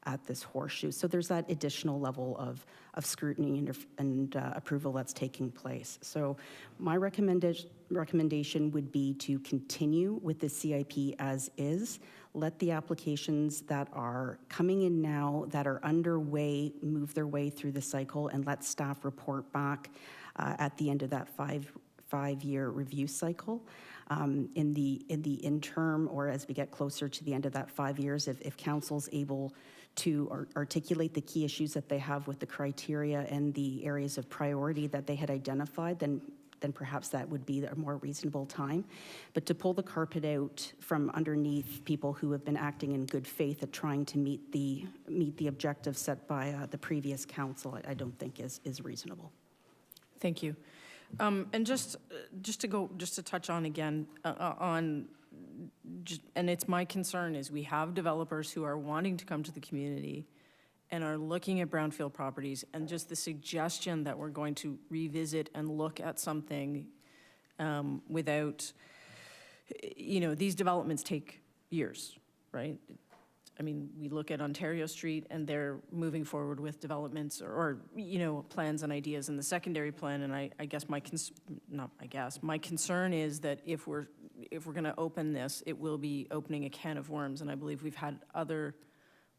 at this horseshoe. So there's that additional level of scrutiny and approval that's taking place. So my recommendation would be to continue with the CIP as is. Let the applications that are coming in now, that are underway, move their way through the cycle, and let staff report back at the end of that five-year review cycle. In the interim, or as we get closer to the end of that 5 years, if council's able to articulate the key issues that they have with the criteria and the areas of priority that they had identified, then perhaps that would be a more reasonable time. But to pull the carpet out from underneath people who have been acting in good faith at trying to meet the objectives set by the previous council, I don't think is reasonable. Thank you. And just to touch on again, and it's my concern is we have developers who are wanting to come to the community and are looking at brownfield properties, and just the suggestion that we're going to revisit and look at something without, these developments take years, right? I mean, we look at Ontario Street and they're moving forward with developments or plans and ideas in the secondary plan. And I guess my concern is that if we're going to open this, it will be opening a can of worms. And I believe we've had other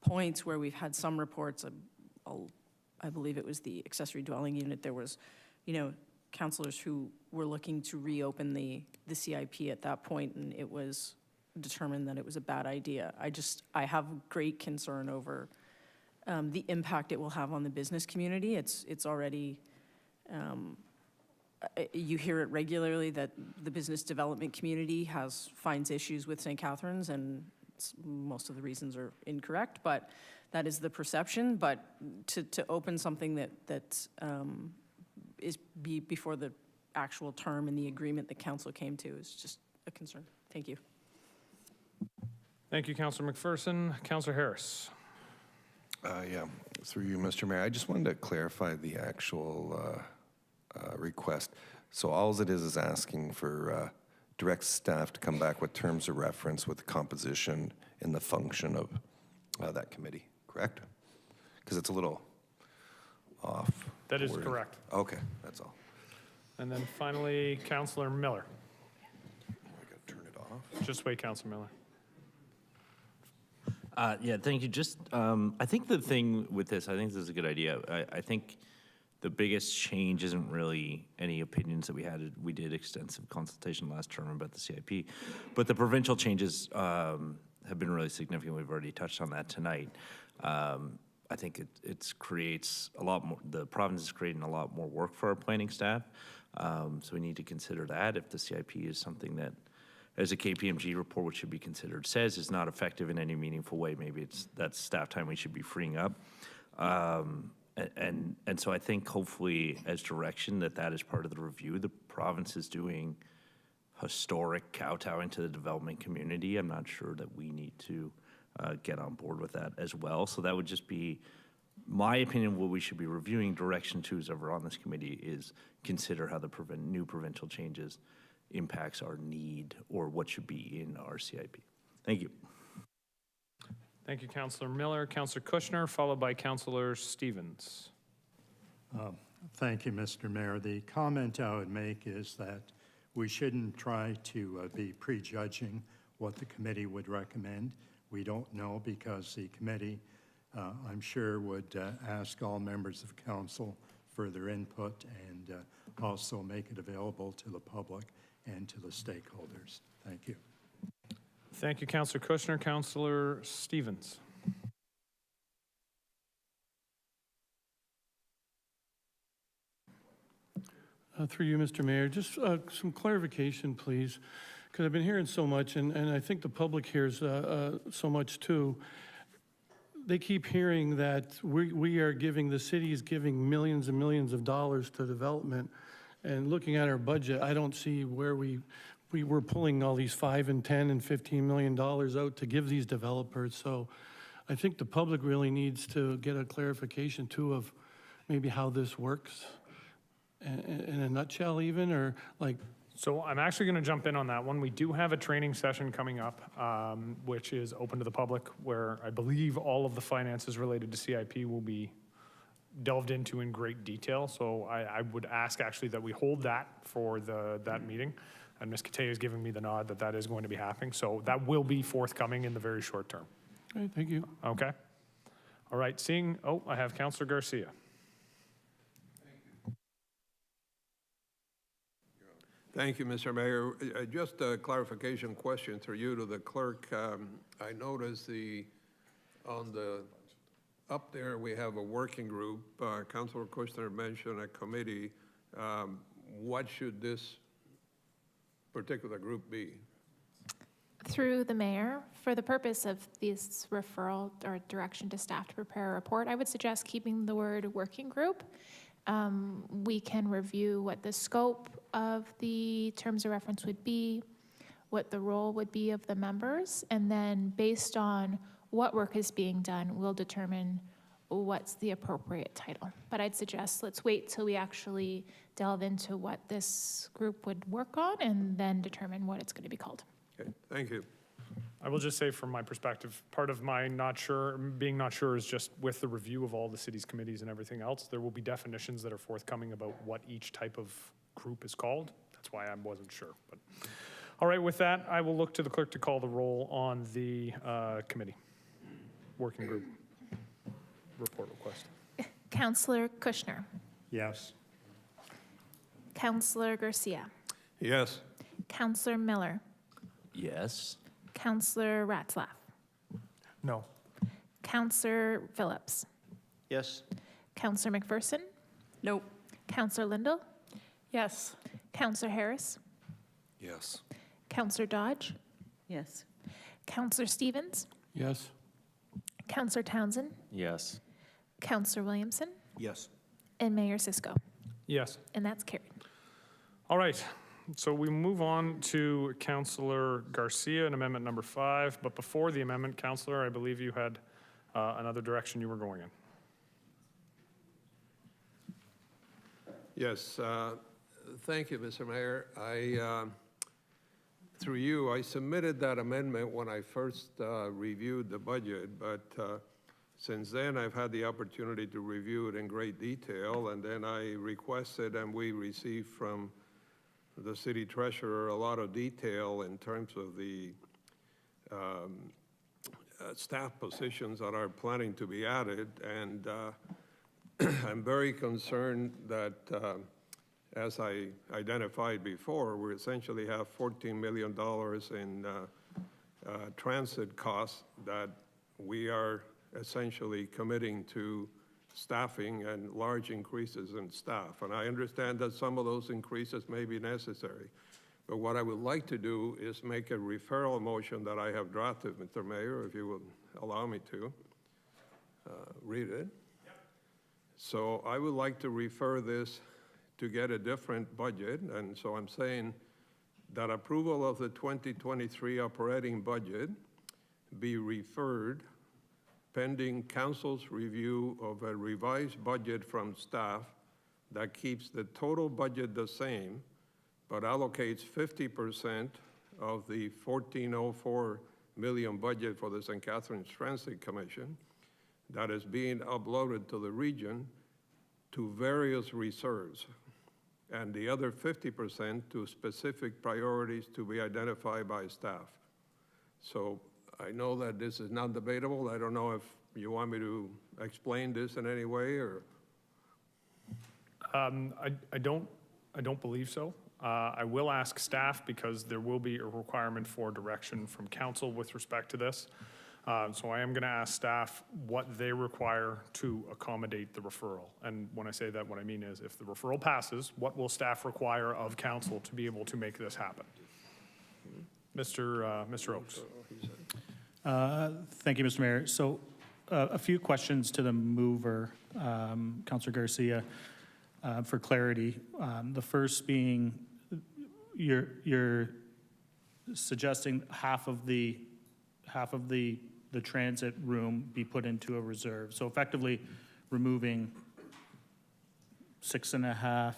points where we've had some reports. I believe it was the accessory dwelling unit. There was, councillors who were looking to reopen the CIP at that point, and it was determined that it was a bad idea. I have great concern over the impact it will have on the business community. It's already, you hear it regularly that the business development community finds issues with St. Catharines, and most of the reasons are incorrect, but that is the perception. But to open something that is before the actual term and the agreement the council came to is just a concern. Thank you. Thank you, Councillor McPherson. Councillor Harris. Yeah, through you, Mr. Mayor. I just wanted to clarify the actual request. So all it is asking for direct staff to come back with terms of reference with the composition and the function of that committee, correct? Because it's a little off. That is correct. Okay, that's all. And then finally, Councillor Miller. I got to turn it off. Just wait, Councillor Miller. Yeah, thank you. Just, I think the thing with this, I think this is a good idea. I think the biggest change isn't really any opinions that we had. We did extensive consultation last term about the CIP, but the provincial changes have been really significant. We've already touched on that tonight. I think it creates a lot more, the province is creating a lot more work for our planning staff. So we need to consider that if the CIP is something that as a KPMG report, which should be considered, says is not effective in any meaningful way. Maybe that's staff time we should be freeing up. And so I think hopefully as direction that is part of the review. The province is doing historic kowtowing to the development community. I'm not sure that we need to get on board with that as well. So that would just be my opinion. What we should be reviewing. Direction 2 is over on this committee is consider how the new provincial changes impacts our need or what should be in our CIP. Thank you. Thank you, Councillor Miller. Councillor Kushner, followed by Councillor Stevens. Thank you, Mr. Mayor. The comment I would make is that we shouldn't try to be prejudging what the committee would recommend. We don't know because the committee, I'm sure, would ask all members of council for their input and also make it available to the public and to the stakeholders. Thank you. Thank you, Councillor Kushner. Councillor Stevens. Through you, Mr. Mayor, just some clarification, please, because I've been hearing so much, and I think the public hears so much too. They keep hearing that we are giving, the city is giving millions and millions of dollars to development, and looking at our budget, I don't see where we were pulling all these $5 and $10 and $15 million out to give these developers. So I think the public really needs to get a clarification too of maybe how this works in a nutshell even, or like. So I'm actually going to jump in on that one. We do have a training session coming up, which is open to the public, where I believe all of the finances related to CIP will be delved into in great detail. So I would ask actually that we hold that for that meeting. And Ms. Katay is giving me the nod that that is going to be happening. So that will be forthcoming in the very short term. Okay, thank you. Okay. All right, I have Councillor Garcia. Thank you, Mr. Mayor. Just a clarification question through you to the clerk. I noticed up there we have a working group. Councillor Kushner mentioned a committee. What should this particular group be? Through the mayor, for the purpose of this referral or direction to staff to prepare a report, I would suggest keeping the word working group. We can review what the scope of the terms of reference would be, what the role would be of the members, and then based on what work is being done, we'll determine what's the appropriate title. But I'd suggest let's wait till we actually delve into what this group would work on and then determine what it's going to be called. Okay, thank you. I will just say from my perspective, part of my being not sure is just with the review of all the city's committees and everything else, there will be definitions that are forthcoming about what each type of group is called. That's why I wasn't sure. But all right, with that, I will look to the clerk to call the roll on the committee working group report request. Councillor Kushner. Yes. Councillor Garcia. Yes. Councillor Miller. Yes. Councillor Ratzlaff. No. Councillor Phillips. Yes. Councillor McPherson. Nope. Councillor Lindell. Yes. Councillor Harris. Yes. Councillor Dodge. Yes. Councillor Stevens. Yes. Councillor Townsend. Yes. Councillor Williamson. Yes. And Mayor Cisco. Yes. And that's carried. All right. So we move on to Councillor Garcia and amendment number 5. But before the amendment, Councillor, I believe you had another direction you were going in. Yes, thank you, Mr. Mayor. Through you, I submitted that amendment when I first reviewed the budget, but since then I've had the opportunity to review it in great detail, and then I requested and we received from the city treasurer a lot of detail in terms of the staff positions that are planning to be added, and I'm very concerned that, as I identified before, we essentially have $14 million in transit costs that we are essentially committing to staffing and large increases in staff. And I understand that some of those increases may be necessary. But what I would like to do is make a referral motion that I have drafted, Mr. Mayor, if you would allow me to read it. So I would like to refer this to get a different budget, and so I'm saying that approval of the 2023 operating budget be referred pending council's review of a revised budget from staff that keeps the total budget the same, but allocates 50% of the $14.04 million budget for the St. Catharines Transit Commission that is being uploaded to the region to various reserves, and the other 50% to specific priorities to be identified by staff. So I know that this is not debatable. I don't know if you want me to explain this in any way, or? I don't believe so. I will ask staff because there will be a requirement for direction from council with respect to this. So I am going to ask staff what they require to accommodate the referral. And when I say that, what I mean is if the referral passes, what will staff require of council to be able to make this happen? Mr. Oakes. Thank you, Mr. Mayor. So a few questions to the mover, Councilor Garcia, for clarity. The first being you're suggesting half of the transit room be put into a reserve. So effectively removing 6.5,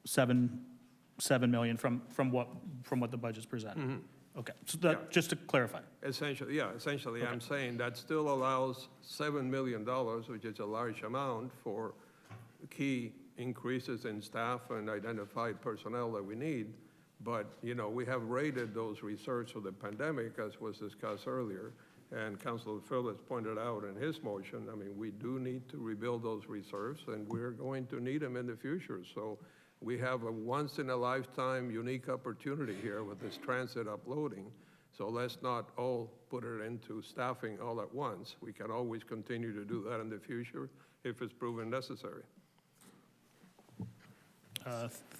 7 million from what the budget's presented. Mm-hmm. Okay, so that, just to clarify. Essentially, yeah, essentially, Okay. I'm saying that still allows $7 million, which is a large amount, for key increases in staff and identified personnel that we need. But, you know, we have rated those reserves for the pandemic, as was discussed earlier, and Councilor Phillips pointed out in his motion, I mean, we do need to rebuild those reserves, and we're going to need them in the future. So we have a once-in-a-lifetime unique opportunity here with this transit uploading. So let's not all put it into staffing all at once. We can always continue to do that in the future if it's proven necessary.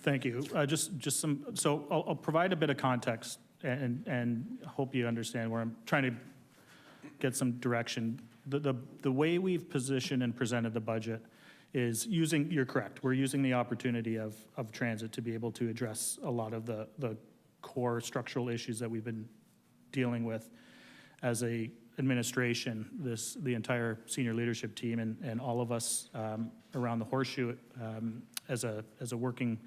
Thank you. Just some, so I'll provide a bit of context and hope you understand where I'm trying to get some direction. The way we've positioned and presented the budget is using, you're correct, we're using the opportunity of transit to be able to address a lot of the core structural issues that we've been dealing with as a administration, the entire senior leadership team and all of us around the horseshoe as a working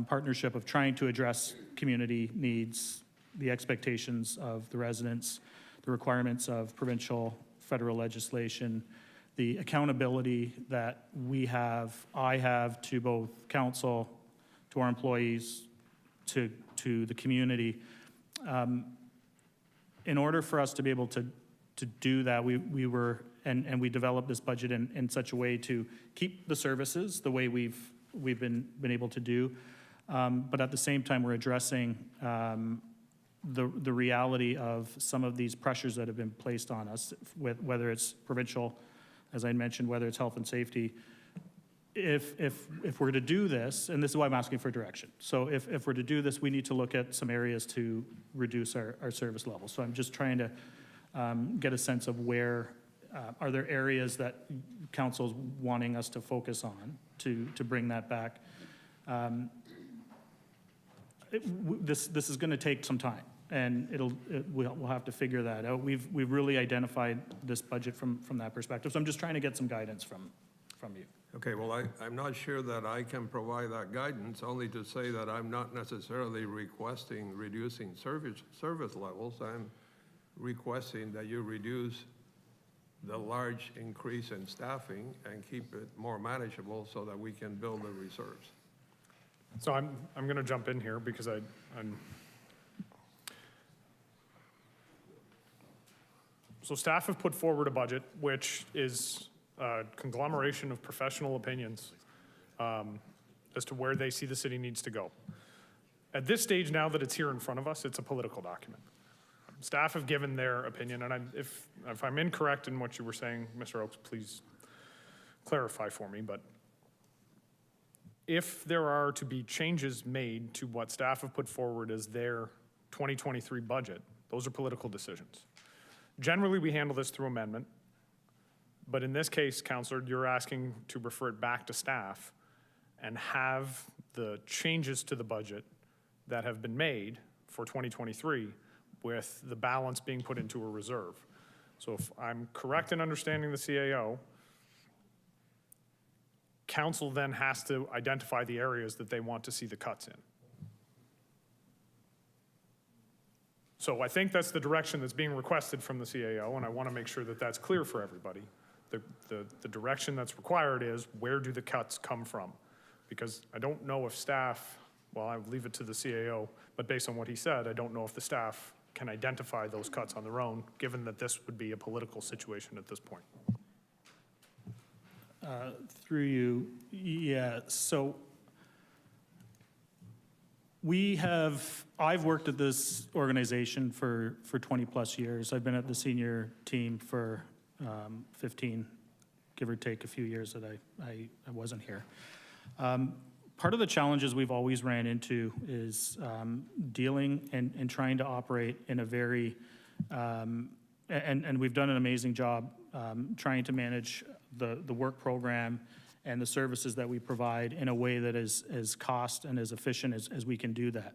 partnership of trying to address community needs, the expectations of the residents, the requirements of provincial, federal legislation, the accountability that I have to both council, to our employees, to the community. In order for us to be able to do that, we were, and we developed this budget in such a way to keep the services the way we've been able to do, but at the same time, we're addressing the reality of some of these pressures that have been placed on us, whether it's provincial, as I mentioned, whether it's health and safety. If we're to do this, and this is why I'm asking for direction. So if we're to do this, we need to look at some areas to reduce our service levels. So I'm just trying to get a sense of where, are there areas that council's wanting us to focus on to bring that back? This is going to take some time, and we'll have to figure that out. We've really identified this budget from that perspective. So I'm just trying to get some guidance from you. Okay, well, I'm not sure that I can provide that guidance, only to say that I'm not necessarily requesting reducing service levels. I'm requesting that you reduce the large increase in staffing and keep it more manageable so that we can build the reserves. So I'm going to jump in here because so staff have put forward a budget which is a conglomeration of professional opinions as to where they see the city needs to go. At this stage, now that it's here in front of us, it's a political document. Staff have given their opinion, and if I'm incorrect in what you were saying, Mr. Oakes, please clarify for me, but if there are to be changes made to what staff have put forward as their 2023 budget, those are political decisions. Generally, we handle this through amendment, but in this case, Councillor, you're asking to refer it back to staff and have the changes to the budget that have been made for 2023 with the balance being put into a reserve. So if I'm correct in understanding the CAO, council then has to identify the areas that they want to see the cuts in. So I think that's the direction that's being requested from the CAO, and I want to make sure that that's clear for everybody. The direction that's required is, where do the cuts come from? Because I don't know if staff, well, I would leave it to the CAO, but based on what he said, I don't know if the staff can identify those cuts on their own, given that this would be a political situation at this point. Through you, yeah, so I've worked at this organization for 20 plus years. I've been at the senior team for 15, give or take a few years that I wasn't here. Part of the challenges we've always ran into is dealing and trying to operate in a very, and we've done an amazing job trying to manage the work program and the services that we provide in a way that is as cost and as efficient as we can do that.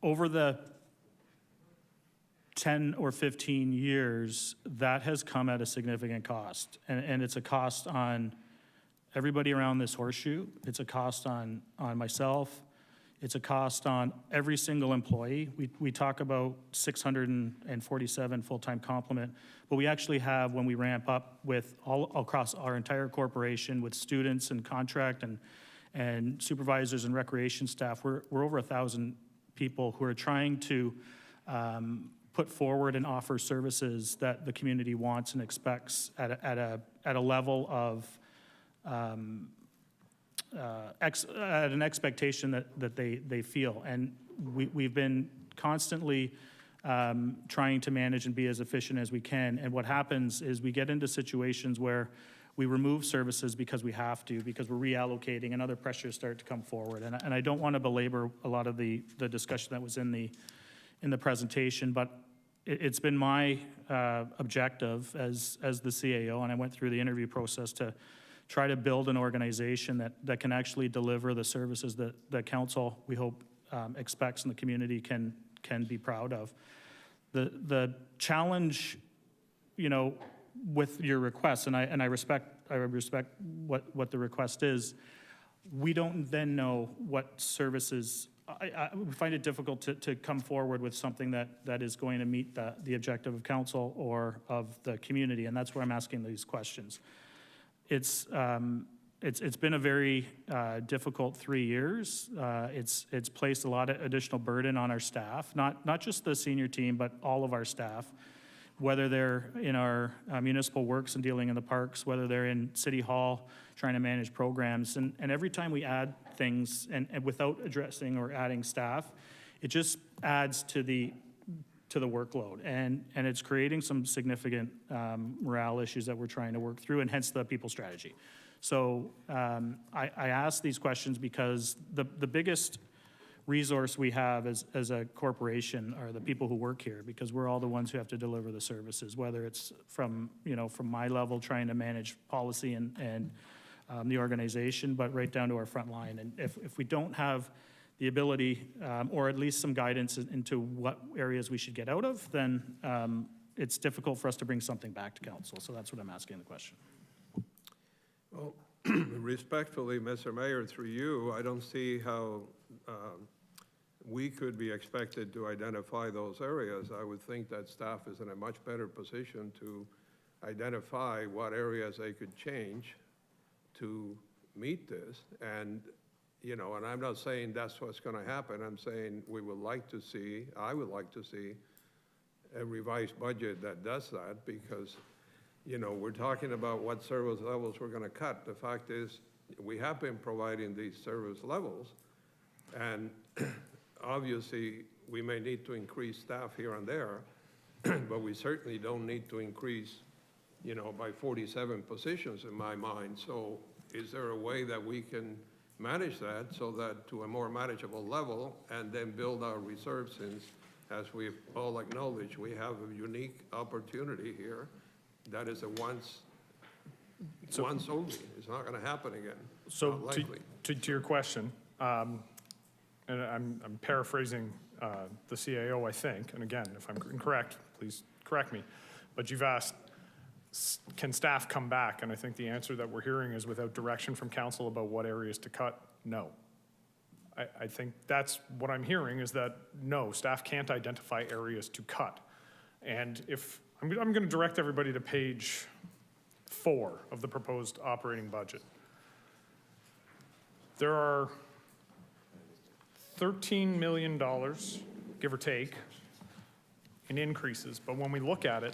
Over the 10 or 15 years, that has come at a significant cost. And it's a cost on everybody around this horseshoe. It's a cost on myself. It's a cost on every single employee. We talk about 647 full-time complement, but we actually have, when we ramp up with all across our entire corporation, with students and contract and supervisors and recreation staff, we're over 1,000 people who are trying to put forward and offer services that the community wants and expects at a level of at an expectation that they feel. And we've been constantly trying to manage and be as efficient as we can. And what happens is we get into situations where we remove services because we have to, because we're reallocating, and other pressures start to come forward. And I don't want to belabor a lot of the discussion that was in the presentation, but it's been my objective as the CAO, and I went through the interview process to try to build an organization that can actually deliver the services that council, we hope, expects and the community can be proud of. The challenge, with your request, and I respect what the request is, we don't then know what services. We find it difficult to come forward with something that is going to meet the objective of council or of the community, and that's where I'm asking these questions. It's been a very difficult 3 years. It's placed a lot of additional burden on our staff, not just the senior team, but all of our staff, whether they're in our municipal works and dealing in the parks, whether they're in City Hall trying to manage programs. And every time we add things and without addressing or adding staff, it just adds to the workload, and it's creating some significant morale issues that we're trying to work through, and hence the people strategy. So I ask these questions because the biggest resource we have as a corporation are the people who work here, because we're all the ones who have to deliver the services, whether it's from my level trying to manage policy and the organization, but right down to our front line. And if we don't have the ability, or at least some guidance into what areas we should get out of, then it's difficult for us to bring something back to council. So that's what I'm asking the question. Well, respectfully, Mr. Mayor, through you, I don't see how we could be expected to identify those areas. I would think that staff is in a much better position to identify what areas they could change to meet this. And and I'm not saying that's what's going to happen. I'm saying I would like to see a revised budget that does that, because, we're talking about what service levels we're going to cut. The fact is, we have been providing these service levels, and obviously, we may need to increase staff here and there, but we certainly don't need to increase, by 47 positions in my mind. So is there a way that we can manage that so that to a more manageable level and then build our reserves since, as we've all acknowledged, we have a unique opportunity here that is a once only. It's not going to happen again. So Not likely. to your question, and I'm paraphrasing the CAO, I think, and again, if I'm incorrect, please correct me, but you've asked, can staff come back? And I think the answer that we're hearing is without direction from council about what areas to cut, no. I think that's what I'm hearing is that, no, staff can't identify areas to cut. And if, I'm going to direct everybody to page 4 of the proposed operating budget. There are $13 million, give or take, in increases, but when we look at it,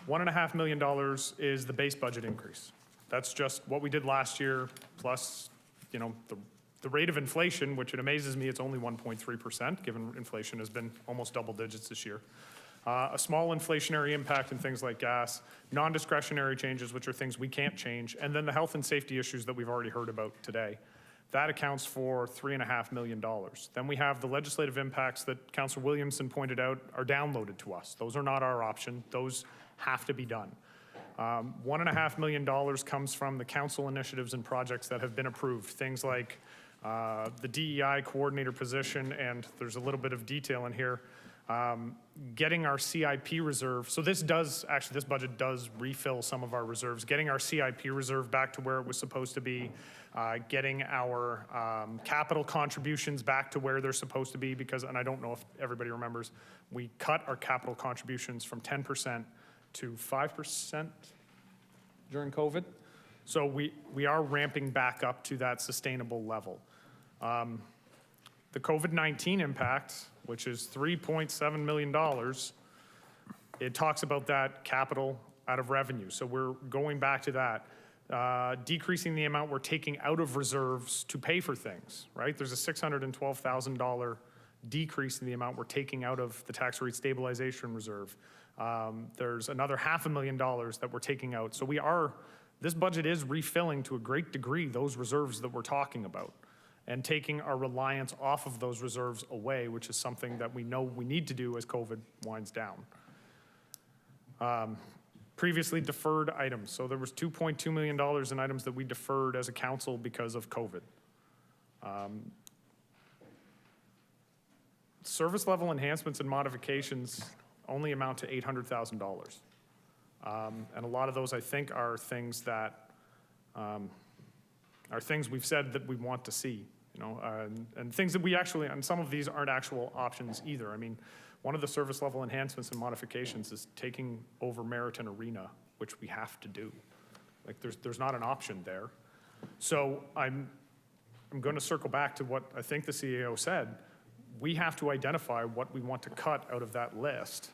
$1.5 million is the base budget increase. That's just what we did last year, plus, you know, the rate of inflation, which it amazes me, it's only 1.3%, given inflation has been almost double digits this year. A small inflationary impact in things like gas, non-discretionary changes, which are things we can't change, and then the health and safety issues that we've already heard about today. That accounts for $3.5 million. Then we have the legislative impacts that Councillor Williamson pointed out are downloaded to us. Those are not our option. Those have to be done. $1.5 million comes from the council initiatives and projects that have been approved. Things like the DEI coordinator position, and there's a little bit of detail in here. Getting our CIP reserve, so this budget does refill some of our reserves, getting our CIP reserve back to where it was supposed to be, getting our capital contributions back to where they're supposed to be, because, and I don't know if everybody remembers, we cut our capital contributions from 10% to 5% during COVID. So we are ramping back up to that sustainable level. The COVID-19 impact, which is $3.7 million, it talks about that capital out of revenue. So we're going back to that, decreasing the amount we're taking out of reserves to pay for things, right? There's a $612,000 decrease in the amount we're taking out of the tax rate stabilization reserve. There's another $500,000 that we're taking out. So this budget is refilling to a great degree those reserves that we're talking about, and taking our reliance off of those reserves away, which is something that we know we need to do as COVID winds down. Previously deferred items. So there was $2.2 million in items that we deferred as a council because of COVID. Service level enhancements and modifications only amount to $800,000. And a lot of those, I think, are things that are things we've said that we want to see, you know, and things that we actually, and some of these aren't actual options either. I mean, one of the service level enhancements and modifications is taking over Meriton Arena, which we have to do. Like, there's not an option there. So I'm going to circle back to what I think the CAO said. We have to identify what we want to cut out of that list,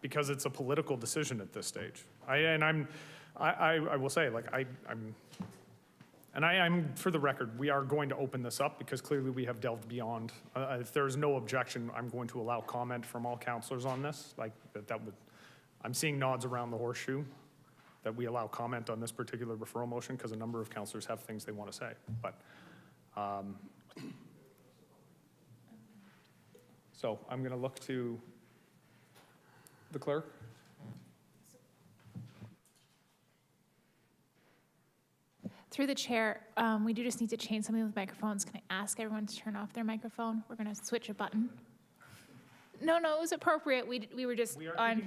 because it's a political decision at this stage. I will say, like, I'm, for the record, we are going to open this up because clearly we have delved beyond. If there is no objection, I'm going to allow comment from all councillors on this. Like, I'm seeing nods around the horseshoe that we allow comment on this particular referral motion because a number of councillors have things they want to say. But, so I'm going to look to the clerk. Through the chair, we do just need to change something with microphones. Can I ask everyone to turn off their microphone? We're going to switch a button. No, it was appropriate. We were just on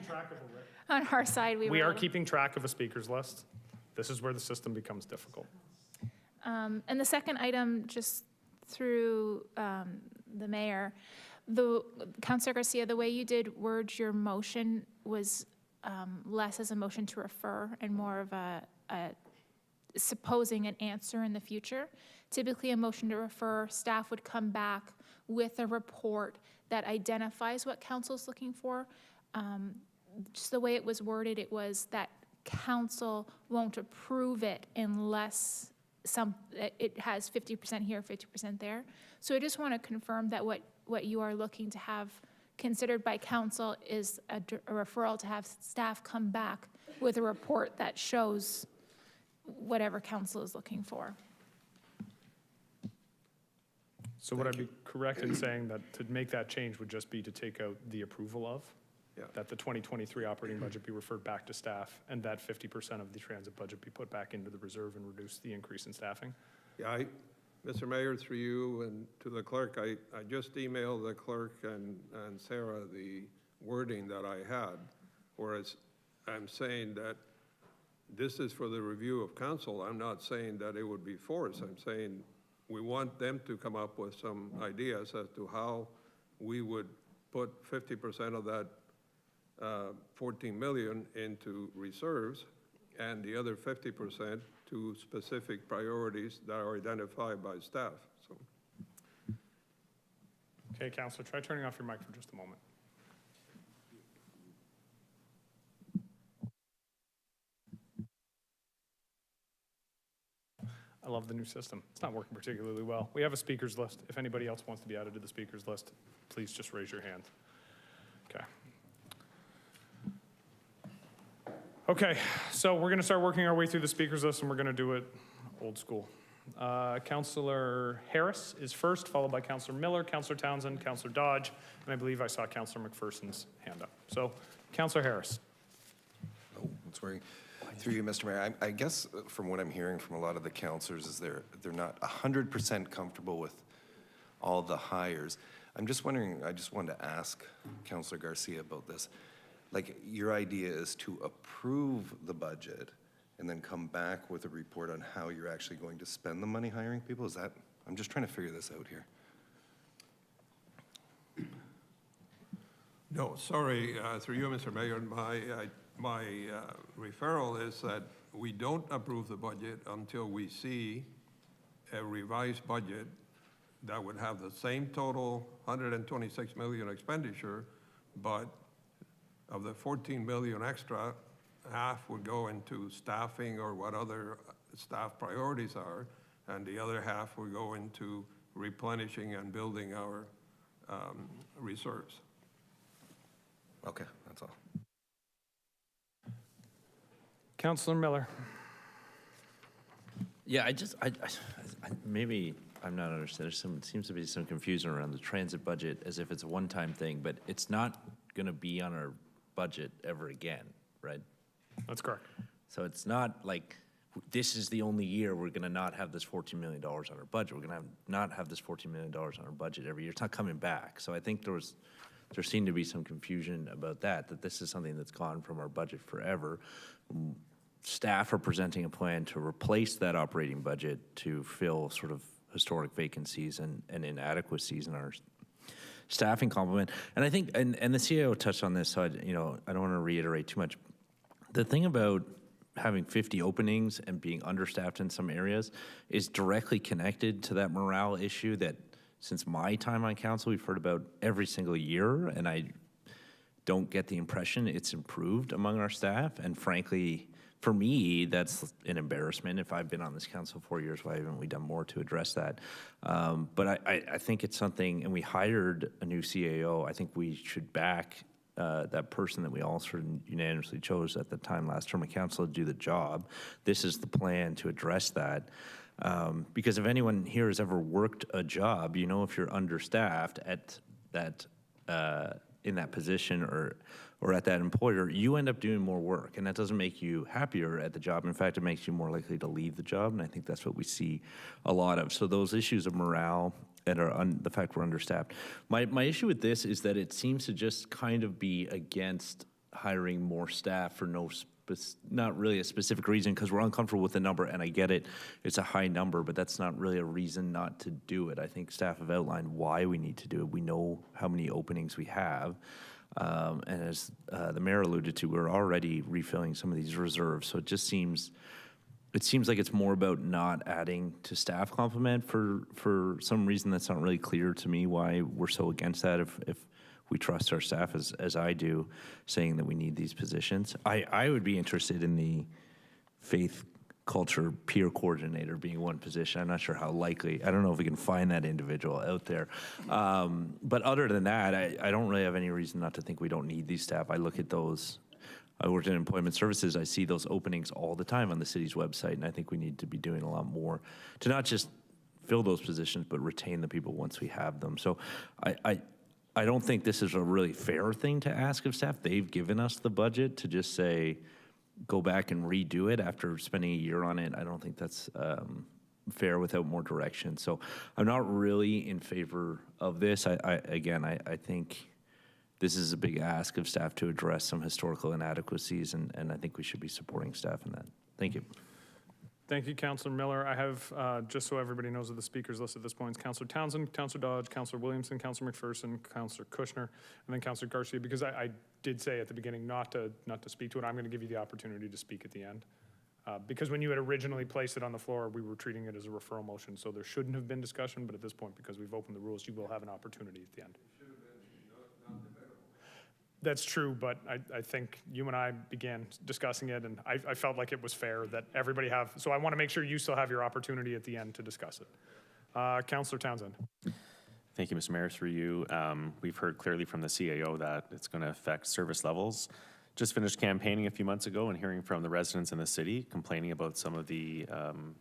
our side. We are keeping track of a speakers list. This is where the system becomes difficult. And the second item, just through the mayor, Councillor Garcia, the way you did word your motion was less as a motion to refer and more of a supposing an answer in the future. Typically, a motion to refer, staff would come back with a report that identifies what council's looking for. Just the way it was worded, it was that council won't approve it unless it has 50% here, 50% there. So I just want to confirm that what you are looking to have considered by council is a referral to have staff come back with a report that shows whatever council is looking for. So would I be correct in saying that to make that change would just be to take out the approval of? Yeah. That the 2023 operating budget be referred back to staff and that 50% of the transit budget be put back into the reserve and reduce the increase in staffing? Yeah, Mr. Mayor, through you and to the clerk, I just emailed the clerk and Sarah the wording that I had, whereas I'm saying that this is for the review of council. I'm not saying that it would be forced. I'm saying we want them to come up with some ideas as to how we would put 50% of that 14 million into reserves and the other 50% to specific priorities that are identified by staff. So. Okay, Councillor, try turning off your mic for just a moment. I love the new system. It's not working particularly well. We have a speakers list. If anybody else wants to be added to the speakers list, please just raise your hand. Okay. Okay, so we're going to start working our way through the speakers list, and we're going to do it old school. Councillor Harris is first, followed by Councillor Miller, Councillor Townsend, Councillor Dodge, and I believe I saw Councillor McPherson's hand up. So, Councillor Harris. Oh, that's worrying. Through you, Mr. Mayor, I guess from what I'm hearing from a lot of the councillors is they're not 100% comfortable with all the hires. I'm just wondering, I just wanted to ask Councillor Garcia about this. Like, your idea is to approve the budget and then come back with a report on how you're actually going to spend the money hiring people? Is that, I'm just trying to figure this out here. No, sorry, through you, Mr. Mayor, my referral is that we don't approve the budget until we see a revised budget that would have the same total 126 million expenditure, but of the 14 million extra, half would go into staffing or what other staff priorities are, and the other half would go into replenishing and building our reserves. Okay, that's all. Councillor Miller. Yeah, maybe I'm not understanding. Seems to be some confusion around the transit budget as if it's a one-time thing, but it's not going to be on our budget ever again, right? That's correct. So it's not like this is the only year we're going to not have this $14 million on our budget. We're going to not have this $14 million on our budget every year. It's not coming back. So I think there seemed to be some confusion about that this is something that's gone from our budget forever. Staff are presenting a plan to replace that operating budget to fill sort of historic vacancies and inadequacies in our staffing complement. And I think, and the CAO touched on this, so I don't want to reiterate too much. The thing about having 50 openings and being understaffed in some areas is directly connected to that morale issue that since my time on council, we've heard about every single year, and I don't get the impression it's improved among our staff. And frankly, for me, that's an embarrassment. If I've been on this council 4 years, why haven't we done more to address that? But I think it's something, and we hired a new CAO. I think we should back that person that we all sort of unanimously chose at the time last term of council to do the job. This is the plan to address that. Because if anyone here has ever worked a job, you know if you're understaffed at that in that position or at that employer, you end up doing more work, and that doesn't make you happier at the job. In fact, it makes you more likely to leave the job, and I think that's what we see a lot of. So those issues of morale and the fact we're understaffed. My issue with this is that it seems to just kind of be against hiring more staff for not really a specific reason, because we're uncomfortable with the number, and I get it, it's a high number, but that's not really a reason not to do it. I think staff have outlined why we need to do it. We know how many openings we have, and as the mayor alluded to, we're already refilling some of these reserves, so it seems like it's more about not adding to staff complement for some reason that's not really clear to me why we're so against that if we trust our staff as I do, saying that we need these positions. I would be interested in the faith culture peer coordinator being one position. I'm not sure how likely. I don't know if we can find that individual out there. But other than that, I don't really have any reason not to think we don't need these staff. I look at those I worked in employment services. I see those openings all the time on the city's website, and I think we need to be doing a lot more to not just fill those positions, but retain the people once we have them. So I don't think this is a really fair thing to ask of staff. They've given us the budget to just say, go back and redo it after spending a year on it. I don't think that's fair without more direction. So I'm not really in favor of this. I think this is a big ask of staff to address some historical inadequacies, and I think we should be supporting staff in that. Thank you. Thank you, Councillor Miller. I have, just so everybody knows of the speakers list at this point, Councillor Townsend, Councillor Dodge, Councillor Williamson, Councillor McPherson, Councillor Kushner, and then Councillor Garcia. Because I did say at the beginning not to speak to it, I'm going to give you the opportunity to speak at the end. Because when you had originally placed it on the floor, we were treating it as a referral motion, so there shouldn't have been discussion, but at this point, because we've opened the rules, you will have an opportunity at the end. That's true, but I think you and I began discussing it, and I felt like it was fair that everybody have, so I want to make sure you still have your opportunity at the end to discuss it. Councillor Townsend. Thank you, Mr. Mayor. Through you, we've heard clearly from the CAO that it's going to affect service levels. Just finished campaigning a few months ago and hearing from the residents in the city complaining about some of the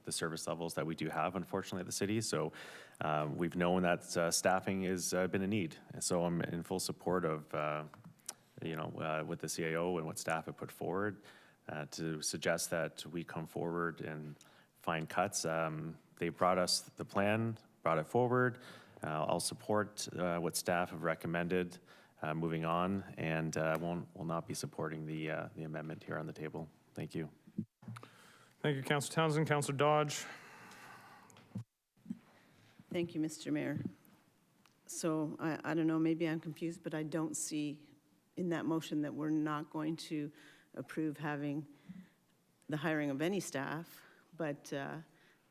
service levels that we do have, unfortunately, at the city. So we've known that staffing has been a need. So I'm in full support of with the CAO and what staff have put forward to suggest that we come forward and find cuts. They brought us the plan, brought it forward. I'll support what staff have recommended moving on, and will not be supporting the amendment here on the table. Thank you. Thank you, Councillor Townsend. Councillor Dodge. Thank you, Mr. Mayor. So I don't know, maybe I'm confused, but I don't see in that motion that we're not going to approve having the hiring of any staff, but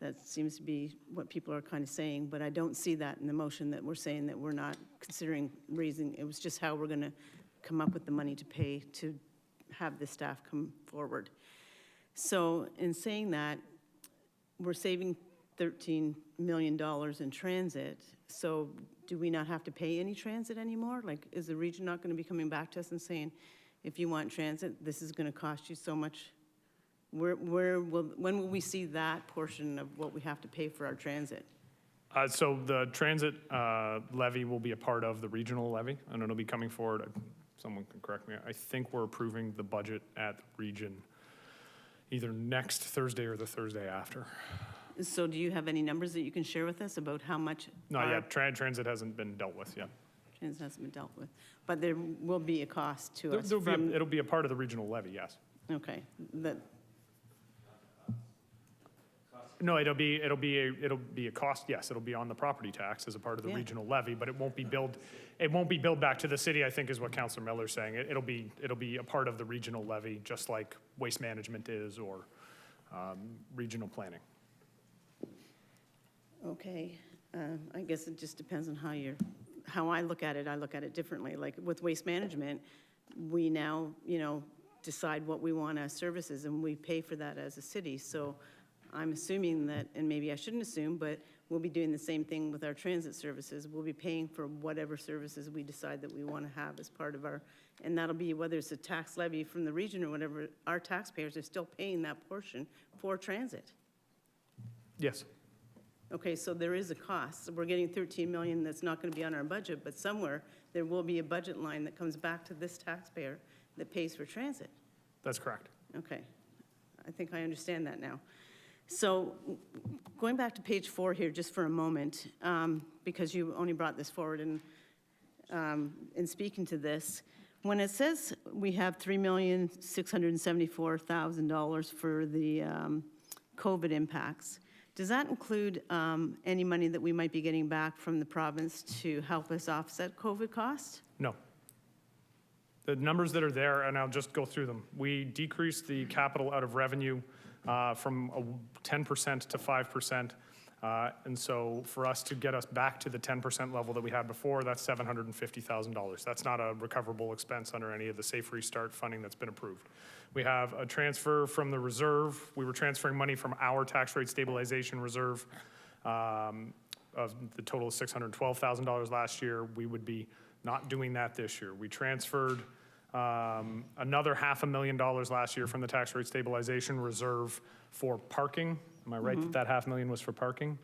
that seems to be what people are kind of saying, but I don't see that in the motion that we're saying that we're not considering raising. It was just how we're going to come up with the money to pay to have the staff come forward. So in saying that, we're saving $13 million in transit, so do we not have to pay any transit anymore? Like, is the region not going to be coming back to us and saying, if you want transit, this is going to cost you so much? When will we see that portion of what we have to pay for our transit? So the transit levy will be a part of the regional levy, and it'll be coming forward. Someone can correct me. I think we're approving the budget at the region either next Thursday or the Thursday after. So do you have any numbers that you can share with us about how much? Not yet. Transit hasn't been dealt with yet. Transit hasn't been dealt with. But there will be a cost to us. It'll be a part of the regional levy, yes. Okay. No, it'll be a cost, yes. It'll be on the property tax as a part of the regional levy, but it won't be billed back to the city, I think is what Councillor Miller's saying. It'll be a part of the regional levy, just like waste management is or regional planning. Okay, I guess it just depends on how I look at it. I look at it differently. Like with waste management, we now, decide what we want as services and we pay for that as a city. So I'm assuming that, and maybe I shouldn't assume, but we'll be doing the same thing with our transit services. We'll be paying for whatever services we decide that we want to have as part of and that'll be whether it's a tax levy from the region or whatever, our taxpayers are still paying that portion for transit. Yes. Okay, so there is a cost. So we're getting 13 million that's not going to be on our budget, but somewhere there will be a budget line that comes back to this taxpayer that pays for transit. That's correct. Okay, I think I understand that now. So going back to page 4 here just for a moment, because you only brought this forward in speaking to this, when it says we have $3,674,000 for the COVID impacts, does that include any money that we might be getting back from the province to help us offset COVID costs? No. The numbers that are there, and I'll just go through them. We decreased the capital out of revenue from 10% to 5%. And so for us to get us back to the 10% level that we had before, that's $750,000. That's not a recoverable expense under any of the Safe Restart funding that's been approved. We have a transfer from the reserve. We were transferring money from our tax rate stabilization reserve of the total of $612,000 last year. We would be not doing that this year. We transferred Another $500,000 last year from the tax rate stabilization reserve for parking. Am I right that that $500,000 was for parking?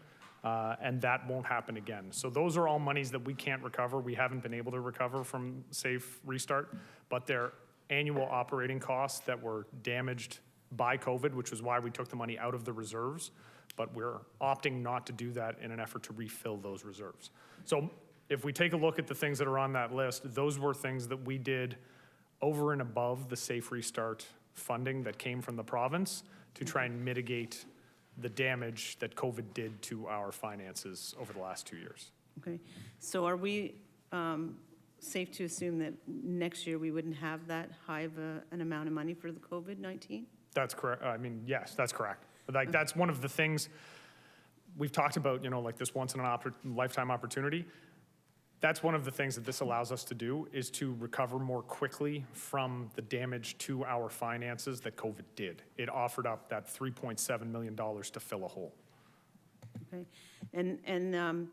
And that won't happen again. So those are all monies that we can't recover. We haven't been able to recover from Safe Restart, but they're annual operating costs that were damaged by COVID, which was why we took the money out of the reserves. But we're opting not to do that in an effort to refill those reserves. So if we take a look at the things that are on that list, those were things that we did over and above the Safe Restart funding that came from the province to try and mitigate the damage that COVID did to our finances over the last 2 years. Okay, so are we safe to assume that next year we wouldn't have that high of an amount of money for the COVID-19? That's correct. I mean, yes, that's correct. Like, that's one of the things we've talked about, you know, like this once in a lifetime opportunity. That's one of the things that this allows us to do, is to recover more quickly from the damage to our finances that COVID did. It offered up that $3.7 million to fill a hole. Okay, and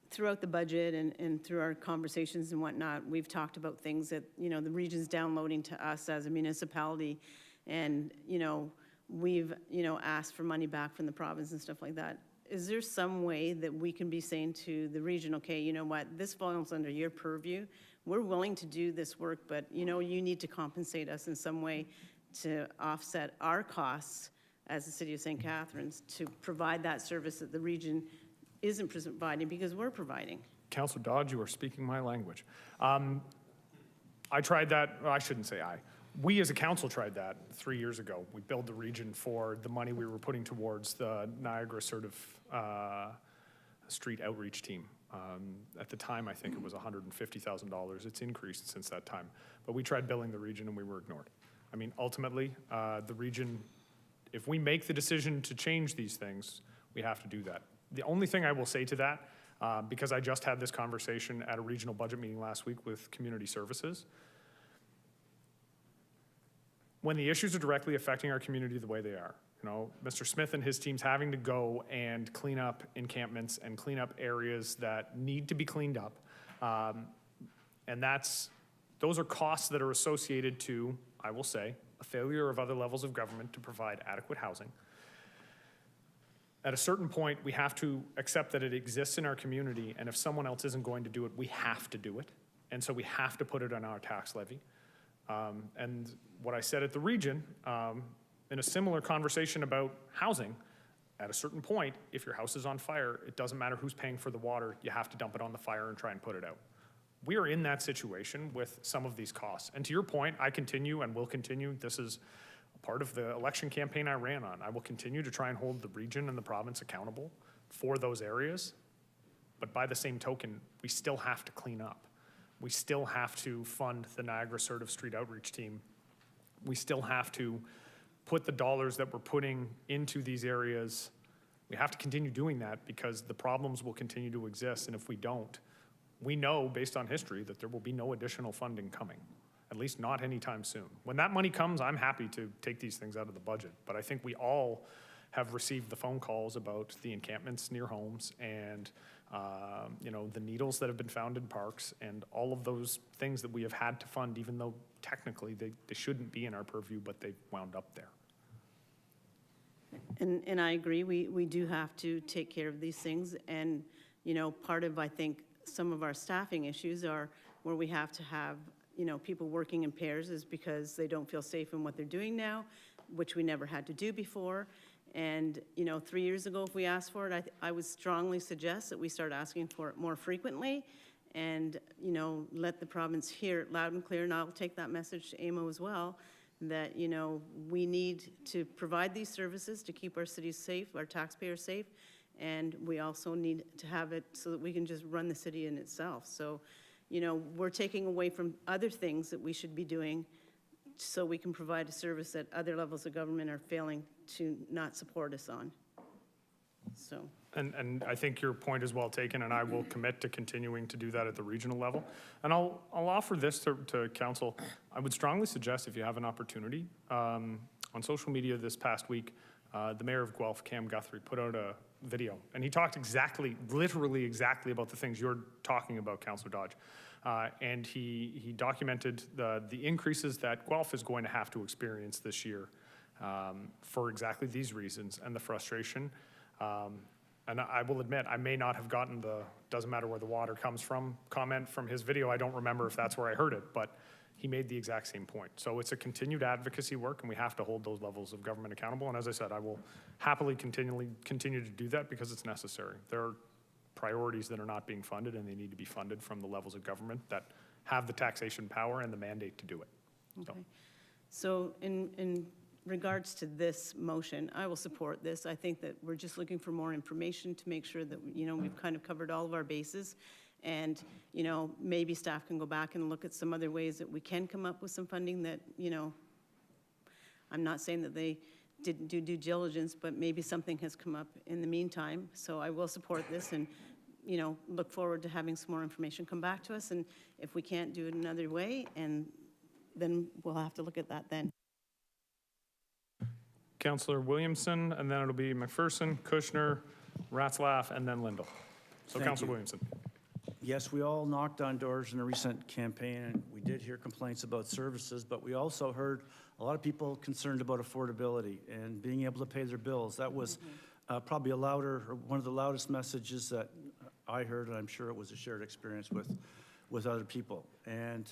throughout the budget and through our conversations and whatnot, we've talked about things that, you know, the region's downloading to us as a municipality, and, you know, we've, you know, asked for money back from the province and stuff like that. Is there some way that we can be saying to the region, okay, you know what, this falls under your purview. We're willing to do this work, but, you know, you need to compensate us in some way to offset our costs as the city of St. Catharines to provide that service that the region isn't providing because we're providing. Councillor Dodge, you are speaking my language. I tried that, well, I shouldn't say I. We as a council tried that 3 years ago. We billed the region for the money we were putting towards the Niagara sort of street outreach team. At the time, I think it was $150,000. It's increased since that time. But we tried billing the region and we were ignored. I mean, ultimately, the region, if we make the decision to change these things, we have to do that. The only thing I will say to that, because I just had this conversation at a regional budget meeting last week with community services, when the issues are directly affecting our community the way they are, you know, Mr. Smith and his team's having to go and clean up encampments and clean up areas that need to be cleaned up. And those are costs that are associated to, I will say, a failure of other levels of government to provide adequate housing. At a certain point, we have to accept that it exists in our community, and if someone else isn't going to do it, we have to do it. And so we have to put it on our tax levy. And what I said at the region, in a similar conversation about housing, at a certain point, if your house is on fire, it doesn't matter who's paying for the water, you have to dump it on the fire and try and put it out. We are in that situation with some of these costs. And to your point, I continue and will continue. This is part of the election campaign I ran on. I will continue to try and hold the region and the province accountable for those areas. But by the same token, we still have to clean up. We still have to fund the Niagara sort of street outreach team. We still have to put the dollars that we're putting into these areas. We have to continue doing that because the problems will continue to exist. And if we don't, we know based on history that there will be no additional funding coming, at least not anytime soon. When that money comes, I'm happy to take these things out of the budget. But I think we all have received the phone calls about the encampments near homes and you know, the needles that have been found in parks and all of those things that we have had to fund, even though technically they shouldn't be in our purview, but they've wound up there. And I agree, we do have to take care of these things. And, you know, part of, I think, some of our staffing issues are where we have to have, you know, people working in pairs is because they don't feel safe in what they're doing now, which we never had to do before. And, you know, 3 years ago, if we asked for it, I would strongly suggest that we start asking for it more frequently and, you know, let the province hear it loud and clear. And I'll take that message to AMO as well, that, you know, we need to provide these services to keep our cities safe, our taxpayers safe, and we also need to have it so that we can just run the city in itself. So, you know, we're taking away from other things that we should be doing so we can provide a service that other levels of government are failing to not support us on. So. And I think your point is well taken, and I will commit to continuing to do that at the regional level. And I'll offer this to council. I would strongly suggest, if you have an opportunity, on social media this past week, the mayor of Guelph, Cam Guthrie, put out video. And he talked literally exactly about the things you're talking about, Councillor Dodge. And he documented the increases that Guelph is going to have to experience this year for exactly these reasons and the frustration. And I will admit, I may not have gotten the doesn't matter where the water comes from comment from his video. I don't remember if that's where I heard it, but he made the exact same point. So it's a continued advocacy work, and we have to hold those levels of government accountable. And as I said, I will happily continue to do that because it's necessary. There are priorities that are not being funded, and they need to be funded from the levels of government that have the taxation power and the mandate to do it. Okay. So in regards to this motion, I will support this. I think that we're just looking for more information to make sure that, you know, we've kind of covered all of our bases. And, you know, maybe staff can go back and look at some other ways that we can come up with some funding that, you know, I'm not saying that they didn't do due diligence, but maybe something has come up in the meantime. So I will support this and, you know, look forward to having some more information come back to us. And if we can't do it another way, and then we'll have to look at that then. Councillor Williamson, and then it'll be McPherson, Kushner, Ratzlaff, and then Lindell. So Thank Councillor you. Williamson. Yes, we all knocked on doors in a recent campaign, and we did hear complaints about services, but we also heard a lot of people concerned about affordability and being able to pay their bills. That was probably one of the loudest messages that I heard, and I'm sure it was a shared experience with other people. And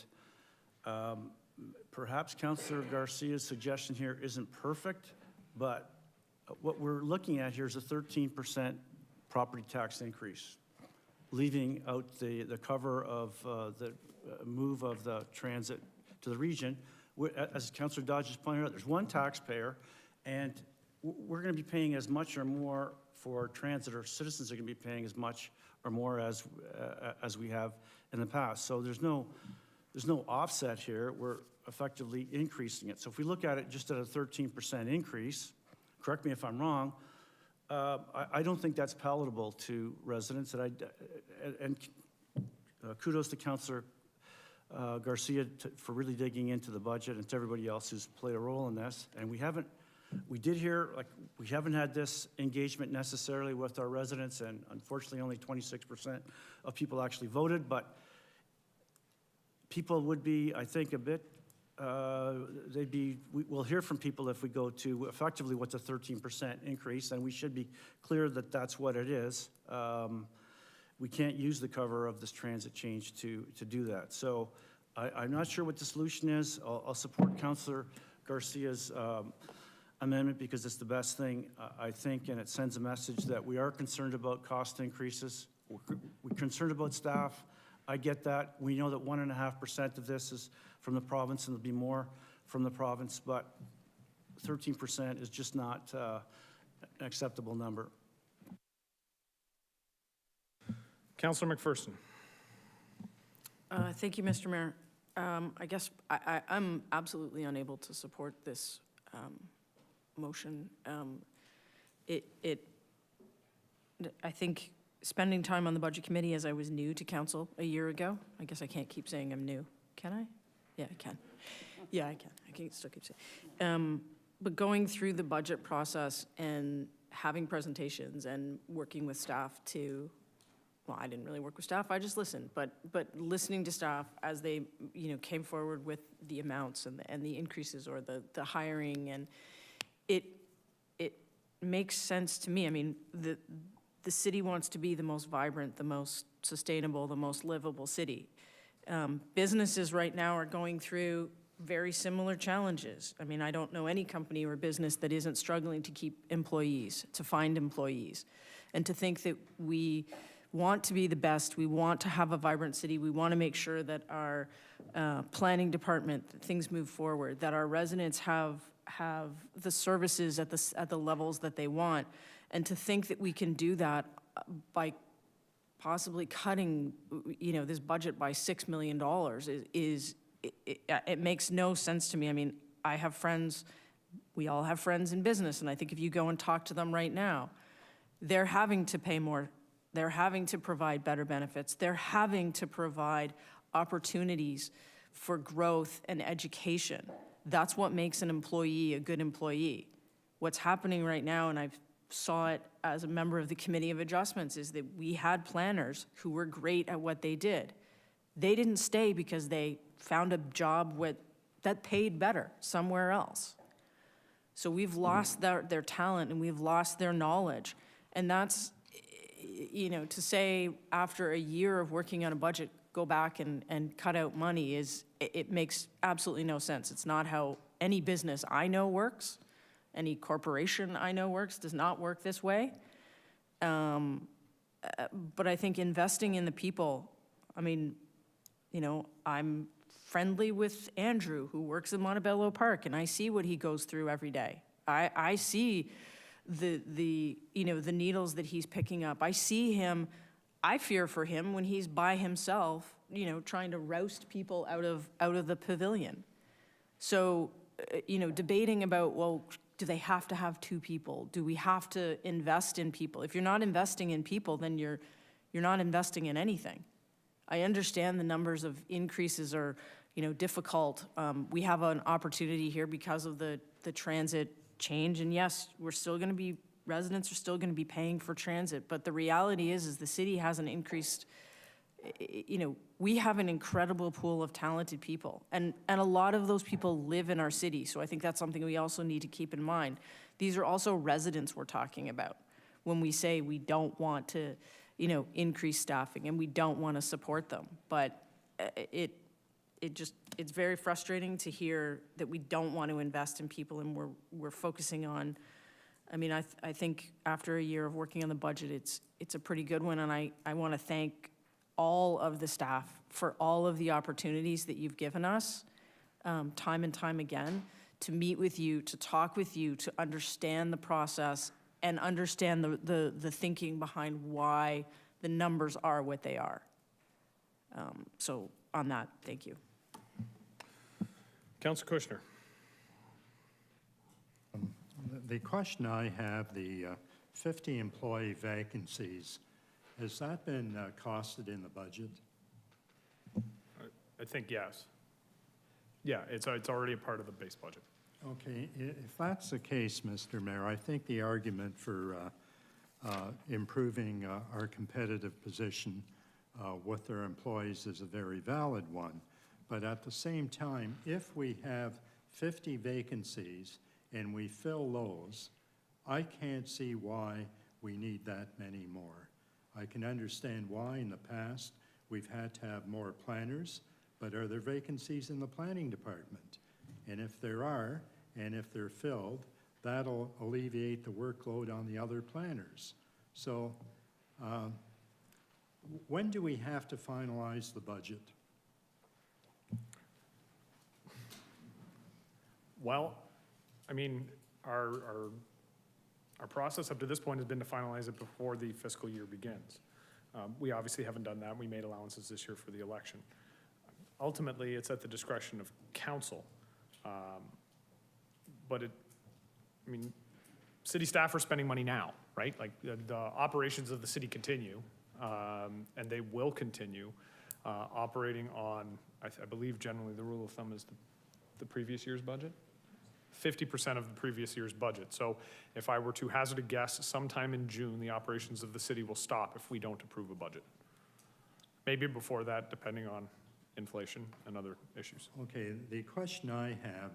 perhaps Councillor Garcia's suggestion here isn't perfect, but what we're looking at here is a 13% property tax increase, leaving out the cover of the move of the transit to the region. As Councillor Dodge has pointed out, there's one taxpayer, and we're going to be paying as much or more for transit, or citizens are going to be paying as much or more as we have in the past. So there's no offset here. We're effectively increasing it. So if we look at it just at a 13% increase, correct me if I'm wrong, I don't think that's palatable to residents. And kudos to Councillor Garcia for really digging into the budget, and to everybody else who's played a role in this. And we haven't had this engagement necessarily with our residents, and unfortunately only 26% of people actually voted, but people would be, I think, a bit, we'll hear from people if we go to effectively what's a 13% increase, and we should be clear that that's what it is. We can't use the cover of this transit change to do that. So I'm not sure what the solution is. I'll support Councillor Garcia's amendment because it's the best thing, I think, and it sends a message that we are concerned about cost increases. We're concerned about staff. I get that. We know that 1.5% of this is from the province, and there'll be more from the province, but 13% is just not an acceptable number. Councillor McPherson. Thank you, Mr. Mayor. I guess I'm absolutely unable to support this motion. I think spending time on the Budget Committee as I was new to council a year ago, I guess I can't keep saying I'm new. Can I? Yeah, I can. Yeah, I can. I can still keep saying. But going through the budget process and having presentations and working with staff to, well, I didn't really work with staff, I just listened, but listening to staff as they, you know, came forward with the amounts and the increases or the hiring, and it makes sense to me. I mean, the city wants to be the most vibrant, the most sustainable, the most livable city. Businesses right now are going through very similar challenges. I mean, I don't know any company or business that isn't struggling to keep employees, to find employees. And to think that we want to be the best, we want to have a vibrant city, we want to make sure that our planning department, that things move forward, that our residents have the services at the levels that they want. And to think that we can do that by possibly cutting, you know, this budget by $6 million it makes no sense to me. I mean, I have friends, we all have friends in business, and I think if you go and talk to them right now, they're having to pay more, they're having to provide better benefits, they're having to provide opportunities for growth and education. That's what makes an employee a good employee. What's happening right now, and I've saw it as a member of the Committee of Adjustments, is that we had planners who were great at what they did. They didn't stay because they found a job that paid better somewhere else. So we've lost their talent and we've lost their knowledge. And that's, you know, to say after a year of working on a budget, go back and cut out money it makes absolutely no sense. It's not how any business I know works. Any corporation I know does not work this way. But I think investing in the people, I mean, you know, I'm friendly with Andrew, who works in Montebello Park, and I see what he goes through every day. I see the you know, the needles that he's picking up. I see him, I fear for him when he's by himself, you know, trying to roust people out of the pavilion. So, you know, debating about, well, do they have to have 2 people? Do we have to invest in people? If you're not investing in people, then you're not investing in anything. I understand the numbers of increases are, you know, difficult. We have an opportunity here because of the transit change, and yes, residents are still gonna be paying for transit, but the reality is the city has an increased, you know, we have an incredible pool of talented people, and a lot of those people live in our city, so I think that's something we also need to keep in mind. These are also residents we're talking about when we say we don't want to, you know, increase staffing and we don't want to support them. But it's very frustrating to hear that we don't want to invest in people and we're focusing on, I mean, I think after a year of working on the budget, it's a pretty good one, and I want to thank all of the staff for all of the opportunities that you've given us time and time again to meet with you, to talk with you, to understand the process and understand the thinking behind why the numbers are what they are. So on that, thank you. Councillor Kushner. The question I have, the 50 employee vacancies, has that been costed in the budget? I think yes. Yeah, it's already a part of the base budget. Okay, if that's the case, Mr. Mayor, I think the argument for improving our competitive position with our employees is a very valid one. But at the same time, if we have 50 vacancies and we fill those, I can't see why we need that many more. I can understand why in the past we've had to have more planners, but are there vacancies in the planning department? And if there are, and if they're filled, that'll alleviate the workload on the other planners. So when do we have to finalize the budget? Well, I mean, our process up to this point has been to finalize it before the fiscal year begins. We obviously haven't done that. We made allowances this year for the election. Ultimately, it's at the discretion of council. But I mean, city staff are spending money now, right? Like the operations of the city continue, and they will continue operating on, I believe generally the rule of thumb is the previous year's budget. 50% of the previous year's budget. So if I were to hazard a guess, sometime in June, the operations of the city will stop if we don't approve a budget. Maybe before that, depending on inflation and other issues. Okay, the question I have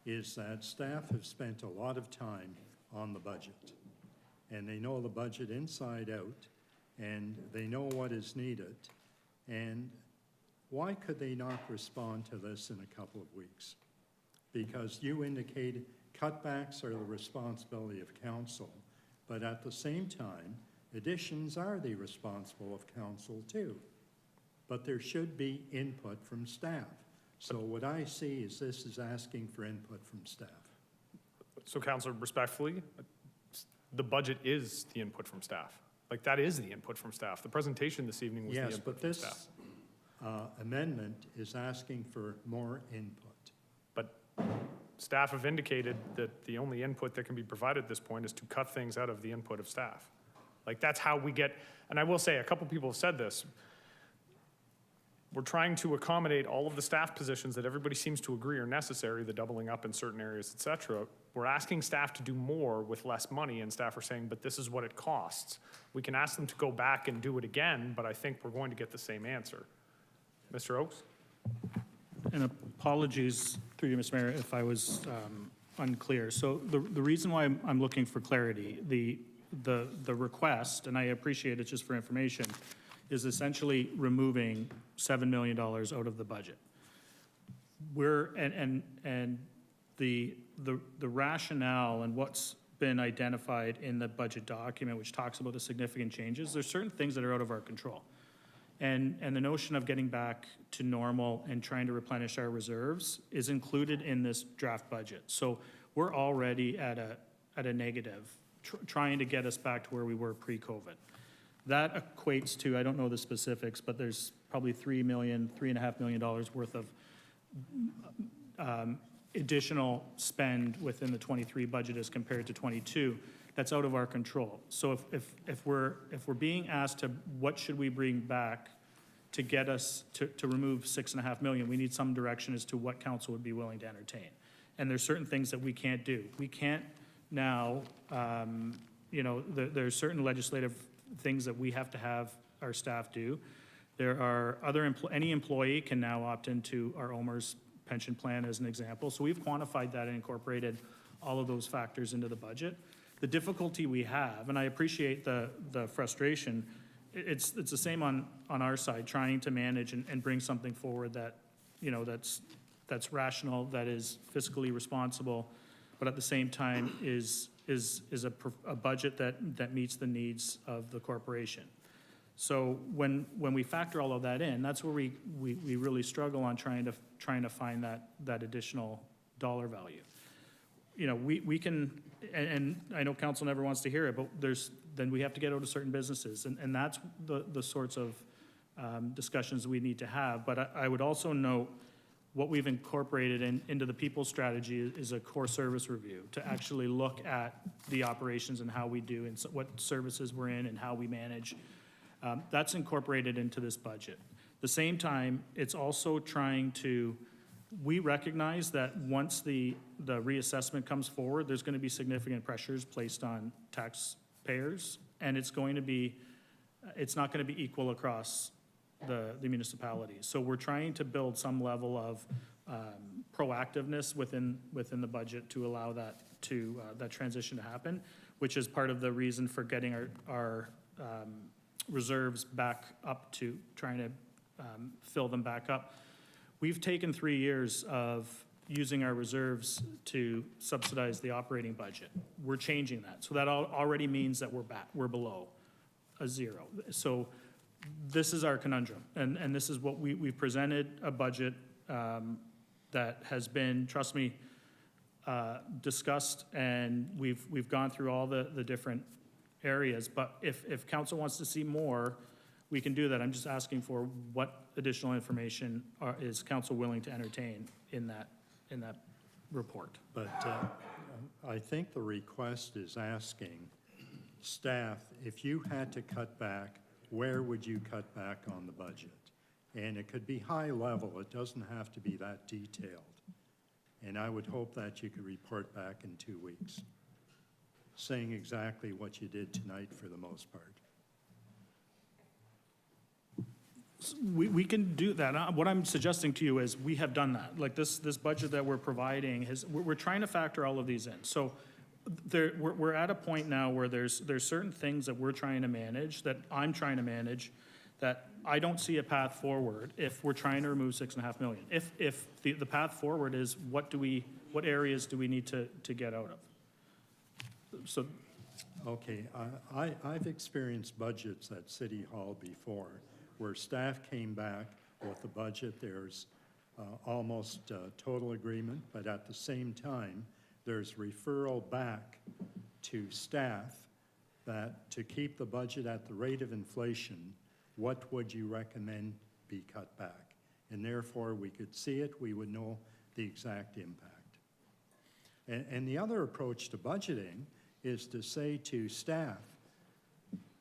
is that staff have spent a lot of time on the budget, and they know the budget inside out, and they know what is needed, and why could they not respond to this in a couple of weeks? Because you indicated cutbacks are the responsibility of council, but at the same time, additions are the responsible of council too. But there should be input from staff. So what I see is this is asking for input from staff. So Councillor, respectfully, the budget is the input from staff. Like that is the input from staff. The presentation this evening was the input from staff. Yes, but this amendment is asking for more input. But staff have indicated that the only input that can be provided at this point is to cut things out of the input of staff. Like that's how we get, and I will say, a couple people have said this, we're trying to accommodate all of the staff positions that everybody seems to agree are necessary, the doubling up in certain areas, et cetera. We're asking staff to do more with less money, and staff are saying, but this is what it costs. We can ask them to go back and do it again, but I think we're going to get the same answer. Mr. Oakes? And apologies, through you, Mr. Mayor, if I was unclear. So the reason why I'm looking for clarity, the request, and I appreciate it just for information, is essentially removing $7 million out of the budget. And the rationale and what's been identified in the budget document, which talks about the significant changes, there's certain things that are out of our control. And the notion of getting back to normal and trying to replenish our reserves is included in this draft budget. So we're already at a negative, trying to get us back to where we were pre-COVID. That equates to, I don't know the specifics, but there's probably $3.5 million worth of additional spend within the 23 budget as compared to 22. That's out of our control. So if we're being asked to, what should we bring back to get us to remove $6.5 million, we need some direction as to what council would be willing to entertain. And there's certain things that we can't do. We can't now, there's certain legislative things that we have to have our staff do. There are any employee can now opt into our OMERS pension plan as an example. So we've quantified that and incorporated all of those factors into the budget. The difficulty we have, and I appreciate the frustration, it's the same on our side, trying to manage and bring something forward that, that's rational, that is fiscally responsible, but at the same time is a budget that meets the needs of the corporation. So when we factor all of that in, that's where we really struggle on trying to find that additional dollar value. We can, and I know council never wants to hear it, but then we have to get out of certain businesses, and that's the sorts of discussions we need to have. But I would also note what we've incorporated into the people strategy is a core service review to actually look at the operations and how we do and what services we're in and how we manage. That's incorporated into this budget. At the same time, it's also trying to, we recognize that once the reassessment comes forward, there's going to be significant pressures placed on taxpayers, and it's not going to be equal across the municipalities. So we're trying to build some level of proactiveness within the budget to allow that transition to happen, which is part of the reason for getting our reserves back up to trying to fill them back up. We've taken 3 years of using our reserves to subsidize the operating budget. We're changing that. So that already means that we're below a zero. So this is our conundrum. And this is what we've presented a budget that has been, trust me, discussed, and we've gone through all the different areas. But if council wants to see more, we can do that. I'm just asking for what additional information is council willing to entertain in that report. But I think the request is asking staff, if you had to cut back, where would you cut back on the budget? And it could be high level. It doesn't have to be that detailed. And I would hope that you could report back in 2 weeks, saying exactly what you did tonight for the most part. We can do that. What I'm suggesting to you is we have done that. Like this budget that we're providing, we're trying to factor all of these in. So we're at a point now where there's certain things that we're trying to manage, that I'm trying to manage, that I don't see a path forward if we're trying to remove $6.5 million. If the path forward is what areas do we need to get out of? So, okay, I've experienced budgets at City Hall before where staff came back with the budget. There's almost total agreement, but at the same time, there's referral back to staff that to keep the budget at the rate of inflation, what would you recommend be cut back? And therefore, we could see it, we would know the exact impact. And the other approach to budgeting is to say to staff,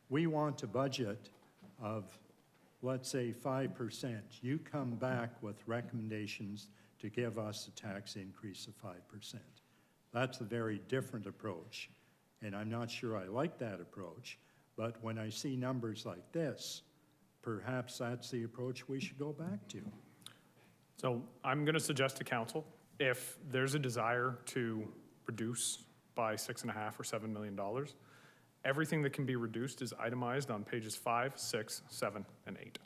we want a budget of let's say 5%, you come back with recommendations to give us a tax increase of 5%. That's a very different approach, and I'm not sure I like that approach, but when I see numbers like this, perhaps that's the approach we should go back to. So I'm going to suggest to council, if there's a desire to reduce by $6.5 or $7 million, everything that can be reduced is itemized on pages 5, 6, 7, and 8.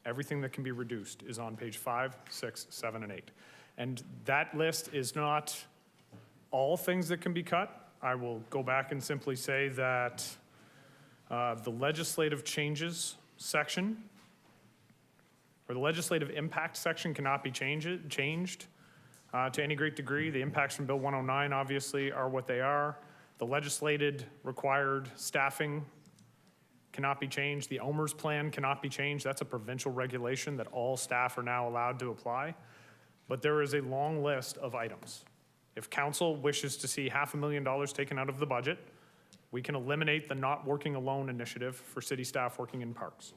Everything that can be reduced is on page 5, 6, 7, and 8. And that list is not all things that can be cut. I will go back and simply say that the legislative changes section, or the legislative impact section, cannot be changed to any great degree. The impacts from Bill 109 obviously are what they are. The legislated required staffing cannot be changed. The OMERS plan cannot be changed. That's a provincial regulation that all staff are now allowed to apply. But there is a long list of items. If council wishes to see $500,000 taken out of the budget, we can eliminate the not working alone initiative for city staff working in parks.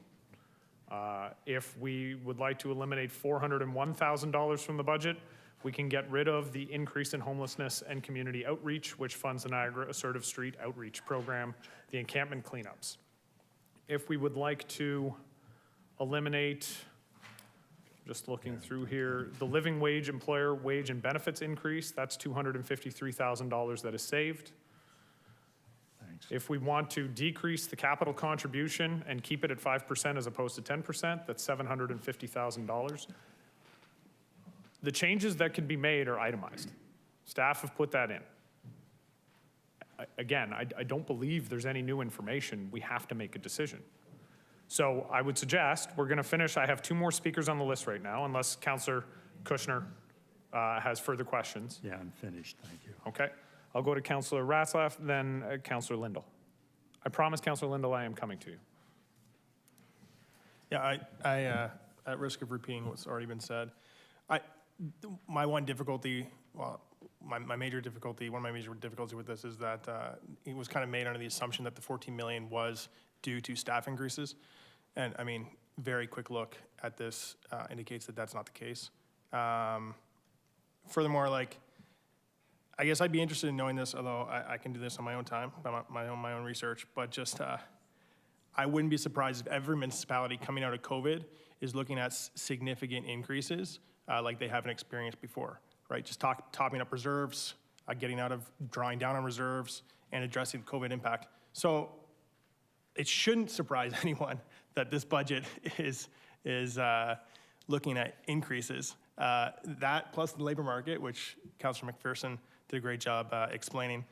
If we would like to eliminate $401,000 from the budget, we can get rid of the increase in homelessness and community outreach, which funds the Niagara Assertive Street Outreach Program, the encampment cleanups. If we would like to eliminate, just looking through here, the living wage, employer wage and benefits increase, that's $253,000 that is saved. Thanks. If we want to decrease the capital contribution and keep it at 5% as opposed to 10%, that's $750,000. The changes that can be made are itemized. Staff have put that in. Again, I don't believe there's any new information. We have to make a decision. So I would suggest we're going to finish. I have 2 more speakers on the list right now, unless Councillor Kushner has further questions. Yeah, I'm finished, thank you. Okay. I'll go to Councillor Ratzlaff, then Councillor Lindell. I promise, Councillor Lindell, I am coming to you. Yeah, I at risk of repeating what's already been said, my one difficulty, well, my major difficulty, one of my major difficulties with this is that it was kind of made under the assumption that the 14 million was due to staff increases. And I mean, very quick look at this indicates that that's not the case. Furthermore, like, I guess I'd be interested in knowing this, although I can do this on my own time, by my own research, but just, I wouldn't be surprised if every municipality coming out of COVID is looking at significant increases like they haven't experienced before, right? Just topping up reserves, drawing down on reserves, and addressing the COVID impact. So it shouldn't surprise anyone that this budget is looking at increases. That plus the labor market, which Councillor McPherson did a great job explaining,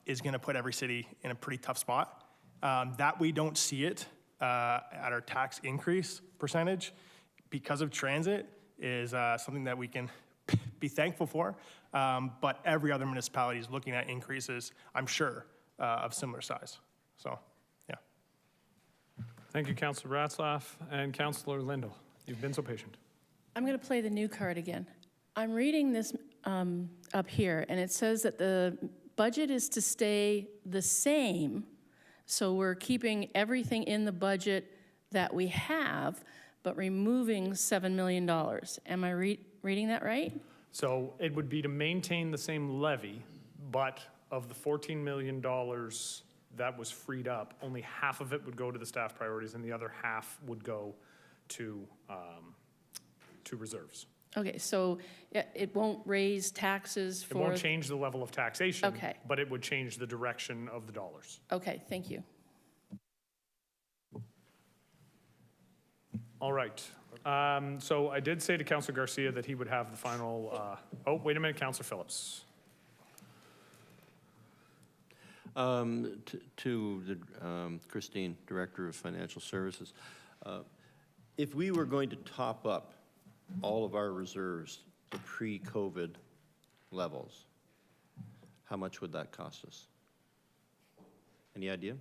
is going to put every city in a pretty tough spot. That we don't see it at our tax increase percentage because of transit is something that we can be thankful for. But every other municipality is looking at increases, I'm sure, of similar size. So, yeah. Thank you, Councillor Ratzlaff and Councillor Lindell. You've been so patient. I'm going to play the new card again. I'm reading this up here, and it says that the budget is to stay the same. So we're keeping everything in the budget that we have, but removing $7 million. Am I reading that right? So it would be to maintain the same levy, but of the $14 million that was freed up, only half of it would go to the staff priorities and the other half would go to reserves. Okay, so it won't raise taxes for... It won't change the level of taxation, Okay. but it would change the direction of the dollars. Okay, thank you. All right. So I did say to Councillor Garcia that he would have the final, oh, wait a minute, Councillor Phillips. To the Christine, Director of Financial Services, if we were going to top up all of our reserves to pre-COVID levels, how much would that cost us? Any idea?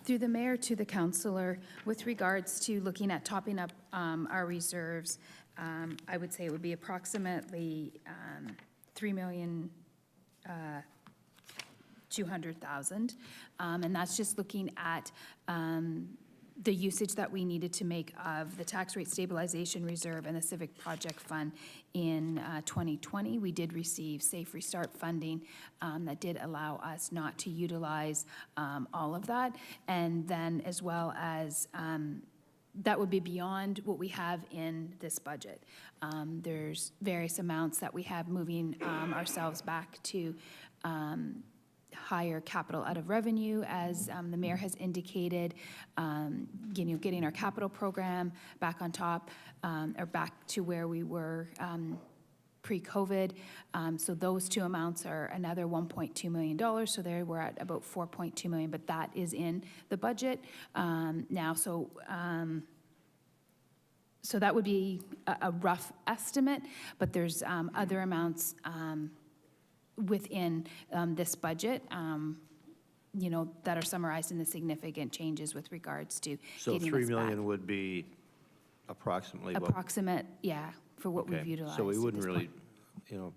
Through the mayor to the councillor, with regards to looking at topping up our reserves, I would say it would be approximately $3,200,000. And that's just looking at the usage that we needed to make of the tax rate stabilization reserve and the civic project fund in 2020. We did receive Safe Restart funding that did allow us not to utilize all of that. And then as well as that would be beyond what we have in this budget. There's various amounts that we have moving ourselves back to higher capital out of revenue, as the mayor has indicated, getting our capital program back on top, or back to where we were pre-COVID. So those two amounts are another $1.2 million. So there we're at about $4.2 million, but that is in the budget now. So that would be a rough estimate, but there's other amounts within this budget, that are summarized in the significant changes with regards to So getting $3 us million back. would be approximately what? Approximate, yeah, for what we've Okay, utilized. so we at wouldn't this really, point.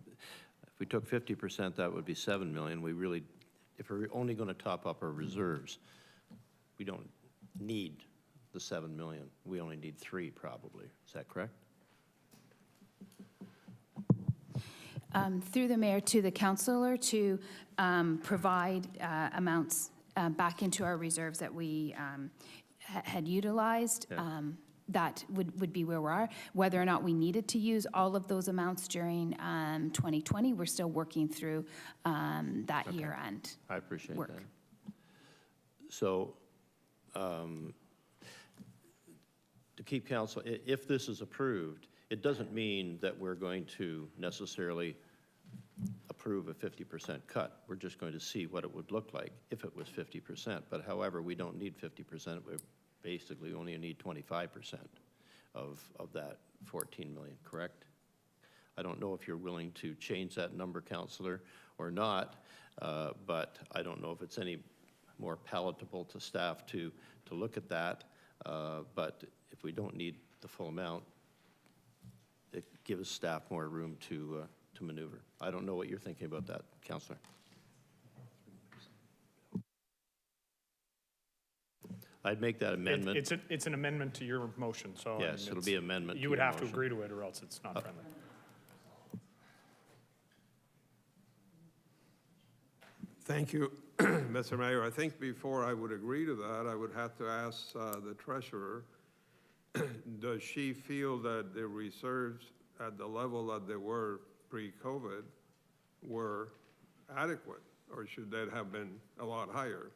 if we took 50%, that would be 7 million. We really, if we're only going to top up our reserves, we don't need the 7 million. We only need 3 probably. Is that correct? Through the mayor to the councillor to provide amounts back into our reserves that we had utilized. Yeah. That would be where we are. Whether or not we needed to use all of those amounts during 2020, we're still working through that year-end. I appreciate work. that. So, to keep counsel, if this is approved, it doesn't mean that we're going to necessarily approve a 50% cut. We're just going to see what it would look like if it was 50%. But however, we don't need 50%. We basically only need 25% of that 14 million, correct? I don't know if you're willing to change that number, Councillor, or not, but I don't know if it's any more palatable to staff to look at that. But if we don't need the full amount, it gives staff more room to maneuver. I don't know what you're thinking about that, Councillor. I'd make that amendment. It's an amendment to your motion, so. Yes, it'll be amendment to You would your have to motion. agree to it or else it's not friendly. Thank you, Mr. Mayor. I think before I would agree to that, I would have to ask the treasurer, does she feel that the reserves at the level that they were pre-COVID were adequate, or should that have been a lot higher?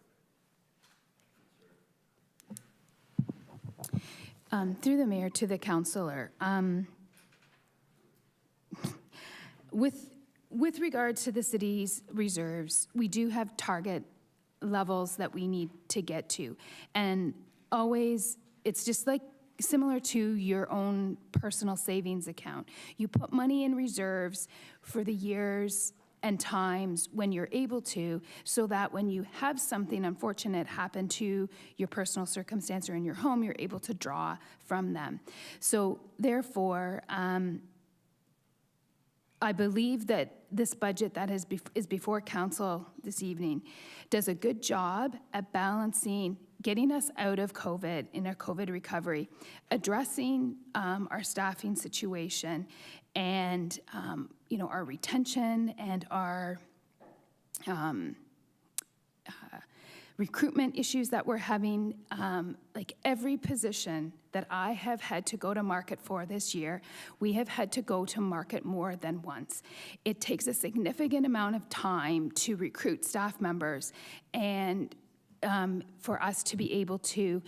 Through the mayor to the councillor, with regard to the city's reserves, we do have target levels that we need to get to. And always, it's just like similar to your own personal savings account. You put money in reserves for the years and times when you're able to, so that when you have something unfortunate happen to your personal circumstance or in your home, you're able to draw from them. So therefore, I believe that this budget that is before council this evening does a good job at balancing getting us out of COVID in our COVID recovery, addressing our staffing situation, and our retention and our recruitment issues that we're having. Like every position that I have had to go to market for this year, we have had to go to market more than once. It takes a significant amount of time to recruit staff members and for us to be able to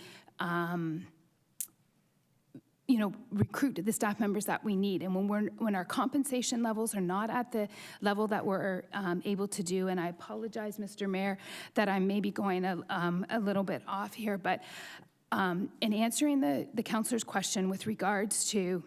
recruit the staff members that we need. And when our compensation levels are not at the level that we're able to do, and I apologize, Mr. Mayor, that I may be going a little bit off here, but in answering the councillor's question with regards to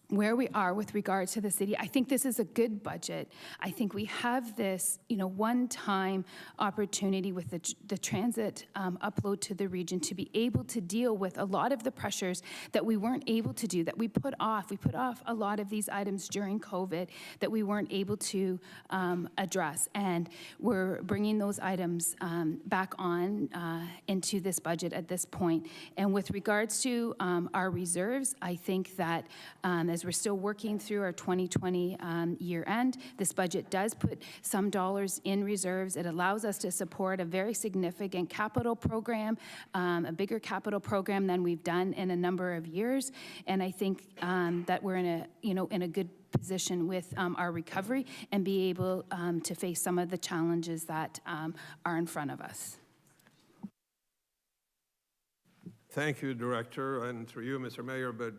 where we are with regard to the city. I think this is a good budget. I think we have this, one-time opportunity with the transit upload to the region to be able to deal with a lot of the pressures that we weren't able to do, that we put off. We put off a lot of these items during COVID that we weren't able to address. And we're bringing those items back on into this budget at this point. And with regards to our reserves, I think that as we're still working through our 2020 year end, this budget does put some dollars in reserves. It allows us to support a very significant capital program, a bigger capital program than we've done in a number of years. And I think that we're in a good position with our recovery and be able to face some of the challenges that are in front of us. Thank you, Director, and through you, Mr. Mayor, but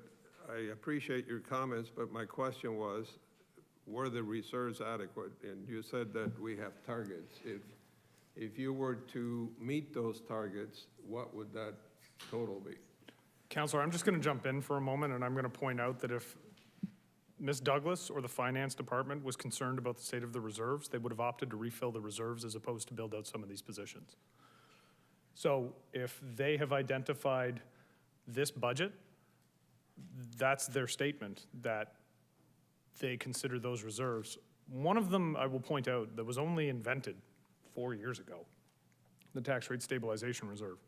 I appreciate your comments, but my question was, were the reserves adequate? And you said that we have targets. If you were to meet those targets, what would that total be? Councillor, I'm just going to jump in for a moment, and I'm going to point out that if Ms. Douglas or the Finance Department was concerned about the state of the reserves, they would have opted to refill the reserves as opposed to build out some of these positions. So if they have identified this budget, that's their statement, that they consider those reserves. One of them, I will point out, that was only invented 4 years ago, the Tax Rate Stabilization Reserve.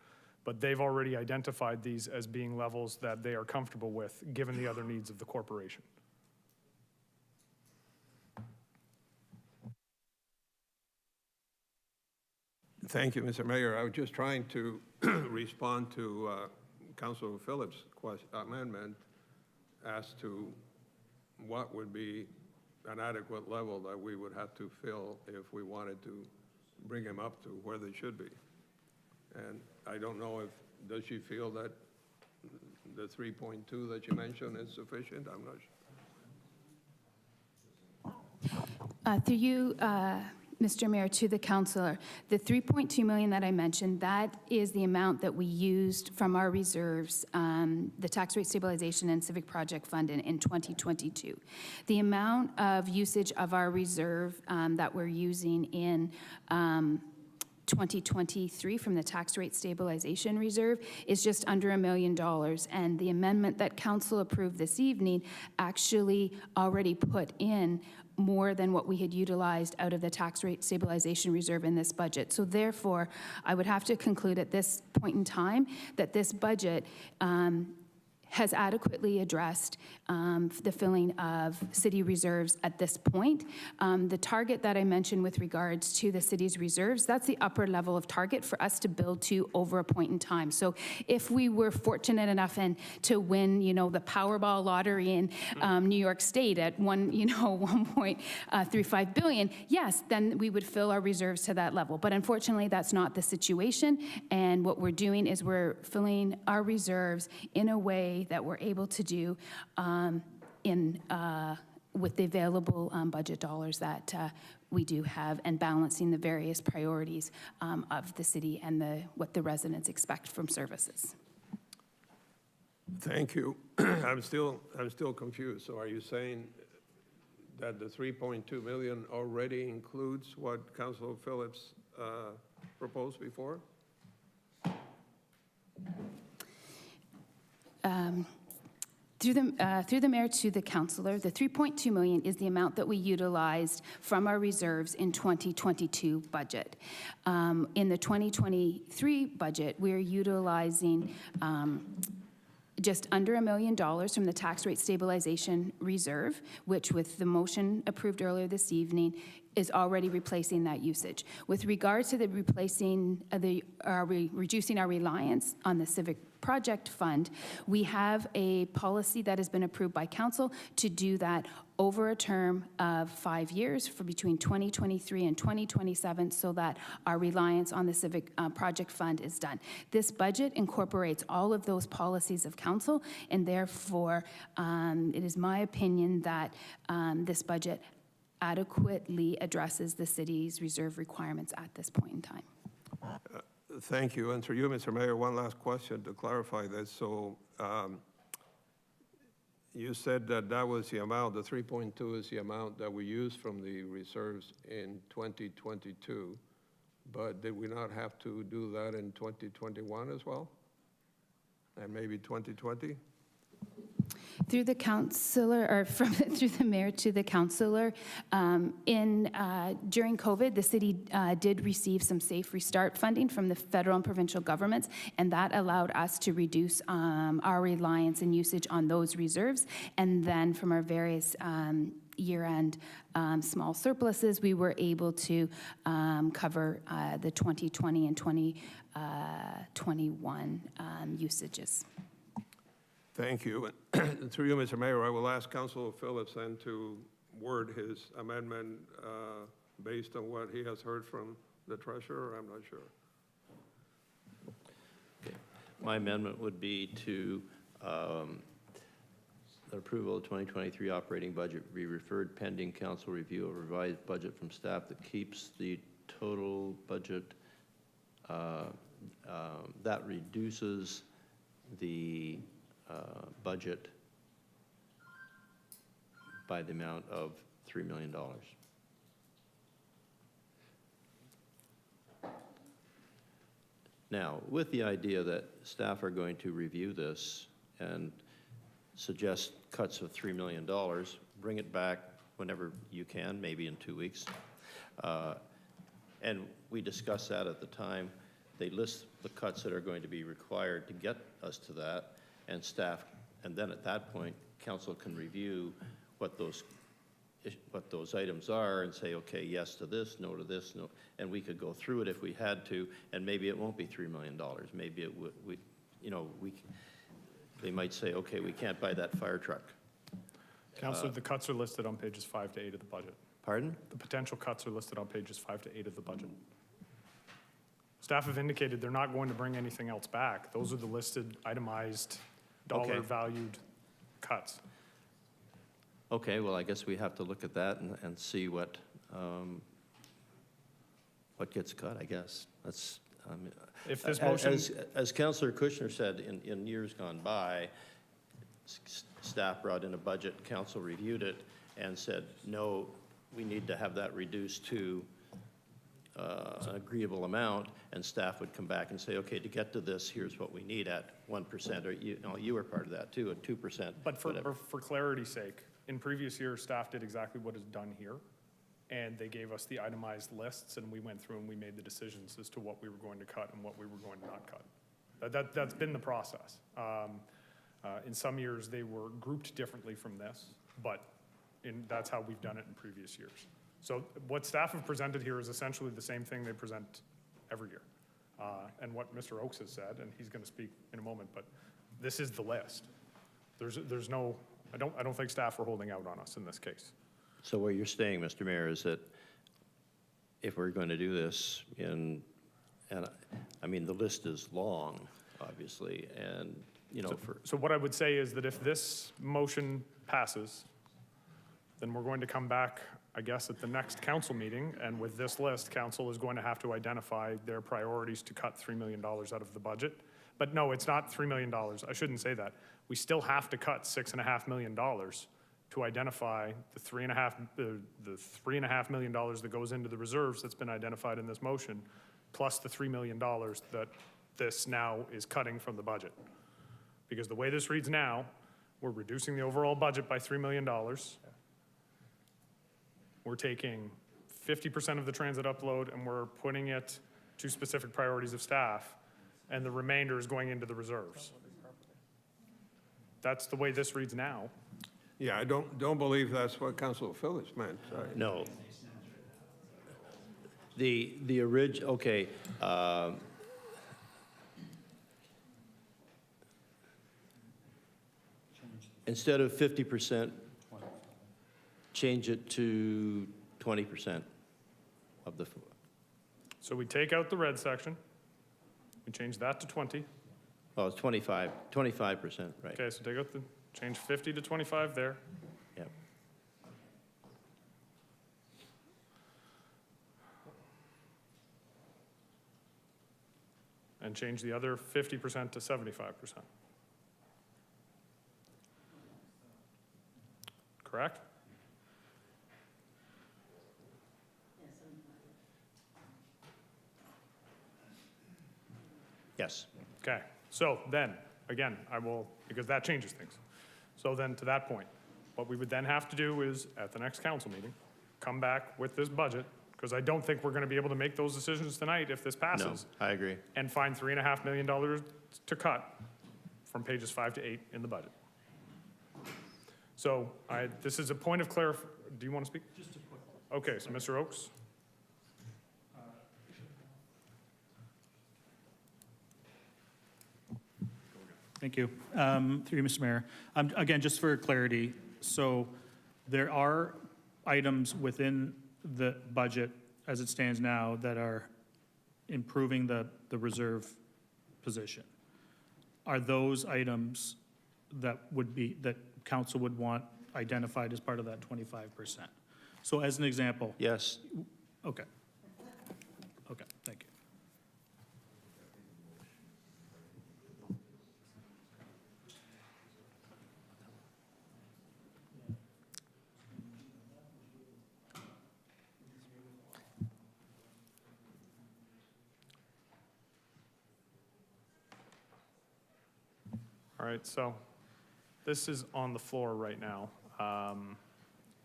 But they've already identified these as being levels that they are comfortable with, given the other needs of the corporation. Thank you, Mr. Mayor. I was just trying to respond to Councilor Phillips' amendment as to what would be an adequate level that we would have to fill if we wanted to bring them up to where they should be. And I don't know does she feel that the 3.2 that you mentioned is sufficient? I'm not sure. Through you, Mr. Mayor, to the councillor, the $3.2 million that I mentioned, that is the amount that we used from our reserves, the Tax Rate Stabilization and Civic Project Fund in 2022. The amount of usage of our reserve that we're using in 2023 from the Tax Rate Stabilization Reserve is just under $1 million. And the amendment that council approved this evening actually already put in more than what we had utilized out of the Tax Rate Stabilization Reserve in this budget. So therefore, I would have to conclude at this point in time that this budget has adequately addressed the filling of city reserves at this point. The target that I mentioned with regards to the city's reserves, that's the upper level of target for us to build to over a point in time. So if we were fortunate enough to win, the Powerball lottery in New York State at 1.35 billion, yes, then we would fill our reserves to that level. But unfortunately, that's not the situation. And what we're doing is we're filling our reserves in a way that we're able to do with the available budget dollars that we do have, and balancing the various priorities of the city and what the residents expect from services. Thank you. I'm still confused. So are you saying that the 3.2 million already includes what Councilor Phillips proposed before? Through the mayor to the councillor, the $3.2 million is the amount that we utilized from our reserves in 2022 budget. In the 2023 budget, we're utilizing just under $1 million from the Tax Rate Stabilization Reserve, which with the motion approved earlier this evening is already replacing that usage. With regards to the reducing our reliance on the Civic Project Fund, we have a policy that has been approved by council to do that over a term of 5 years for between 2023 and 2027, so that our reliance on the Civic Project Fund is done. This budget incorporates all of those policies of council, and therefore it is my opinion that this budget adequately addresses the city's reserve requirements at this point in time. Thank you. And through you, Mr. Mayor, one last question to clarify this. So you said that that was the amount, the 3.2 is the amount that we used from the reserves in 2022, but did we not have to do that in 2021 as well? And maybe 2020? Through the councillor, or through the mayor to the councillor, during COVID, the city did receive some Safe Restart funding from the federal and provincial governments, and that allowed us to reduce our reliance and usage on those reserves. And then from our various year-end small surpluses, we were able to cover the 2020 and 2021 usages. Thank you. And through you, Mr. Mayor, I will ask Councilor Phillips then to word his amendment based on what he has heard from the treasurer. I'm not sure. Okay. My amendment would be to the approval of the 2023 operating budget be referred pending council review of revised budget from staff that keeps the total budget, that reduces the budget by the amount of $3 million. Now, with the idea that staff are going to review this and suggest cuts of $3 million, bring it back whenever you can, maybe in 2 weeks. And we discussed that at the time. They list the cuts that are going to be required to get us to that, and staff, and then at that point, council can review what those items are and say, okay, yes to this, no to this, no, and we could go through it if we had to, and maybe it won't be $3 million. Maybe it would, they might say, okay, we can't buy that fire truck. Councillor, the cuts are listed on pages 5 to 8 of the budget. Pardon? The potential cuts are listed on pages 5 to 8 of the budget. Staff have indicated they're not going to bring anything else back. Those are the listed, itemized, dollar-valued cuts. Okay, well, I guess we have to look at that and see what gets cut, I guess. That's, if this motion... As Councillor Kushner said, in years gone by, staff brought in a budget, council reviewed it, and said, no, we need to have that reduced to an agreeable amount, and staff would come back and say, okay, to get to this, here's what we need at 1%, or you were part of that too, at 2%. But for clarity's sake, in previous years, staff did exactly what is done here, and they gave us the itemized lists, and we went through and we made the decisions as to what we were going to cut and what we were going to not cut. That's been the process. In some years, they were grouped differently from this, but that's how we've done it in previous years. So what staff have presented here is essentially the same thing they present every year. And what Mr. Oakes has said, and he's going to speak in a moment, but this is the list. There's no, I don't think staff are holding out on us in this case. So what you're saying, Mr. Mayor, is that if we're going to do this and I mean, the list is long, obviously, and, So what I would say is that if this motion passes, then we're going to come back, I guess, at the next council meeting, and with this list, council is going to have to identify their priorities to cut $3 million out of the budget. But no, it's not $3 million. I shouldn't say that. We still have to cut $6.5 million to identify the $3.5 million that goes into the reserves that's been identified in this motion, plus the $3 million that this now is cutting from the budget. Because the way this reads now, we're reducing the overall budget by $3 million. We're taking 50% of the transit upload and we're putting it to specific priorities of staff, and the remainder is going into the reserves. That's the way this reads now. Yeah, I don't believe that's what Councilor Phillips meant. Sorry. No. The original, okay. Instead of 50%, change it to 20% of the. So we take out the red section. We change that to 20. Oh, it's 25%, right. Okay, so take out change 50 to 25 there. Yep. And change the other 50% to 75%. correct? Yes. Okay, so then, again, because that changes things. So then, to that point, what we would then have to do is, at the next council meeting, come back with this budget, because I don't think we're going to be able to make those decisions tonight if this No, passes. I agree. And find $3.5 million to cut from pages 5 to 8 in the budget. So this is a point of do you want to speak? Just a quick. Okay, so Mr. Oakes? Thank you. Through you, Mr. Mayor. Again, just for clarity, so there are items within the budget as it stands now that are improving the reserve position. Are those items that council would want identified as part of that 25%? So as an example. Yes. Okay. Okay, thank you. All right, so this is on the floor right now.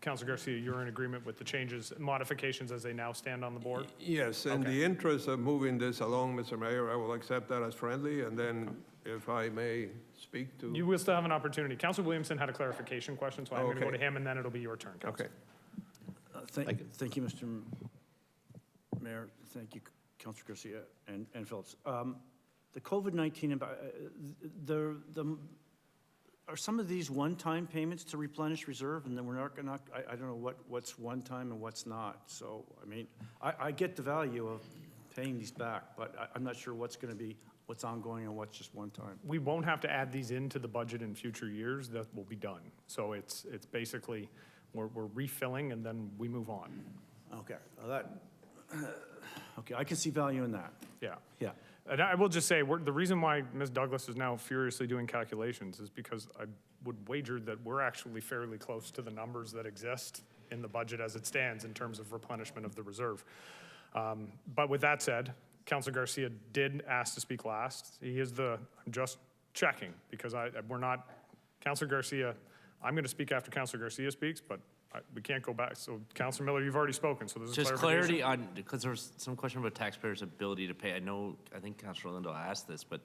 Councilor Garcia, you're in agreement with the changes, modifications as they now stand on the board? Yes, in the interest of moving this along, Mr. Mayor, I will accept that as friendly, and then if I may speak to... You will still have an opportunity. Councilor Williamson had a clarification question, so I'm going to go to Okay. him, and then it'll be your turn, Councilor. Okay. Thank you, Mr. Mayor. Thank you, Councilor Garcia and Phillips. The COVID-19, are some of these one-time payments to replenish reserve, and then we're not gonna, I don't know what's one-time and what's not. So, I mean, I get the value of paying these back, but I'm not sure what's ongoing and what's just one time. We won't have to add these into the budget in future years. That will be done. So it's basically, we're refilling and then we move on. Okay, well, okay, I can see value in that. Yeah. Yeah. And I will just say, the reason why Ms. Douglas is now furiously doing calculations is because I would wager that we're actually fairly close to the numbers that exist in the budget as it stands in terms of replenishment of the reserve. But with that said, Councilor Garcia did ask to speak last. I'm just checking because we're not, Councilor Garcia, I'm going to speak after Councilor Garcia speaks, but we can't go back. So Councilor Miller, you've already spoken, so this is Just clarification. clarity on, because there was some question about taxpayers' ability to pay. I think Councilor Lindo asked this, but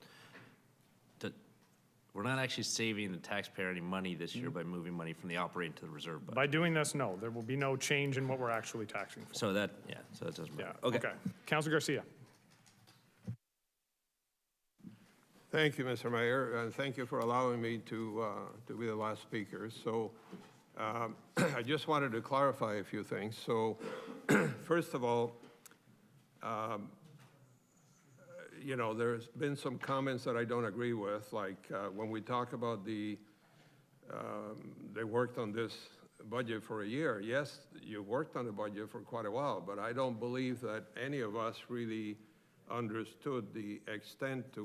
we're not actually saving the taxpayer any money this year by moving money from the operating to the reserve budget. By doing this, no, there will be no change in what we're actually taxing for. So that doesn't matter. Yeah, okay. Councilor Garcia. Thank you, Mr. Mayor, and thank you for allowing me to be the last speaker. So I just wanted to clarify a few things. So first of all, you know, there's been some comments that I don't agree with, like when we talk about they worked on this budget for a year. Yes, you worked on the budget for quite a while, but I don't believe that any of us really understood the extent to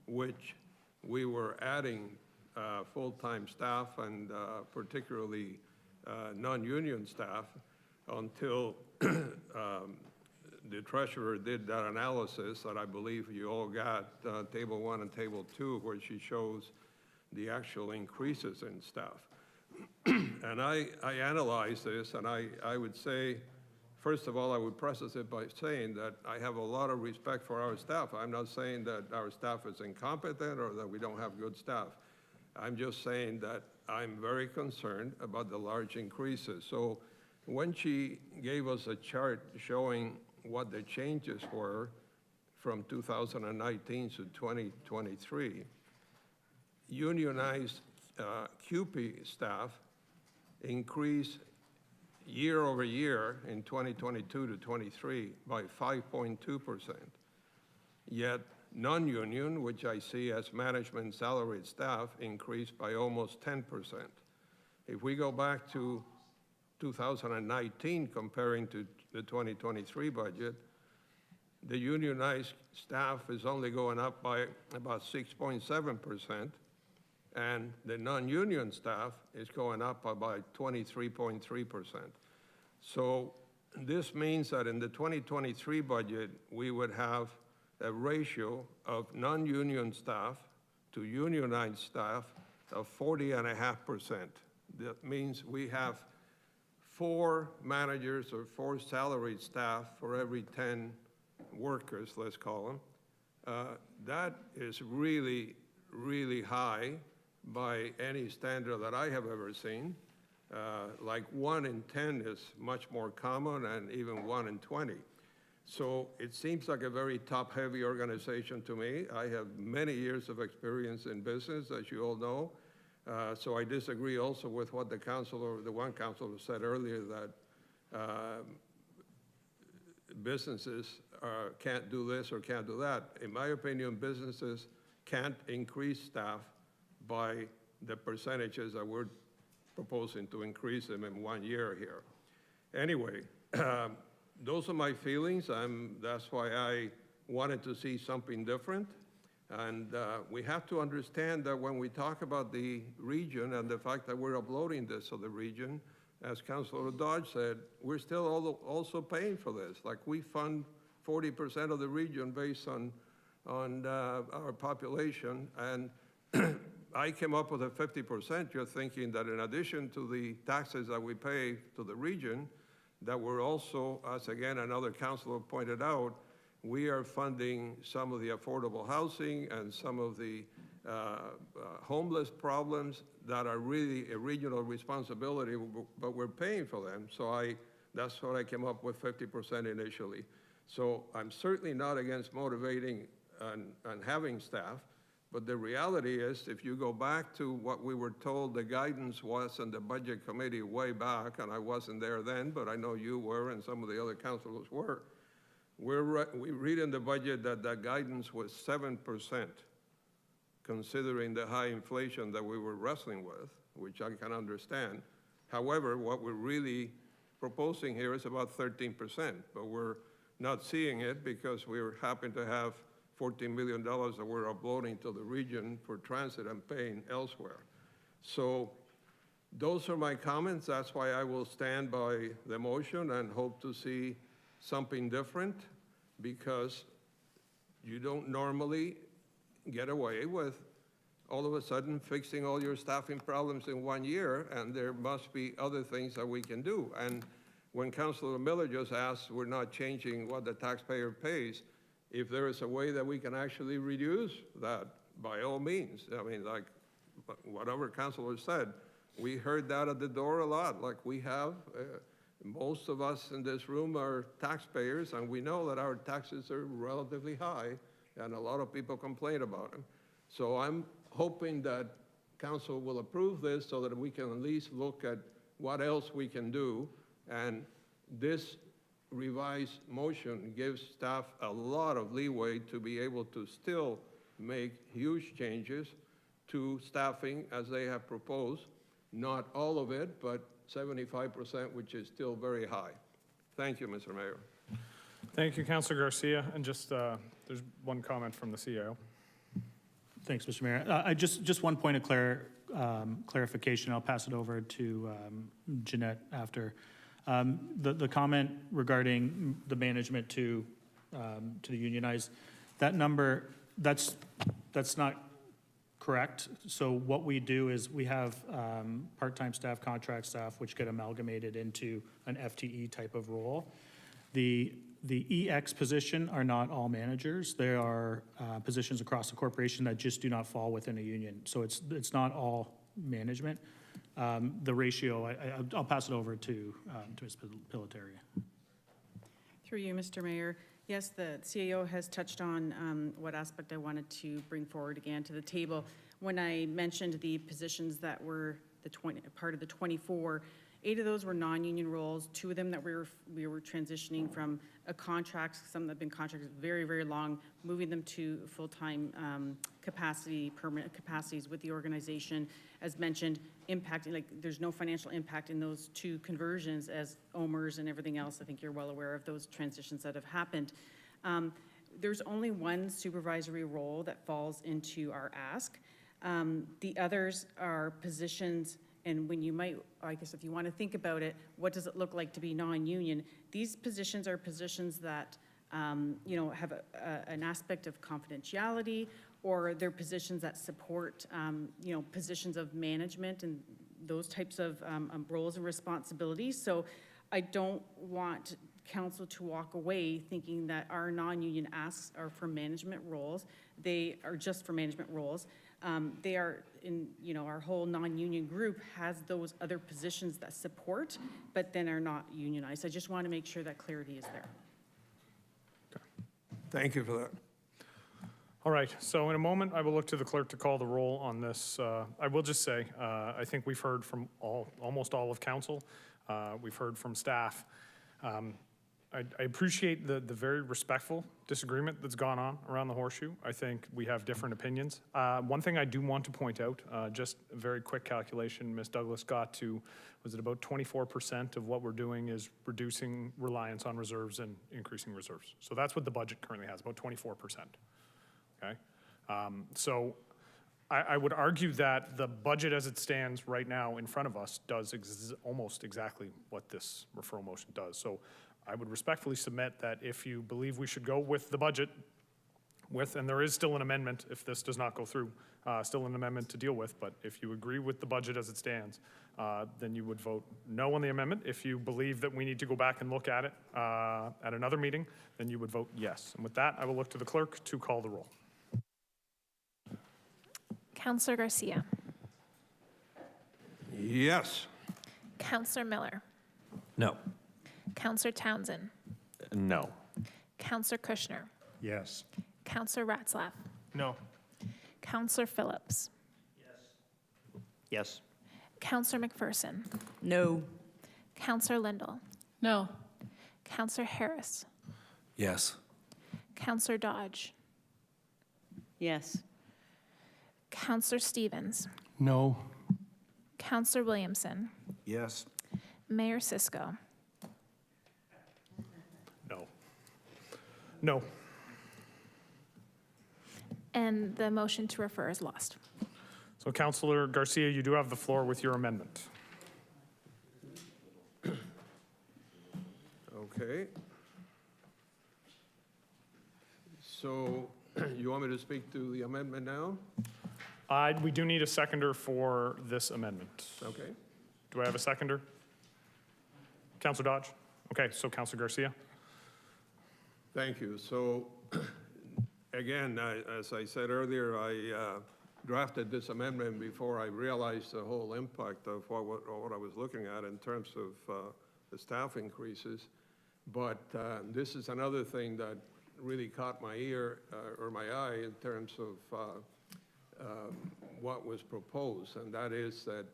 which we were adding full-time staff and particularly non-union staff until the treasurer did that analysis that I believe you all got, table 1 and table 2, where she shows the actual increases in staff. And I analyzed this, and I would say, first of all, I would preface it by saying that I have a lot of respect for our staff. I'm not saying that our staff is incompetent or that we don't have good staff. I'm just saying that I'm very concerned about the large increases. So when she gave us a chart showing what the changes were from 2019 to 2023, unionized QP staff increased year over year in 2022 to 23 by 5.2%. Yet non-union, which I see as management salaried staff, increased by almost 10%. If we go back to 2019, comparing to the 2023 budget, the unionized staff is only going up by about 6.7%, and the non-union staff is going up by 23.3%. So this means that in the 2023 budget, we would have a ratio of non-union staff to unionized staff of 40.5%. That means we have 4 managers or 4 salaried staff for every 10 workers, let's call them. That is really, really high by any standard that I have ever seen. Like 1 in 10 is much more common, and even 1 in 20. So it seems like a very top-heavy organization to me. I have many years of experience in business, as you all know. So I disagree also with what the one counselor said earlier, that businesses can't do this or can't do that. In my opinion, businesses can't increase staff by the percentages that we're proposing to increase them in 1 year here. Anyway, those are my feelings. That's why I wanted to see something different. And we have to understand that when we talk about the region and the fact that we're uploading this to the region, as Councilor Dodge said, we're still also paying for this. Like, we fund 40% of the region based on our population, and I came up with a 50%. You're thinking that in addition to the taxes that we pay to the region, that we're also, as again another councilor pointed out, we are funding some of the affordable housing and some of the homeless problems that are really a regional responsibility, but we're paying for them. So that's what I came up with, 50% initially. So I'm certainly not against motivating and having staff, but the reality is, if you go back to what we were told the guidance was in the budget committee way back, and I wasn't there then, but I know you were and some of the other councilors were, we read in the budget that that guidance was 7%, considering the high inflation that we were wrestling with, which I can understand. However, what we're really proposing here is about 13%, but we're not seeing it because we happen to have $14 million that we're uploading to the region for transit and paying elsewhere. So those are my comments. That's why I will stand by the motion and hope to see something different, because you don't normally get away with all of a sudden fixing all your staffing problems in 1 year, and there must be other things that we can do. And when Councilor Miller just asked, we're not changing what the taxpayer pays, if there is a way that we can actually reduce that, by all means. I mean, like whatever Councilor said, we heard that at the door a lot. Like, we have, most of us in this room are taxpayers, and we know that our taxes are relatively high, and a lot of people complain about them. So I'm hoping that Council will approve this so that we can at least look at what else we can do. And this revised motion gives staff a lot of leeway to be able to still make huge changes to staffing as they have proposed. Not all of it, but 75%, which is still very high. Thank you, Mr. Mayor. Thank you, Councilor Garcia. And just, there's one comment from the CIO. Thanks, Mr. Mayor. Just one point of clarification. I'll pass it over to Jeanette after. The comment regarding the management to the unionized, that number, that's not correct. So what we do is we have part-time staff, contract staff, which get amalgamated into an FTE type of role. The EX position are not all managers. There are positions across the corporation that just do not fall within a union. So it's not all management. The ratio, I'll pass it over to Ms. Pelletieri. Through you, Mr. Mayor. Yes, the CAO has touched on what aspect I wanted to bring forward again to the table. When I mentioned the positions that were part of the 24, 8 of those were non-union roles. 2 of them that we were transitioning from a contract, some that have been contracted very, very long, moving them to full-time capacity, permanent capacities with the organization. As mentioned, impacting, like, there's no financial impact in those 2 conversions as OMERS and everything else. I think you're well aware of those transitions that have happened. There's only one supervisory role that falls into our ask. The others are positions, and when you might, I guess if you want to think about it, what does it look like to be non-union? These positions are positions that, you know, have an aspect of confidentiality, or they're positions that support, you know, positions of management and those types of roles and responsibilities. So I don't want council to walk away thinking that our non-union asks are for management roles. They are just for management roles. They are in, you know, our whole non-union group has those other positions that support, but then are not unionized. I just want to make sure that clarity is there. Thank you for that. All right, so in a moment, I will look to the clerk to call the roll on this. I will just say, I think we've heard from almost all of council. We've heard from staff. I appreciate the very respectful disagreement that's gone on around the horseshoe. I think we have different opinions. One thing I do want to point out, just a very quick calculation, Ms. Douglas got to, was it about 24% of what we're doing is reducing reliance on reserves and increasing reserves. So that's what the budget currently has, about 24%. Okay? So I would argue that the budget as it stands right now in front of us does almost exactly what this referral motion does. So I would respectfully submit that if you believe we should go with the budget, and there is still an amendment if this does not go through, still an amendment to deal with, but if you agree with the budget as it stands, then you would vote no on the amendment. If you believe that we need to go back and look at it at another meeting, then you would vote yes. And with that, I will look to the clerk to call the roll. Councillor Garcia. Yes. Councillor Miller. No. Councillor Townsend. No. Councillor Kushner. Yes. Councillor Ratzlaff. No. Councillor Phillips. Yes. Councillor McPherson. No. Councillor Lindell. No. Councillor Harris. Yes. Councillor Dodge. Yes. Councillor Stevens. No. Councillor Williamson. Yes. Mayor Cisco. No. No. And the motion to refer is lost. So Councillor Garcia, you do have the floor with your amendment. Okay. So you want me to speak to the amendment now? We do need a seconder for this amendment. Okay. Do I have a seconder? Councillor Dodge? Okay, so Councillor Garcia. Thank you. So again, as I said earlier, I drafted this amendment before I realized the whole impact of what I was looking at in terms of the staff increases. But this is another thing that really caught my ear or my eye in terms of what was proposed, and that is that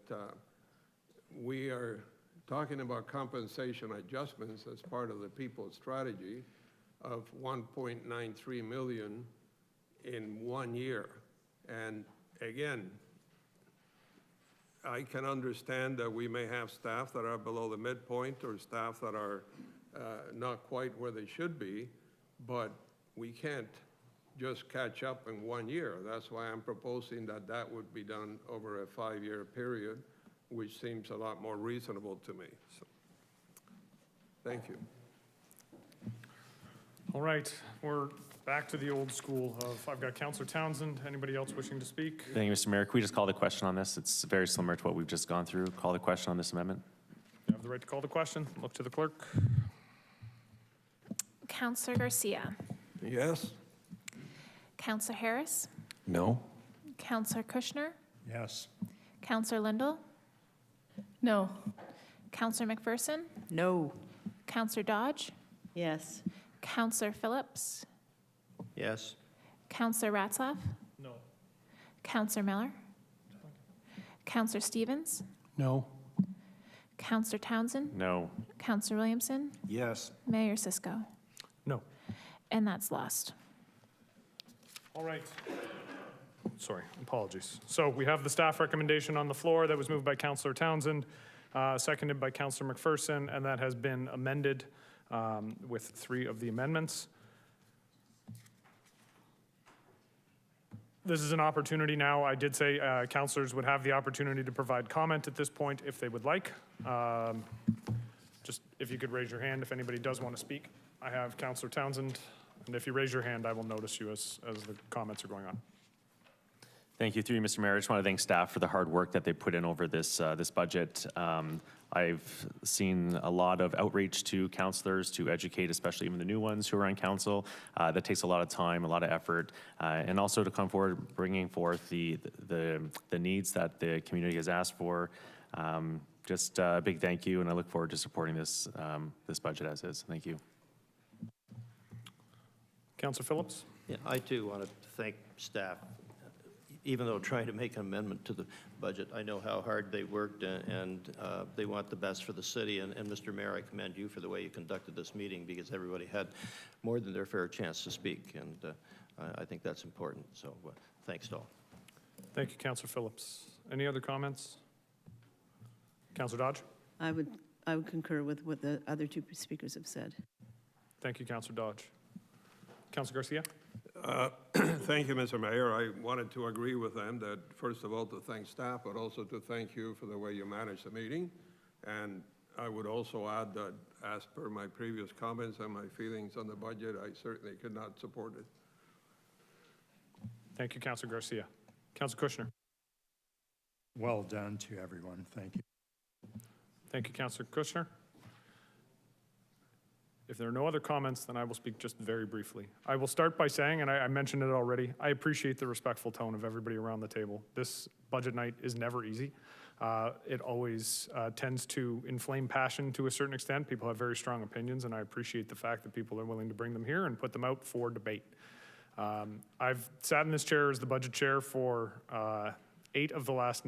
we are talking about compensation adjustments as part of the people's strategy of 1.93 million in 1 year. And again, I can understand that we may have staff that are below the midpoint or staff that are not quite where they should be, but we can't just catch up in 1 year. That's why I'm proposing that that would be done over a 5-year period, which seems a lot more reasonable to me. So, thank you. All right, we're back to the old school of, I've got Councillor Townsend. Anybody else wishing to speak? Thank you, Mr. Mayor. Can we just call the question on this? It's very similar to what we've just gone through. Call the question on this amendment. You have the right to call the question. Look to the clerk. Councillor Garcia. Yes? Councillor Harris. No. Councillor Kushner. Yes. Councillor Lindell. No. Councillor McPherson. No. Councillor Dodge. Yes. Councillor Phillips. Yes. Councillor Ratzlaff. No. Councillor Miller. Councillor Stevens. No. Councillor Townsend. No. Councillor Williamson. Yes. Mayor Cisco. No. And that's lost. All right. Sorry, apologies. So we have the staff recommendation on the floor that was moved by Councillor Townsend, seconded by Councillor McPherson, and that has been amended with 3 of the amendments. This is an opportunity now. I did say councillors would have the opportunity to provide comment at this point if they would like. Just if you could raise your hand if anybody does want to speak. I have Councillor Townsend, and if you raise your hand, I will notice you as the comments are going on. Thank you. Through you, Mr. Mayor, I just want to thank staff for the hard work that they put in over this this budget. I've seen a lot of outreach to councillors to educate, especially even the new ones who are on council. That takes a lot of time, a lot of effort, and also to come forward, bringing forth the needs that the community has asked for. Just a big thank you, and I look forward to supporting this this budget as is. Thank you. Councillor Phillips? Yeah, I too want to thank staff. Even though trying to make an amendment to the budget, I know how hard they worked, and they want the best for the city. And Mr. Mayor, I commend you for the way you conducted this meeting, because everybody had more than their fair chance to speak, and I think that's important. So thanks to all. Thank you, Councillor Phillips. Any other comments? Councillor Dodge? I would concur with what the other two speakers have said. Thank you, Councillor Dodge. Councillor Garcia? Thank you, Mr. Mayor. I wanted to agree with them that, first of all, to thank staff, but also to thank you for the way you managed the meeting. And I would also add that, as per my previous comments and my feelings on the budget, I certainly could not support it. Thank you, Councillor Garcia. Councillor Kushner? Well done to everyone. Thank you. Thank you, Councillor Kushner. If there are no other comments, then I will speak just very briefly. I will start by saying, and I mentioned it already, I appreciate the respectful tone of everybody around the table. This budget night is never easy. It always tends to inflame passion to a certain extent. People have very strong opinions, and I appreciate the fact that people are willing to bring them here and put them out for debate. I've sat in this chair as the budget chair for 8 of the last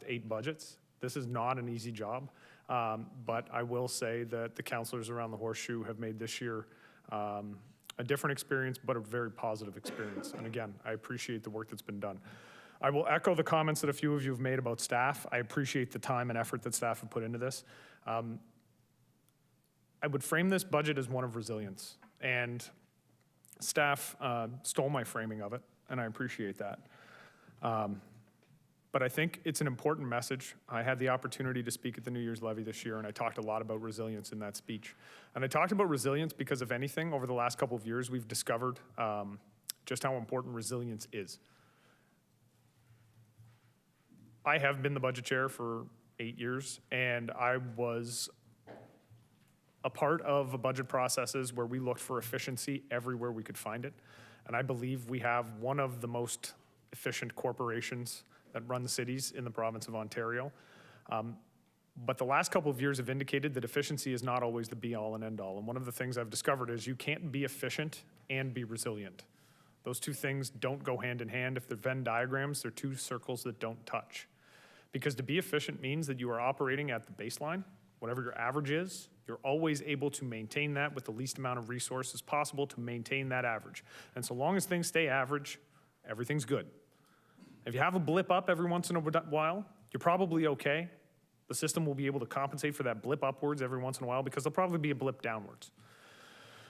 8 budgets. This is not an easy job. But I will say that the councillors around the Horseshoe have made this year a different experience, but a very positive experience. And again, I appreciate the work that's been done. I will echo the comments that a few of you have made about staff. I appreciate the time and effort that staff have put into this. I would frame this budget as one of resilience, and staff stole my framing of it, and I appreciate that. But I think it's an important message. I had the opportunity to speak at the New Year's Levy this year, and I talked a lot about resilience in that speech. And I talked about resilience because, if anything, over the last couple of years, we've discovered just how important resilience is. I have been the budget chair for 8 years, and I was a part of budget processes where we looked for efficiency everywhere we could find it. And I believe we have one of the most efficient corporations that run cities in the province of Ontario. But the last couple of years have indicated that efficiency is not always the be-all and end-all. And one of the things I've discovered is you can't be efficient and be resilient. Those two things don't go hand in hand. If they're Venn diagrams, they're two circles that don't touch. Because to be efficient means that you are operating at the baseline, whatever your average is, you're always able to maintain that with the least amount of resources possible to maintain that average. And so long as things stay average, everything's good. If you have a blip up every once in a while, you're probably okay. The system will be able to compensate for that blip upwards every once in a while, because there'll probably be a blip downwards.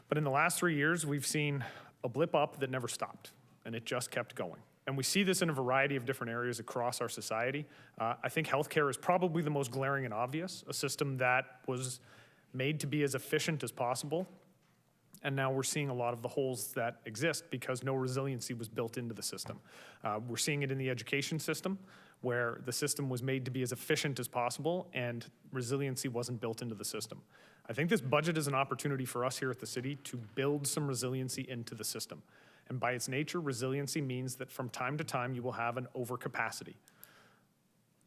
But in the last 3 years, we've seen a blip up that never stopped, and it just kept going. And we see this in a variety of different areas across our society. I think healthcare is probably the most glaring and obvious, a system that was made to be as efficient as possible. And now we're seeing a lot of the holes that exist because no resiliency was built into the system. We're seeing it in the education system, where the system was made to be as efficient as possible and resiliency wasn't built into the system. I think this budget is an opportunity for us here at the city to build some resiliency into the system. And by its nature, resiliency means that from time to time you will have an overcapacity.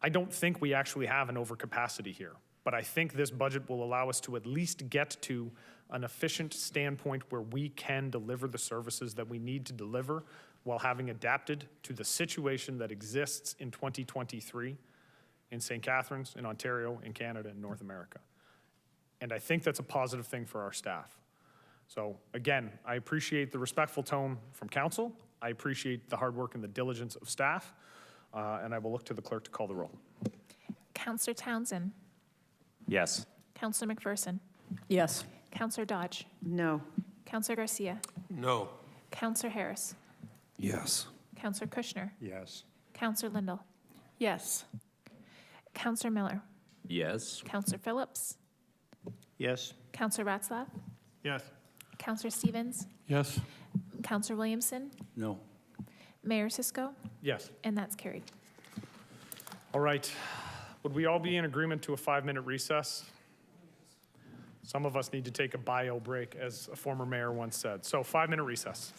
I don't think we actually have an overcapacity here, but I think this budget will allow us to at least get to an efficient standpoint where we can deliver the services that we need to deliver while having adapted to the situation that exists in 2023 in St. Catharines, in Ontario, in Canada, and North America. And I think that's a positive thing for our staff. So again, I appreciate the respectful tone from council. I appreciate the hard work and the diligence of staff, and I will look to the clerk to call the roll. Councillor Townsend. Yes. Councillor McPherson. Yes. Councillor Dodge. No. Councillor Garcia. No. Counselor Harris. Yes. Counselor Kushner. Yes. Counselor Lindell. Yes. Counselor Miller. Yes. Counselor Phillips. Yes. Counselor Ratzlaff. Yes. Counselor Stevens. Yes. Counselor Williamson. No. Mayor Cisco. Yes. And that's carried. All right. Would we all be in agreement to a 5-minute recess? Some of us need to take a bio break, as a former mayor once said. So 5-minute recess.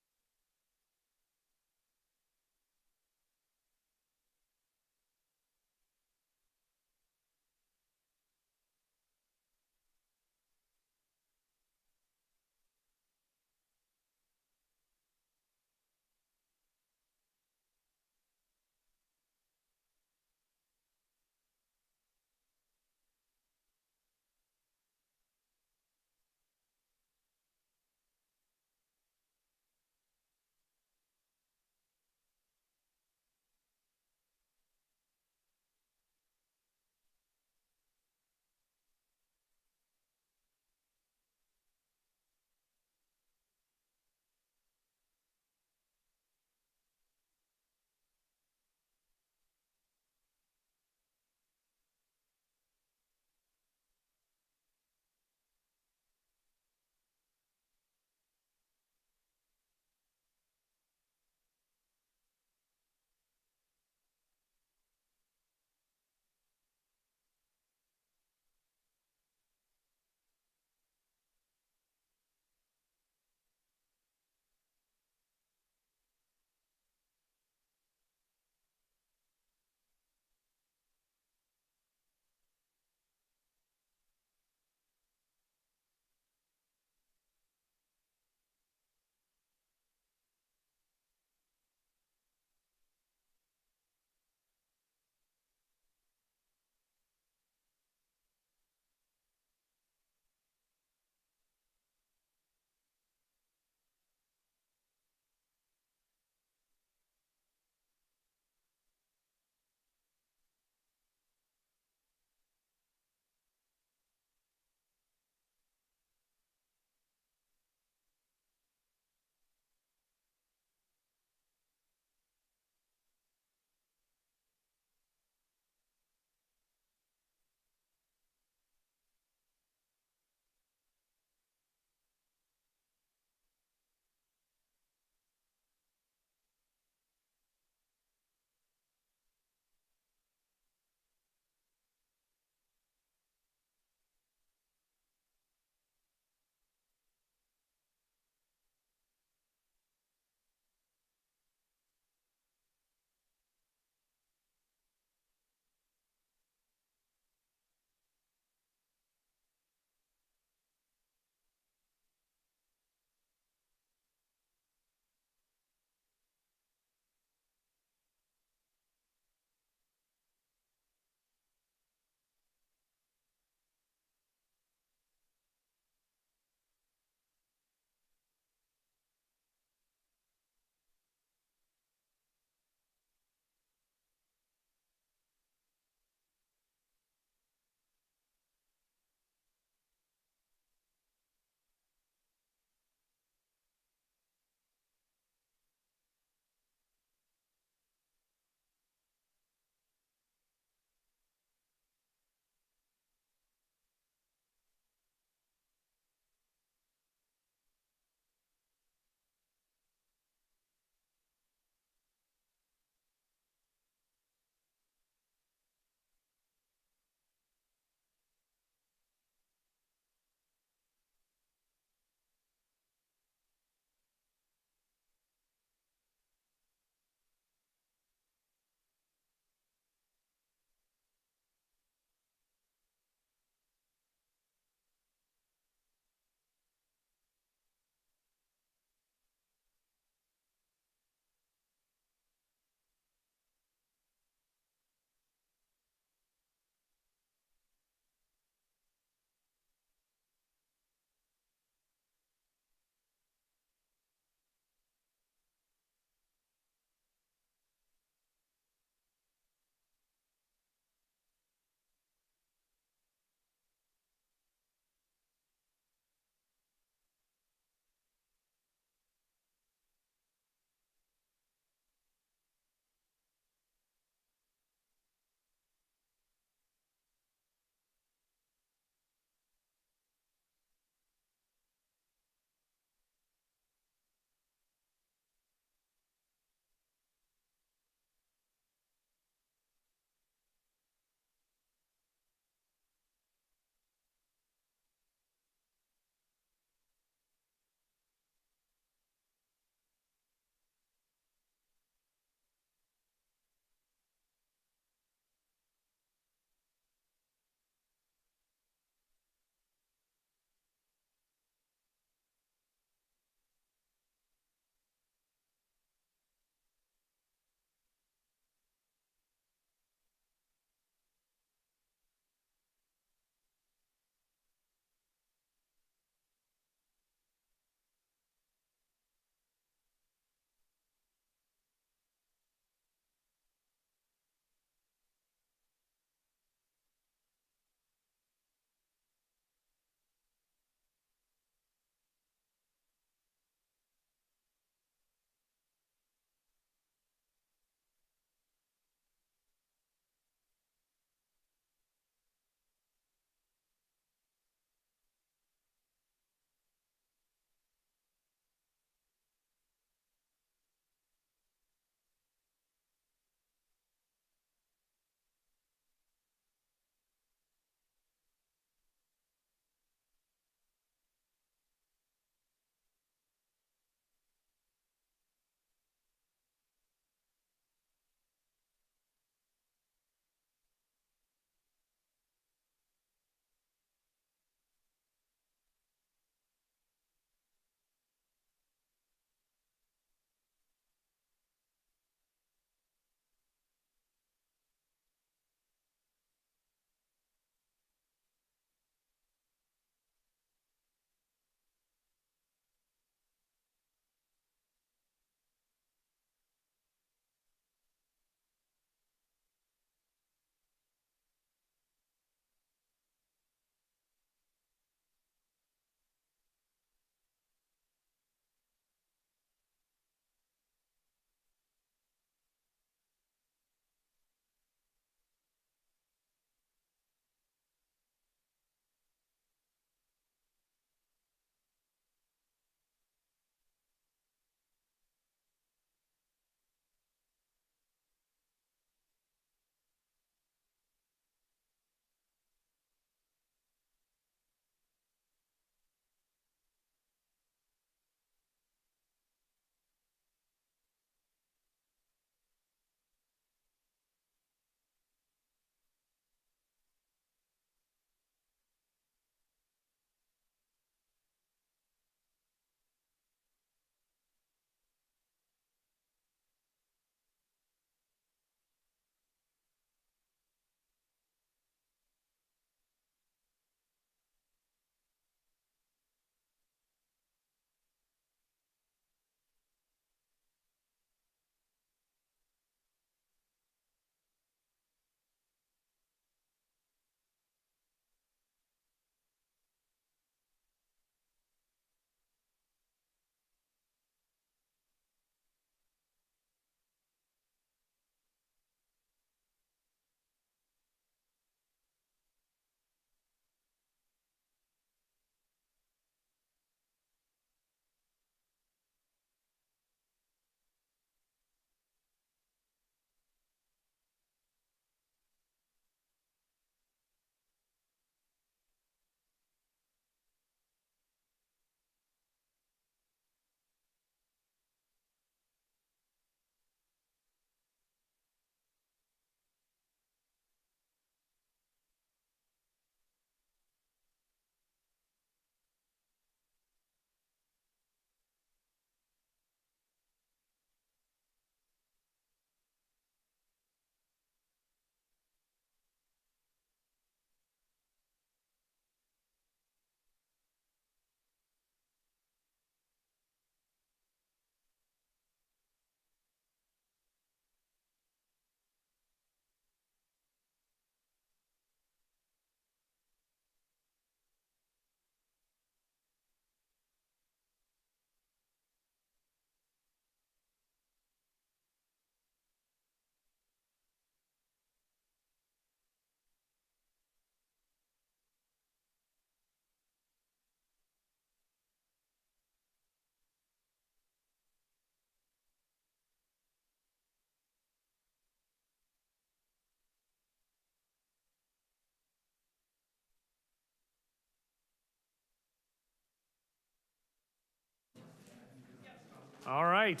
All right.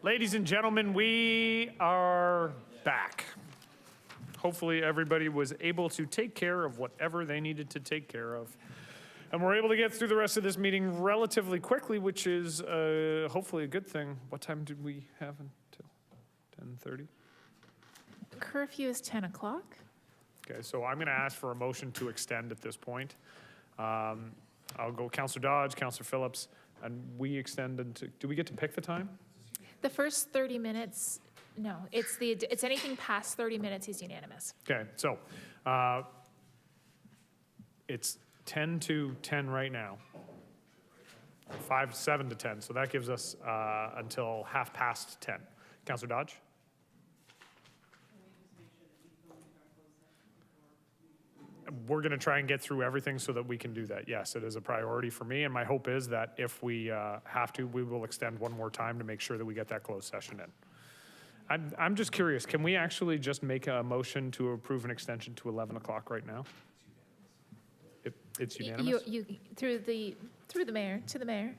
Ladies and gentlemen, we are back. Hopefully everybody was able to take care of whatever they needed to take care of. And we're able to get through the rest of this meeting relatively quickly, which is hopefully a good thing. What time did we have until 10:30? Curfew is 10 o'clock. Okay, so I'm going to ask for a motion to extend at this point. I'll go Councillor Dodge, Councillor Phillips, and we extend into, do we get to pick the time? The first 30 minutes, no, it's anything past 30 minutes is unanimous. Okay, so it's 10 to 10 right now. 7 to 10, so that gives us until 10:30. Councillor Dodge? We're going to try and get through everything so that we can do that. Yes, it is a priority for me, and my hope is that if we have to, we will extend one more time to make sure that we get that closed session in. I'm just curious, can we actually just make a motion to approve an extension to 11 o'clock right now? It's unanimous? Through the mayor, to the mayor.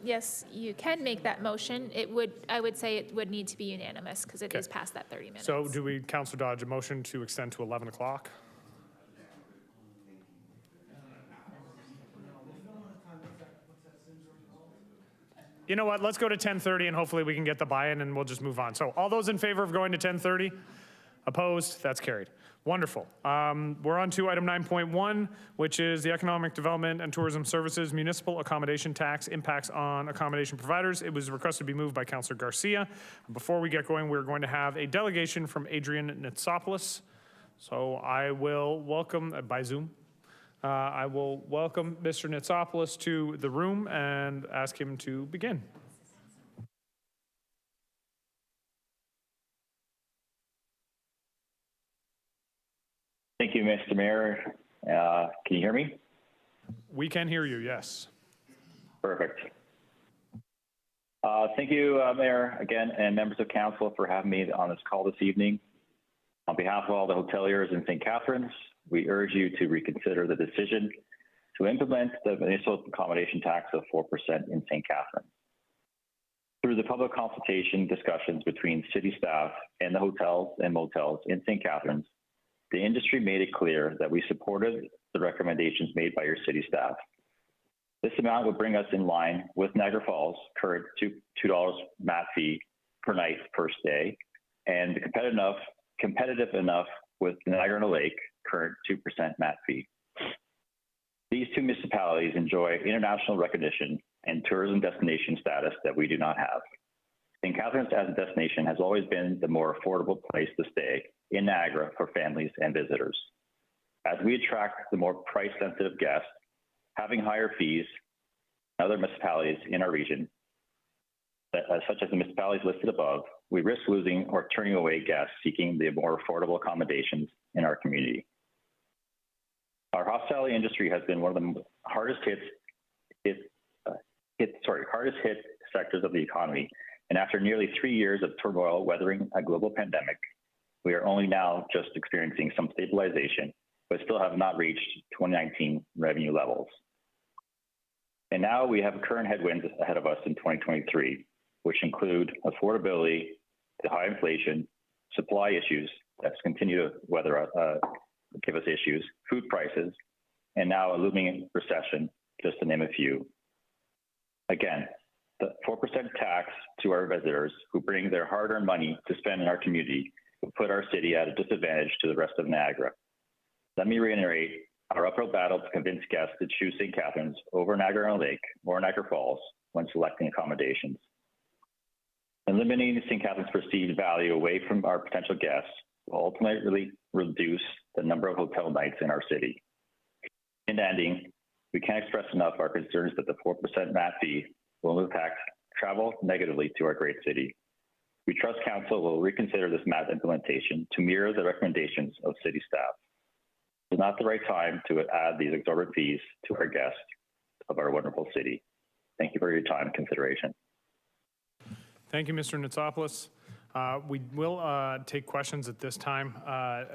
Yes, you can make that motion. I would say it would need to be unanimous because it is past that 30 minutes. So do we, Councillor Dodge, a motion to extend to 11 o'clock? You know what, let's go to 10:30 and hopefully we can get the buy-in and we'll just move on. So all those in favor of going to 10:30? Opposed? That's carried. Wonderful. We're on to item 9.1, which is the Economic Development and Tourism Services Municipal Accommodation Tax Impacts on Accommodation Providers. It was requested to be moved by Councillor Garcia. Before we get going, we're going to have a delegation from Adrian Nitsopoulos. So I will welcome, by Zoom, I will welcome Mr. Nitsopoulos to the room and ask him to begin. Thank you, Mr. Mayor. Can you hear me? We can hear you, yes. Perfect. Thank you, Mayor, again, and members of council for having me on this call this evening. On behalf of all the hoteliers in St. Catharines, we urge you to reconsider the decision to implement the municipal accommodation tax of 4% in St. Catharines. Through the public consultation discussions between city staff and the hotels and motels in St. Catharines, the industry made it clear that we supported the recommendations made by your city staff. This amount would bring us in line with Niagara Falls' current $2 mat fee per night per stay, and competitive enough with Niagara-on-the-Lake current 2% mat fee. These two municipalities enjoy international recognition and tourism destination status that we do not have. St. Catharines as a destination has always been the more affordable place to stay in Niagara for families and visitors. As we attract the more price-sensitive guests, having higher fees than other municipalities in our region, such as the municipalities listed above, we risk losing or turning away guests seeking the more affordable accommodations in our community. Our hospitality industry has been one of the hardest hit sectors of the economy. And after nearly 3 years of turmoil weathering a global pandemic, we are only now just experiencing some stabilization, but still have not reached 2019 revenue levels. And now we have current headwinds ahead of us in 2023, which include affordability, the high inflation, supply issues that continue to give us issues, food prices, and now a looming recession, just to name a few. Again, the 4% tax to our visitors who bring their hard-earned money to spend in our community will put our city at a disadvantage to the rest of Niagara. Let me reiterate our uphill battle to convince guests to choose St. Catharines over Niagara-on-the-Lake or Niagara Falls when selecting accommodations. Eliminating St. Catharines' perceived value away from our potential guests will ultimately reduce the number of hotel nights in our city. In ending, we can't express enough our concerns that the 4% mat fee will impact travel negatively to our great city. We trust council will reconsider this mat implementation to mirror the recommendations of city staff. It's not the right time to add these exorbitant fees to our guests of our wonderful city. Thank you for your time and consideration. Thank you, Mr. Nitsopoulos. We will take questions at this time.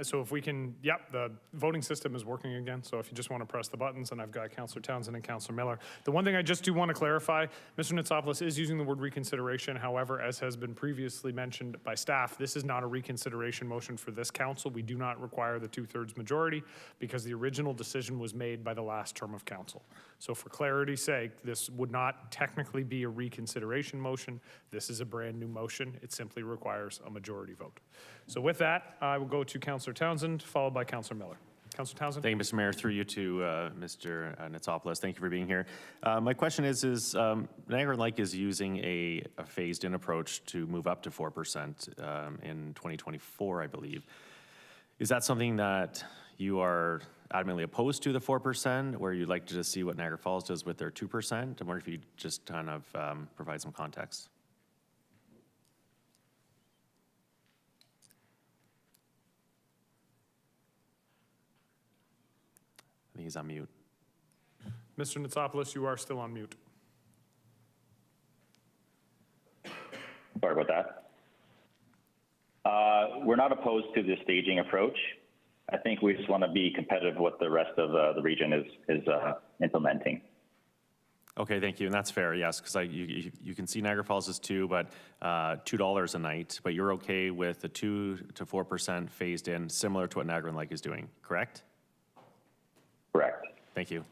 So if we can, yep, the voting system is working again. So if you just want to press the buttons, and I've got Councillor Townsend and Councillor Miller. The one thing I just do want to clarify, Mr. Nitzopoulos is using the word reconsideration. However, as has been previously mentioned by staff, this is not a reconsideration motion for this council. We do not require the 2/3 majority because the original decision was made by the last term of council. So for clarity's sake, this would not technically be a reconsideration motion. This is a brand new motion. It simply requires a majority vote. So with that, I will go to Councillor Townsend, followed by Councillor Miller. Councillor Townsend? Thank you, Mr. Mayor. Through you to Mr. Nitzopoulos. Thank you for being here. My question is Niagara Lake is using a phased-in approach to move up to 4% in 2024, I believe. Is that something that you are adamantly opposed to, the 4%, where you'd like to just see what Niagara Falls does with their 2%? I wonder if you just kind of provide some context. I think he's on mute. Mr. Nitzopoulos, you are still on mute. Sorry about that. We're not opposed to the staging approach. I think we just want to be competitive with what the rest of the region is implementing. Okay, thank you, and that's fair, yes, because you can see Niagara Falls is 2, but $2 a night, but you're okay with the 2 to 4% phased in, similar to what Niagara Lake is doing, correct? Correct. Thank you.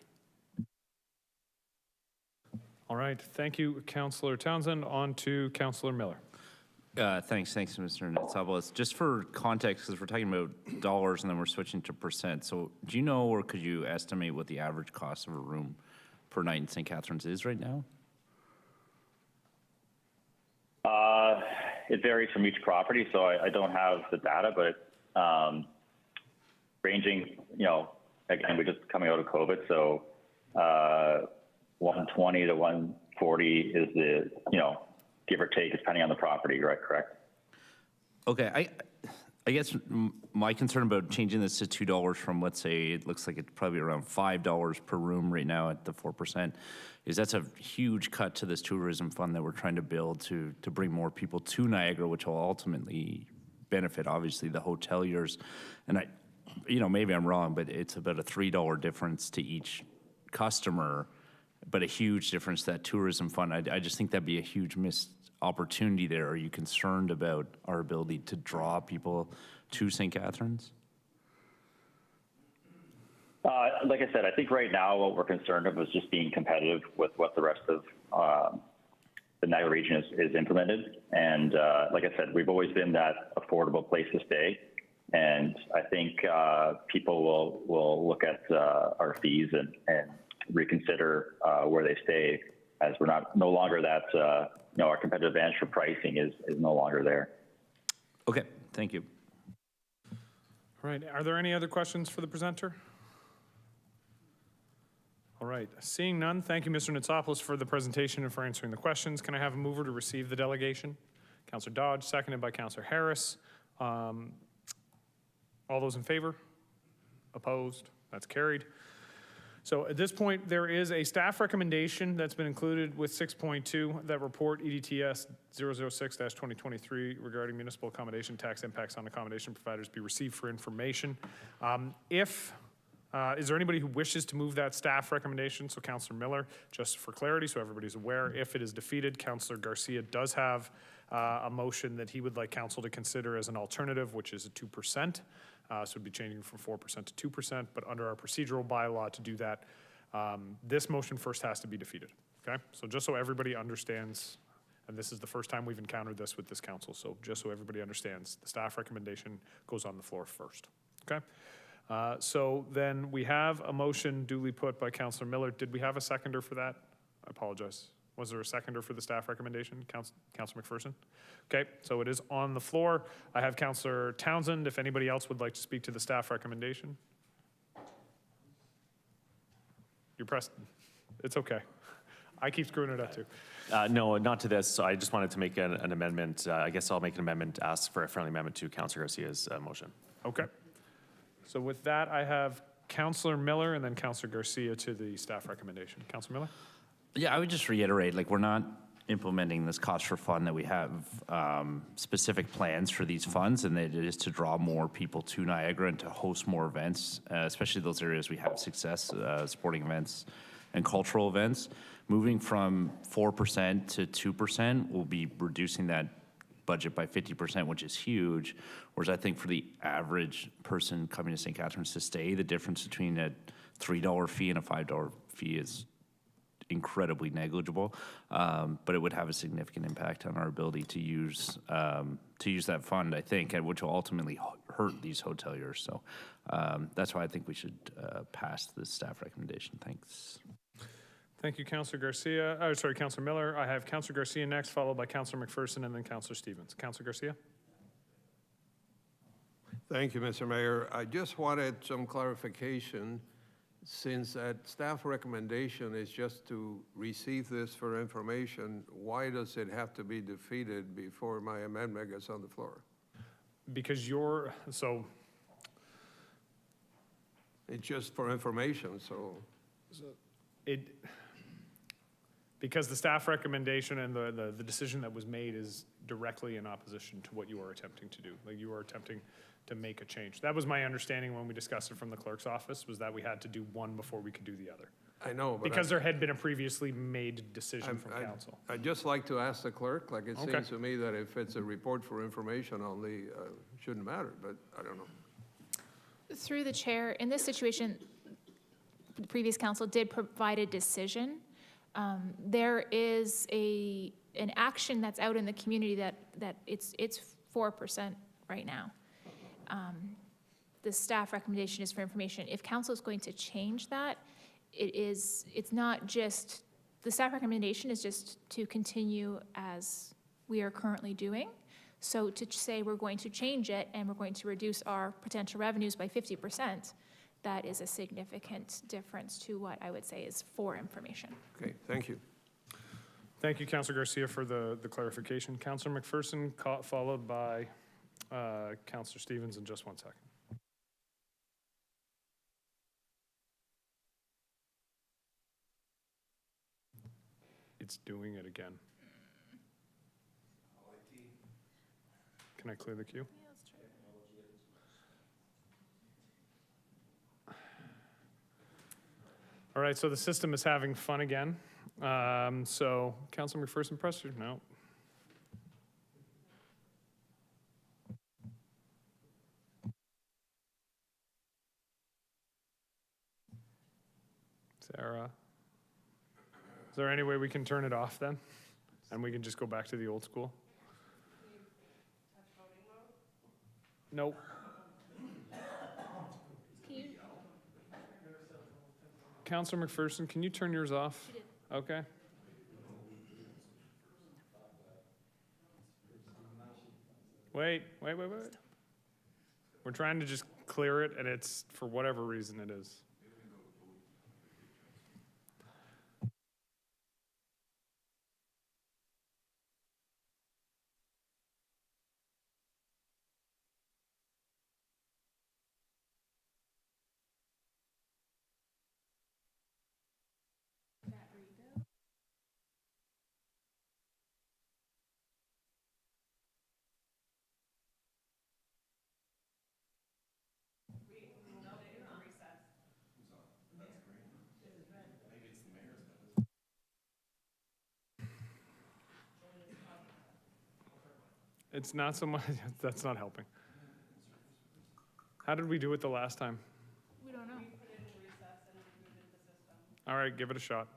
All right, thank you, Councillor Townsend. On to Councillor Miller. Thanks, Mr. Nitzopoulos. Just for context, because we're talking about dollars and then we're switching to percent. So do you know, or could you estimate what the average cost of a room per night in St. Catharines is right now? It varies from each property, so I don't have the data, but ranging, again, we're just coming out of COVID, so 120 to 140 is the, give or take, depending on the property, right? Correct? Okay, I guess my concern about changing this to $2 from, let's say, it looks like it's probably around $5 per room right now at the 4%, is that's a huge cut to this tourism fund that we're trying to build to bring more people to Niagara, which will ultimately benefit, obviously, the hoteliers. And maybe I'm wrong, but it's about a $3 difference to each customer, but a huge difference to that tourism fund. I just think that'd be a huge missed opportunity there. Are you concerned about our ability to draw people to St. Catharines? Like I said, I think right now what we're concerned of is just being competitive with what the rest of the Niagara region is implemented. And like I said, we've always been that affordable place to stay. And I think people will look at our fees and reconsider where they stay, as we're no longer that, our competitive advantage for pricing is no longer there. Okay, thank you. All right, are there any other questions for the presenter? All right, seeing none, thank you, Mr. Nitzopoulos, for the presentation and for answering the questions. Can I have a mover to receive the delegation? Councillor Dodge, seconded by Councillor Harris. All those in favor? Opposed? That's carried. So at this point, there is a staff recommendation that's been included with 6.2, that report EDTS 006-2023 regarding municipal accommodation tax impacts on accommodation providers be received for information. Is there anybody who wishes to move that staff recommendation? So Councillor Miller, just for clarity, so everybody's aware, if it is defeated, Councillor Garcia does have a motion that he would like council to consider as an alternative, which is a 2%. So it'd be changing from 4% to 2%, but under our procedural bylaw to do that, this motion first has to be defeated, okay? So just so everybody understands, and this is the first time we've encountered this with this council, so just so everybody understands, the staff recommendation goes on the floor first, okay? So then we have a motion duly put by Councillor Miller. Did we have a seconder for that? I apologize. Was there a seconder for the staff recommendation? Councillor McPherson? Okay, so it is on the floor. I have Councillor Townsend. If anybody else would like to speak to the staff recommendation. You're pressed. It's okay. I keep screwing it up too. No, not to this. So I just wanted to make an amendment. I guess I'll make an amendment, ask for a friendly amendment to Councillor Garcia's motion. Okay. So with that, I have Councillor Miller and then Councillor Garcia to the staff recommendation. Councillor Miller? Yeah, I would just reiterate, we're not implementing this cost for fund, that we have specific plans for these funds, and that it is to draw more people to Niagara and to host more events, especially those areas we have success, sporting events and cultural events. Moving from 4% to 2% will be reducing that budget by 50%, which is huge. Whereas I think for the average person coming to St. Catharines to stay, the difference between a $3 fee and a $5 fee is incredibly negligible, but it would have a significant impact on our ability to use that fund, I think, and which will ultimately hurt these hoteliers. So that's why I think we should pass the staff recommendation. Thanks. Thank you, Councillor Garcia. Councillor Miller. I have Councillor Garcia next, followed by Councillor McPherson, and then Councillor Stevens. Councillor Garcia. Thank you, Mr. Mayor. I just wanted some clarification, since that staff recommendation is just to receive this for information. Why does it have to be defeated before my amendment gets on the floor? Because it's just for information, so. Because the staff recommendation and the decision that was made is directly in opposition to what you are attempting to do. Like, you are attempting to make a change. That was my understanding when we discussed it from the clerk's office, was that we had to do one before we could do the other. I know, but because there had been a previously made decision from council. I'd just like to ask the clerk, like, it Okay. seems to me that if it's a report for information only, shouldn't matter, but I don't know. Through the chair, in this situation, the previous council did provide a decision. There is an action that's out in the community that it's 4% right now. The staff recommendation is for information. If council is going to change that, it's not just, the staff recommendation is just to continue as we are currently doing. So to say we're going to change it and we're going to reduce our potential revenues by 50%, that is a significant difference to what I would say is for information. Okay, thank you. Thank you, Councillor Garcia, for the clarification. Councillor McPherson, followed by Councillor Stevens in just 1 second. It's doing it again. Can I clear the queue? All right, so the system is having fun again. So, Councillor McPherson, press your, no. Sarah, is there any way we can turn it off then? And we can just go back to the old school? Nope. Councillor McPherson, can you turn yours off? Okay. Wait. We're trying to just clear it, and it's, for whatever reason it is. It's not so much, that's not helping. How did we do it the last time? We don't know. All right, give it a shot.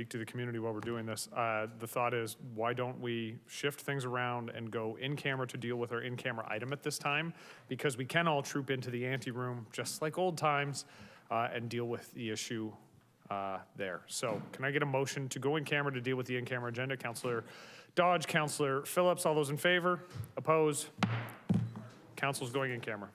speak to the community while we're doing this. The thought is, why don't we shift things around and go in camera to deal with our in-camera item at this time? Because we can all troop into the ante room, just like old times, and deal with the issue there. So can I get a motion to go in camera to deal with the in-camera agenda? Councillor Dodge, Councillor Phillips, all those in favor? Oppose? Council's going in camera.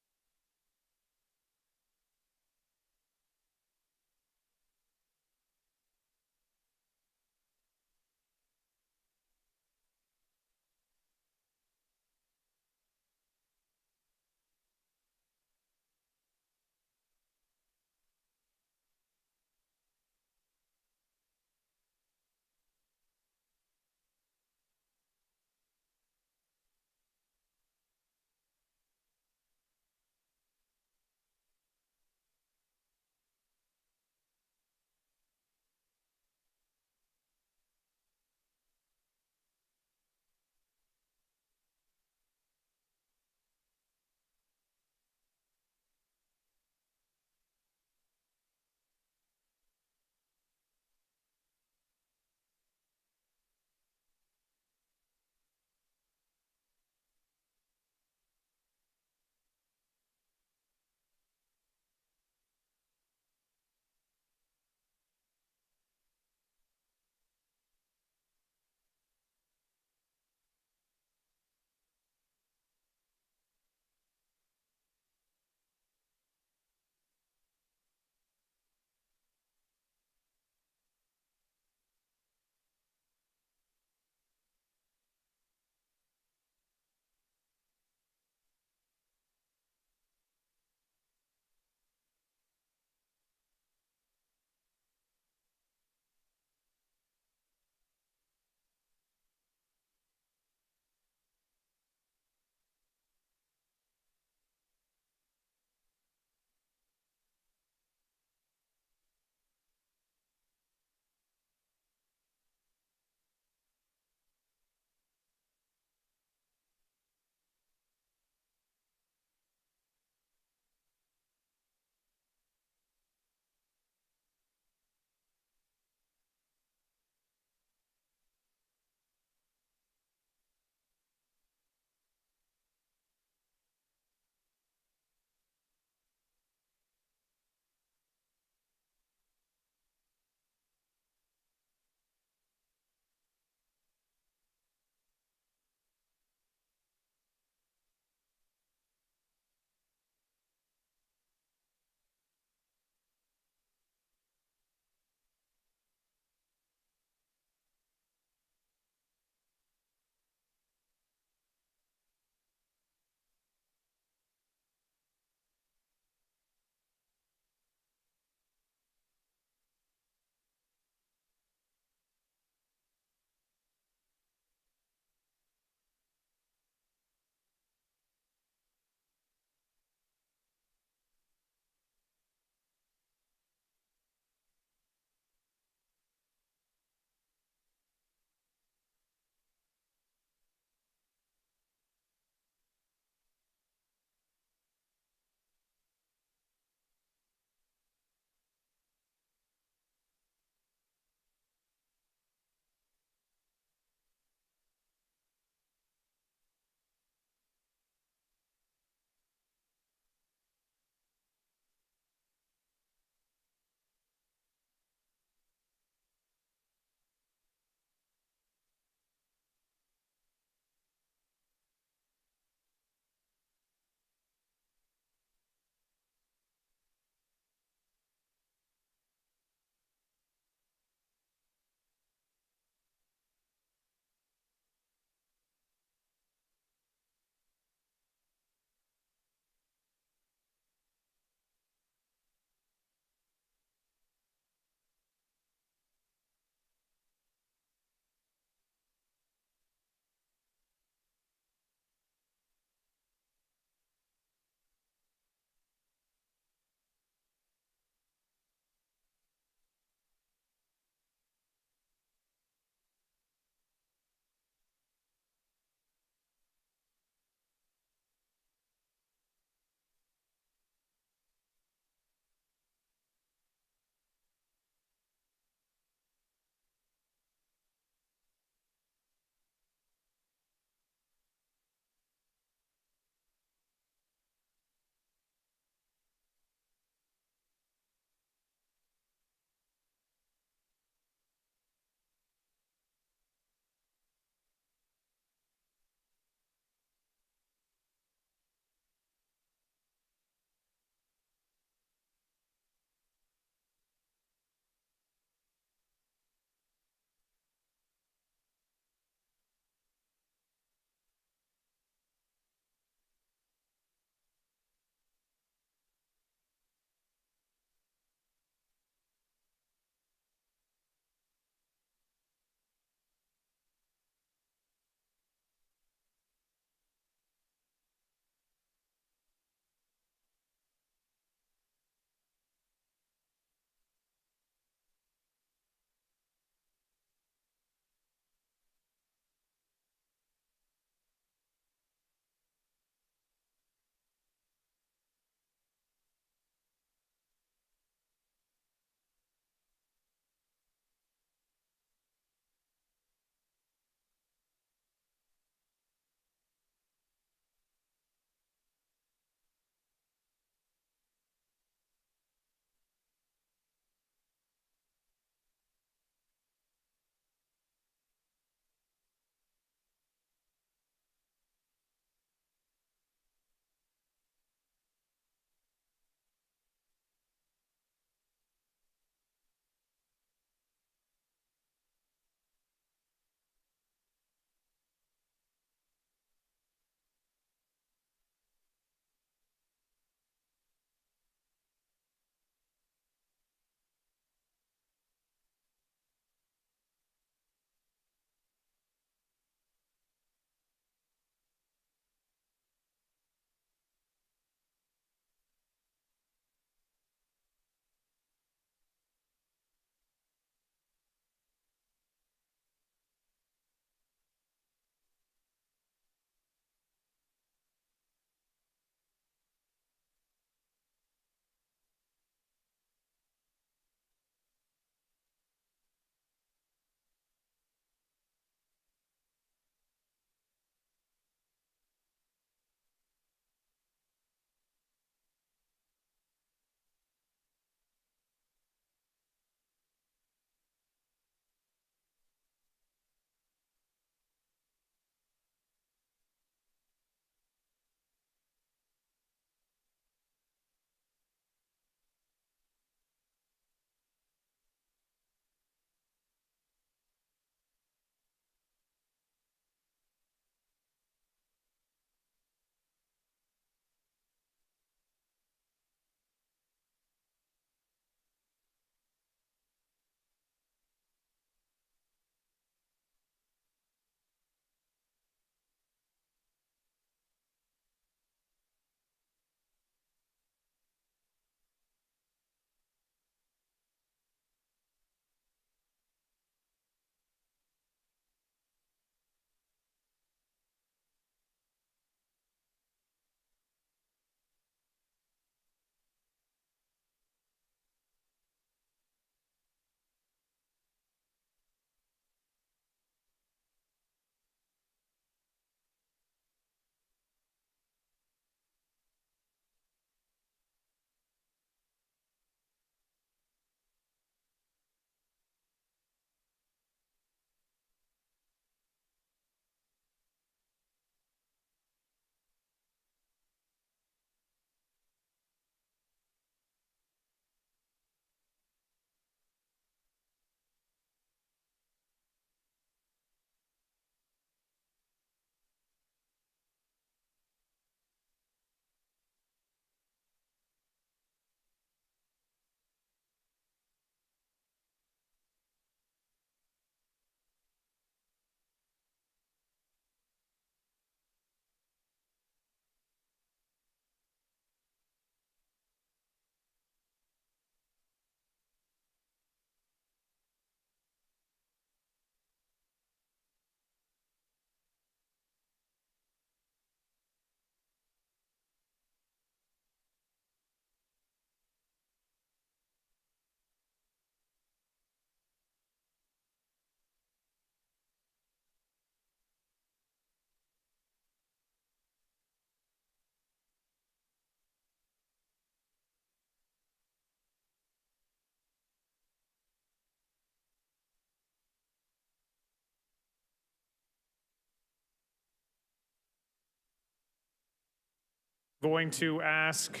Going to ask,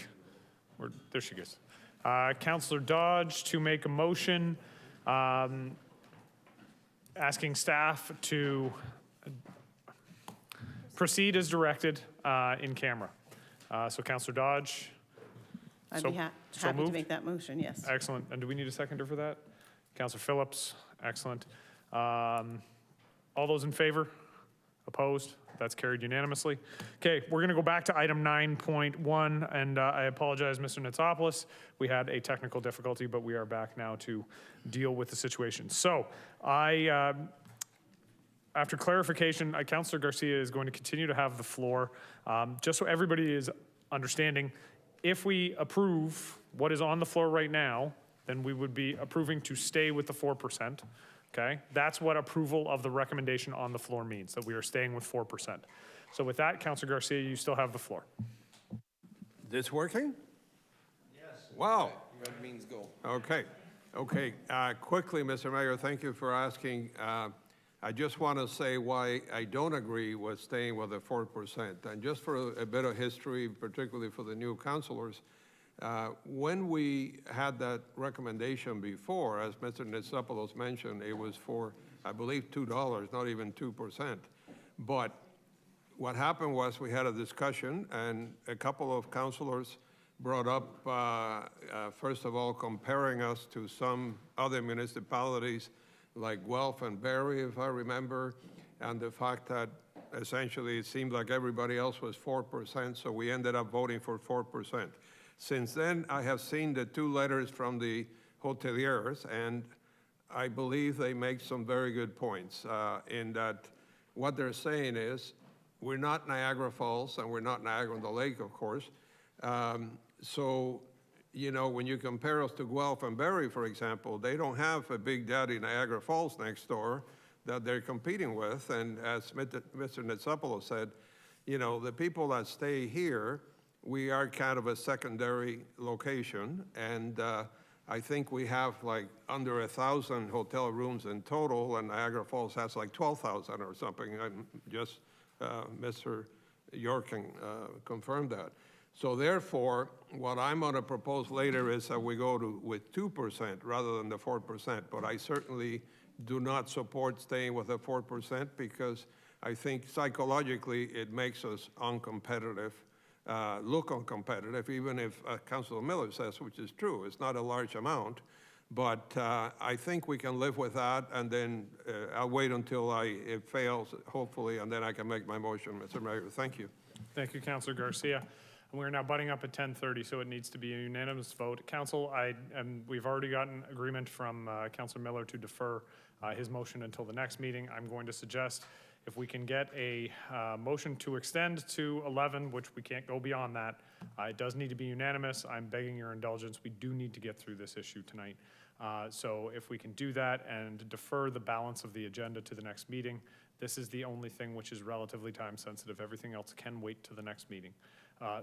there she goes, Councillor Dodge to make a motion asking staff to proceed as directed in camera. So Councillor Dodge. I'd so- be so happy to moved? make that motion, yes. Excellent. And do we need a seconder for that? Councillor Phillips, excellent. All those in favor? Opposed? That's carried unanimously. Okay, we're going to go back to item 9.1, and I apologize, Mr. Nitsopoulos. We had a technical difficulty, but we are back now to deal with the situation. So after clarification, Councillor Garcia is going to continue to have the floor. Just so everybody is understanding, if we approve what is on the floor right now, then we would be approving to stay with the 4%. Okay, that's what approval of the recommendation on the floor means, that we are staying with 4%. So with that, Councillor Garcia, you still have the floor. This working? Yes. Wow. Red means go. Okay. Quickly, Mr. Mayor, thank you for asking. I just want to say why I don't agree with staying with the 4%. And just for a bit of history, particularly for the new councilors, when we had that recommendation before, as Mr. Nitsopoulos mentioned, it was for, I believe, $2, not even 2%. But what happened was we had a discussion, and a couple of councilors brought up, first of all, comparing us to some other municipalities like Guelph and Barrie, if I remember, and the fact that essentially it seemed like everybody else was 4%, so we ended up voting for 4%. Since then, I have seen the two letters from the hoteliers, and I believe they make some very good points in that what they're saying is, we're not Niagara Falls, and we're not Niagara-on-the-Lake, of course. So, you know, when you compare us to Guelph and Barrie, for example, they don't have a Big Daddy Niagara Falls next door that they're competing with. And as Mr. Nitsopoulos said, you know, the people that stay here, we are kind of a secondary location, and I think we have like under 1,000 hotel rooms in total, and Niagara Falls has like 12,000 or something. And just Mr. York can confirm that. So therefore, what I'm going to propose later is that we go with 2% rather than the 4%. But I certainly do not support staying with the 4% because I think psychologically it makes us uncompetitive. Look uncompetitive, even if Councilor Miller says, which is true, it's not a large amount, but I think we can live with that, and then I'll wait until it fails, hopefully, and then I can make my motion, Mr. Mayor. Thank you. Thank you, Councillor Garcia. And we're now butting up at 10:30, so it needs to be a unanimous vote. Council, we've already gotten agreement from Councillor Miller to defer his motion until the next meeting. I'm going to suggest if we can get a motion to extend to 11, which we can't go beyond that, it does need to be unanimous. I'm begging your indulgence. We do need to get through this issue tonight. So if we can do that and defer the balance of the agenda to the next meeting, this is the only thing which is relatively time sensitive. Everything else can wait to the next meeting.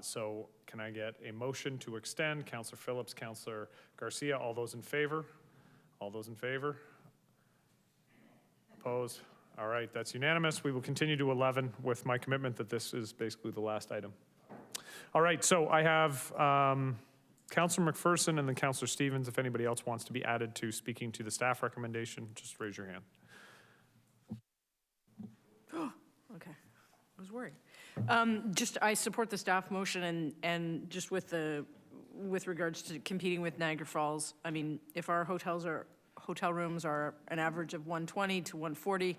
So can I get a motion to extend? Councillor Phillips, Councillor Garcia, all those in favor? All those in favor? Opposed? All right, that's unanimous. We will continue to 11 with my commitment that this is basically the last item. All right, so I have Councillor McPherson and then Councillor Stevens. If anybody else wants to be added to speaking to the staff recommendation, just raise your hand. Okay, I was worried. I support the staff motion and just with regards to competing with Niagara Falls. I mean, if our hotel rooms are an average of 120 to 140,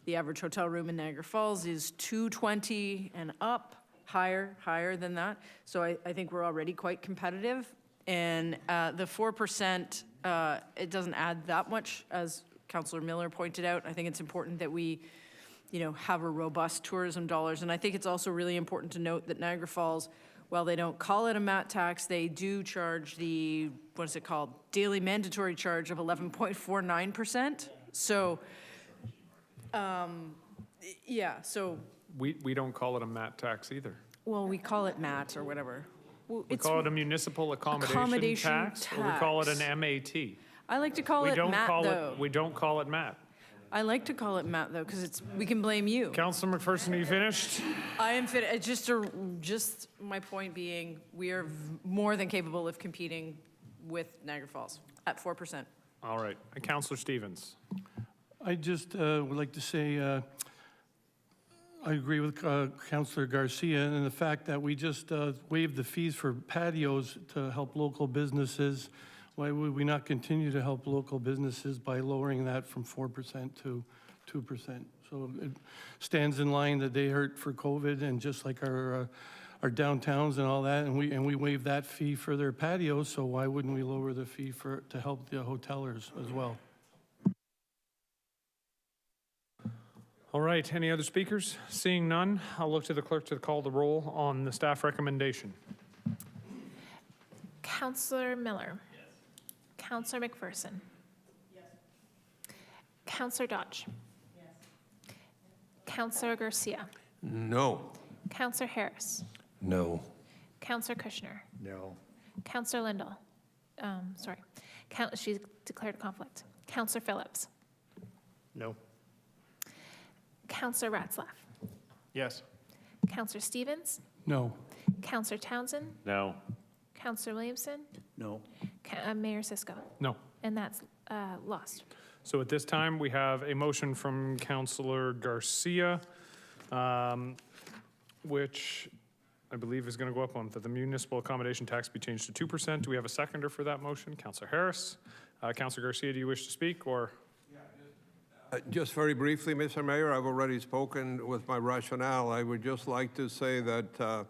the average hotel room in Niagara Falls is 220 and up, higher than that. So I think we're already quite competitive. And the 4%, it doesn't add that much, as Councillor Miller pointed out. I think it's important that we have a robust tourism dollars. And I think it's also really important to note that Niagara Falls, while they don't call it a MAT tax, they do charge the, what is it called, daily mandatory charge of 11.49%. So, yeah, so. We don't call it a MAT tax either. Well, we call it MAT or whatever. Well, we call it a municipal accommodation tax, or we call it an MAT. I like to call it MAT, though. We don't call it MAT. I like to call it Matt, though, because we can blame you. Councilor McPherson, are you finished? I am fit, just my point being, we are more than capable of competing with Niagara Falls at 4%. All right. Councilor Stevens. I just would like to say, I agree with Councilor Garcia and the fact that we just waived the fees for patios to help local businesses. Why would we not continue to help local businesses by lowering that from 4% to 2%? So it stands in line that they hurt for COVID, and just like our downtowns and all that, and we waived that fee for their patios, so why wouldn't we lower the fee to help the hotelers as well? All right. Any other speakers? Seeing none, I'll look to the clerk to call the roll on the staff recommendation. Councillor Miller. Yes. Councillor McPherson. Yes. Councillor Dodge. Yes. Councillor Garcia. No. Councillor Harris. No. Councillor Kushner. No. Councillor Lindell. Sorry. She declared a conflict. Councillor Phillips. No. Councillor Ratzlaff. Yes. Councillor Stevens. No. Councillor Townsend. No. Councillor Williamson. No. Mayor Cisco. No. And that's lost. So at this time, we have a motion from Councilor Garcia, which I believe is going to go up on that the municipal accommodation tax be changed to 2%. Do we have a seconder for that motion? Councilor Harris. Councilor Garcia, do you wish to speak, or? Just very briefly, Mr. Mayor, I've already spoken with my rationale. I would just like to say that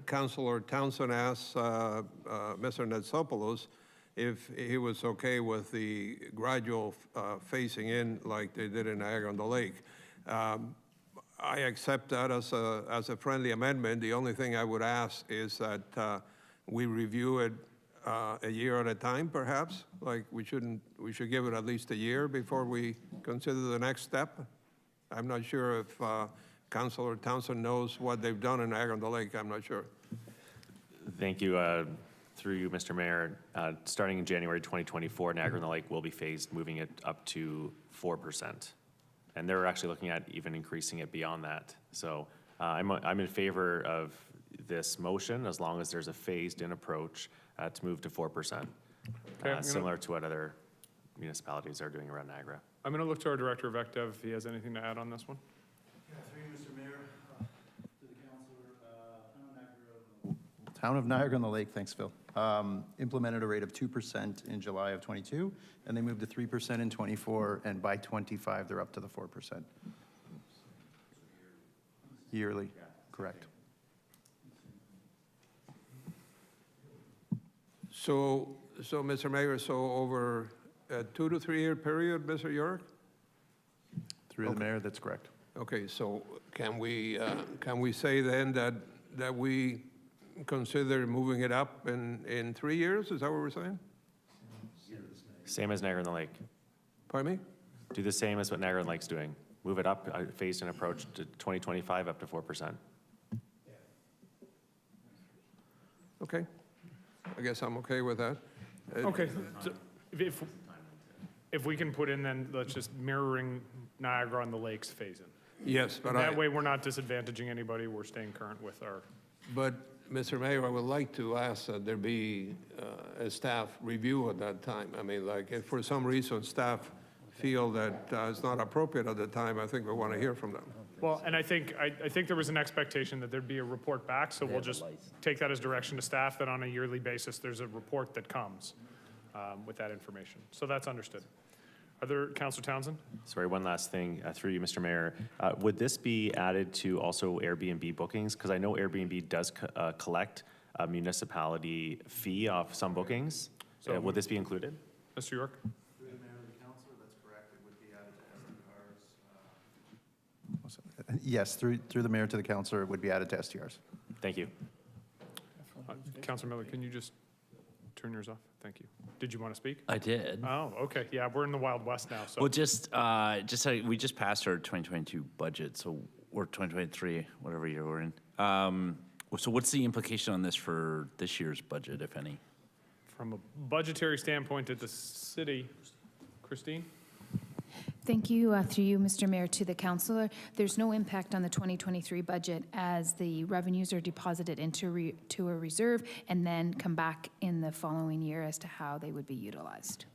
Councilor Townsend asked Mr. Netsopoulos if he was okay with the gradual phasing in like they did in Niagara-on-the-Lake. I accept that as a friendly amendment. The only thing I would ask is that we review it a year at a time, perhaps. Like we should give it at least a year before we consider the next step. I'm not sure if Councilor Townsend knows what they've done in Niagara-on-the-Lake. I'm not sure. Thank you. Through you, Mr. Mayor, starting in January 2024, Niagara-on-the-Lake will be phased, moving it up to 4%. And they're actually looking at even increasing it beyond that. So I'm in favor of this motion as long as there's a phased-in approach to move to 4%, similar to what other municipalities are doing around Niagara. I'm going to look to our Director of ECDEV if he has anything to add on this one. Yeah, through you, Mr. Mayor, to the councilor, Town of Niagara-on-the-Lake, thanks, Phil, implemented a rate of 2% in July of 22, and they moved to 3% in 24, and by 25, they're up to the 4%. Yearly, correct. So, Mr. Mayor, so over a 2 to 3 year period, Mr. York? Through the mayor, that's correct. Okay, so can we say then that we consider moving it up in 3 years? Is that what we're saying? Same as Niagara-on-the-Lake. Pardon me? Do the same as what Niagara-on-the-Lake's doing. Move it up, phased-in approach to 2025 up to 4%. Okay. I guess I'm okay with that. Okay. So if we can put in then, let's just mirroring Niagara-on-the-Lake's phase-in. Yes, but that way we're not disadvantaging anybody. We're staying current with our. But, Mr. Mayor, I would like to ask that there be a staff review at that time. I mean, like, if for some reason staff feel that it's not appropriate at the time, I think we want to hear from them. Well, and I think there was an expectation that there'd be a report back, so we'll just take that as direction to staff that on a yearly basis, there's a report that comes with that information. So that's understood. Are there, Councilor Townsend? Sorry, one last thing through you, Mr. Mayor. Would this be added to also Airbnb bookings? Because I know Airbnb does collect a municipality fee off some bookings. So would this be included? Mr. York? Through the mayor of the councilor, that's correct. It would be added to STRs. Yes, through the mayor to the councilor, it would be added to STRs. Thank you. Councilor Miller, can you just turn yours off? Thank you. Did you want to speak? I did. Oh, okay. Yeah, we're in the Wild West now. So. Well, we just passed our 2022 budget, so or 2023, whatever year we're in. So what's the implication on this for this year's budget, if any? From a budgetary standpoint at the city, Christine? Thank you, through you, Mr. Mayor, to the councillor. There's no impact on the 2023 budget as the revenues are deposited into to a reserve and then come back in the following year as to how they would be utilized.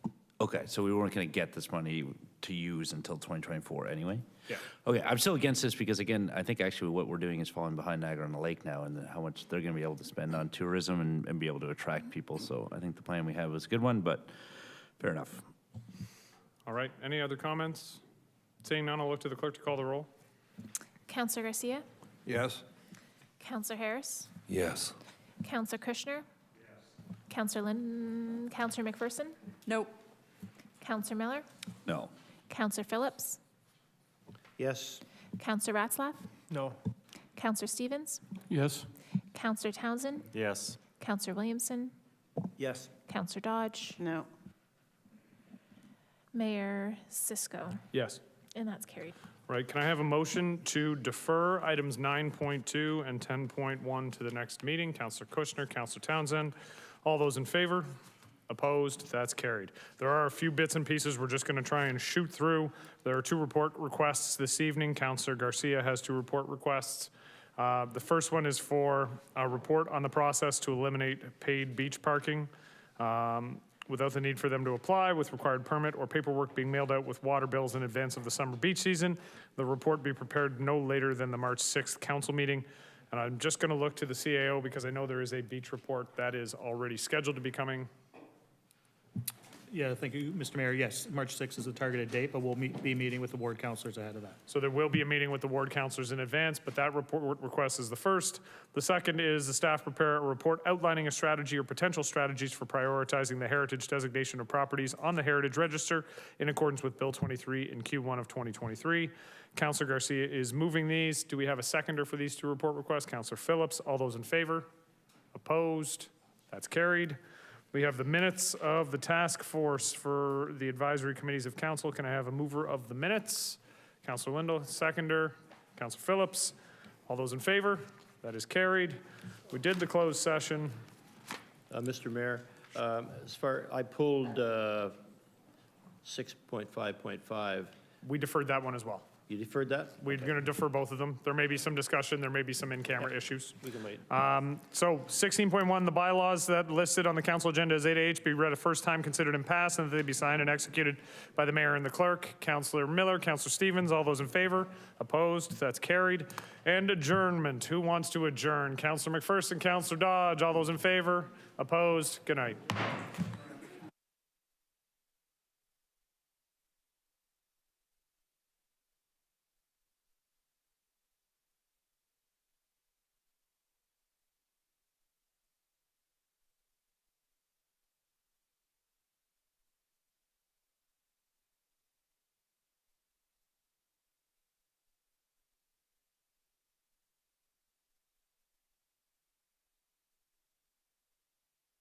Okay, so we weren't going to get this money to use until 2024 anyway? Yeah. Okay, I'm still against this because, again, I think actually what we're doing is falling behind Niagara-on-the-Lake now and how much they're going to be able to spend on tourism and be able to attract people. So I think the plan we have was a good one, but fair enough. All right, any other comments? Seeing none, I'll look to the clerk to call the roll. Councillor Garcia? Yes? Councillor Harris? Yes. Councillor Kushner? Councillor McPherson? Nope. Councillor Miller? No. Councillor Phillips? Yes. Councillor Ratzlaff? No. Councillor Stevens? Yes. Councillor Townsend? Yes. Councillor Williamson? Yes. Councillor Dodge? No. Mayor Cisco? Yes. And that's carried. Right, can I have a motion to defer items 9.2 and 10.1 to the next meeting? Councillor Kushner, Councillor Townsend, all those in favor? Opposed? That's carried. There are a few bits and pieces we're just going to try and shoot through. There are 2 report requests this evening. Councillor Garcia has 2 report requests. The first one is for a report on the process to eliminate paid beach parking without the need for them to apply, with required permit or paperwork being mailed out with water bills in advance of the summer beach season. The report be prepared no later than the March 6th council meeting. And I'm just going to look to the CAO because I know there is a beach report that is already scheduled to be coming. Yeah, thank you, Mr. Mayor. Yes, March 6th is the targeted date, but we'll be meeting with the ward councilors ahead of that. So there will be a meeting with the ward councilors in advance, but that report request is the first. The second is the staff prepare a report outlining a strategy or potential strategies for prioritizing the heritage designation of properties on the Heritage Register in accordance with Bill 23 in Q1 of 2023. Councillor Garcia is moving these. Do we have a seconder for these 2 report requests? Councillor Phillips. All those in favor? Opposed? That's carried. We have the minutes of the task force for the advisory committees of council. Can I have a mover of the minutes? Councillor Lindell, seconder. Councillor Phillips. All those in favor? That is carried. We did the closed session. Mr. Mayor, I pulled 6.5.5. We deferred that one as well. You deferred that? We're going to defer both of them. There may be some discussion. There may be some in-camera issues. We can wait. So 16.1, the bylaws that listed on the council agenda as 8H be read a first time, considered and passed, and that they be signed and executed by the mayor and the clerk. Councillor Miller, Councillor Stevens, all those in favor? Opposed? That's carried. And adjournment. Who wants to adjourn? Councillor McPherson, Councillor Dodge, all those in favor? Opposed? Good night.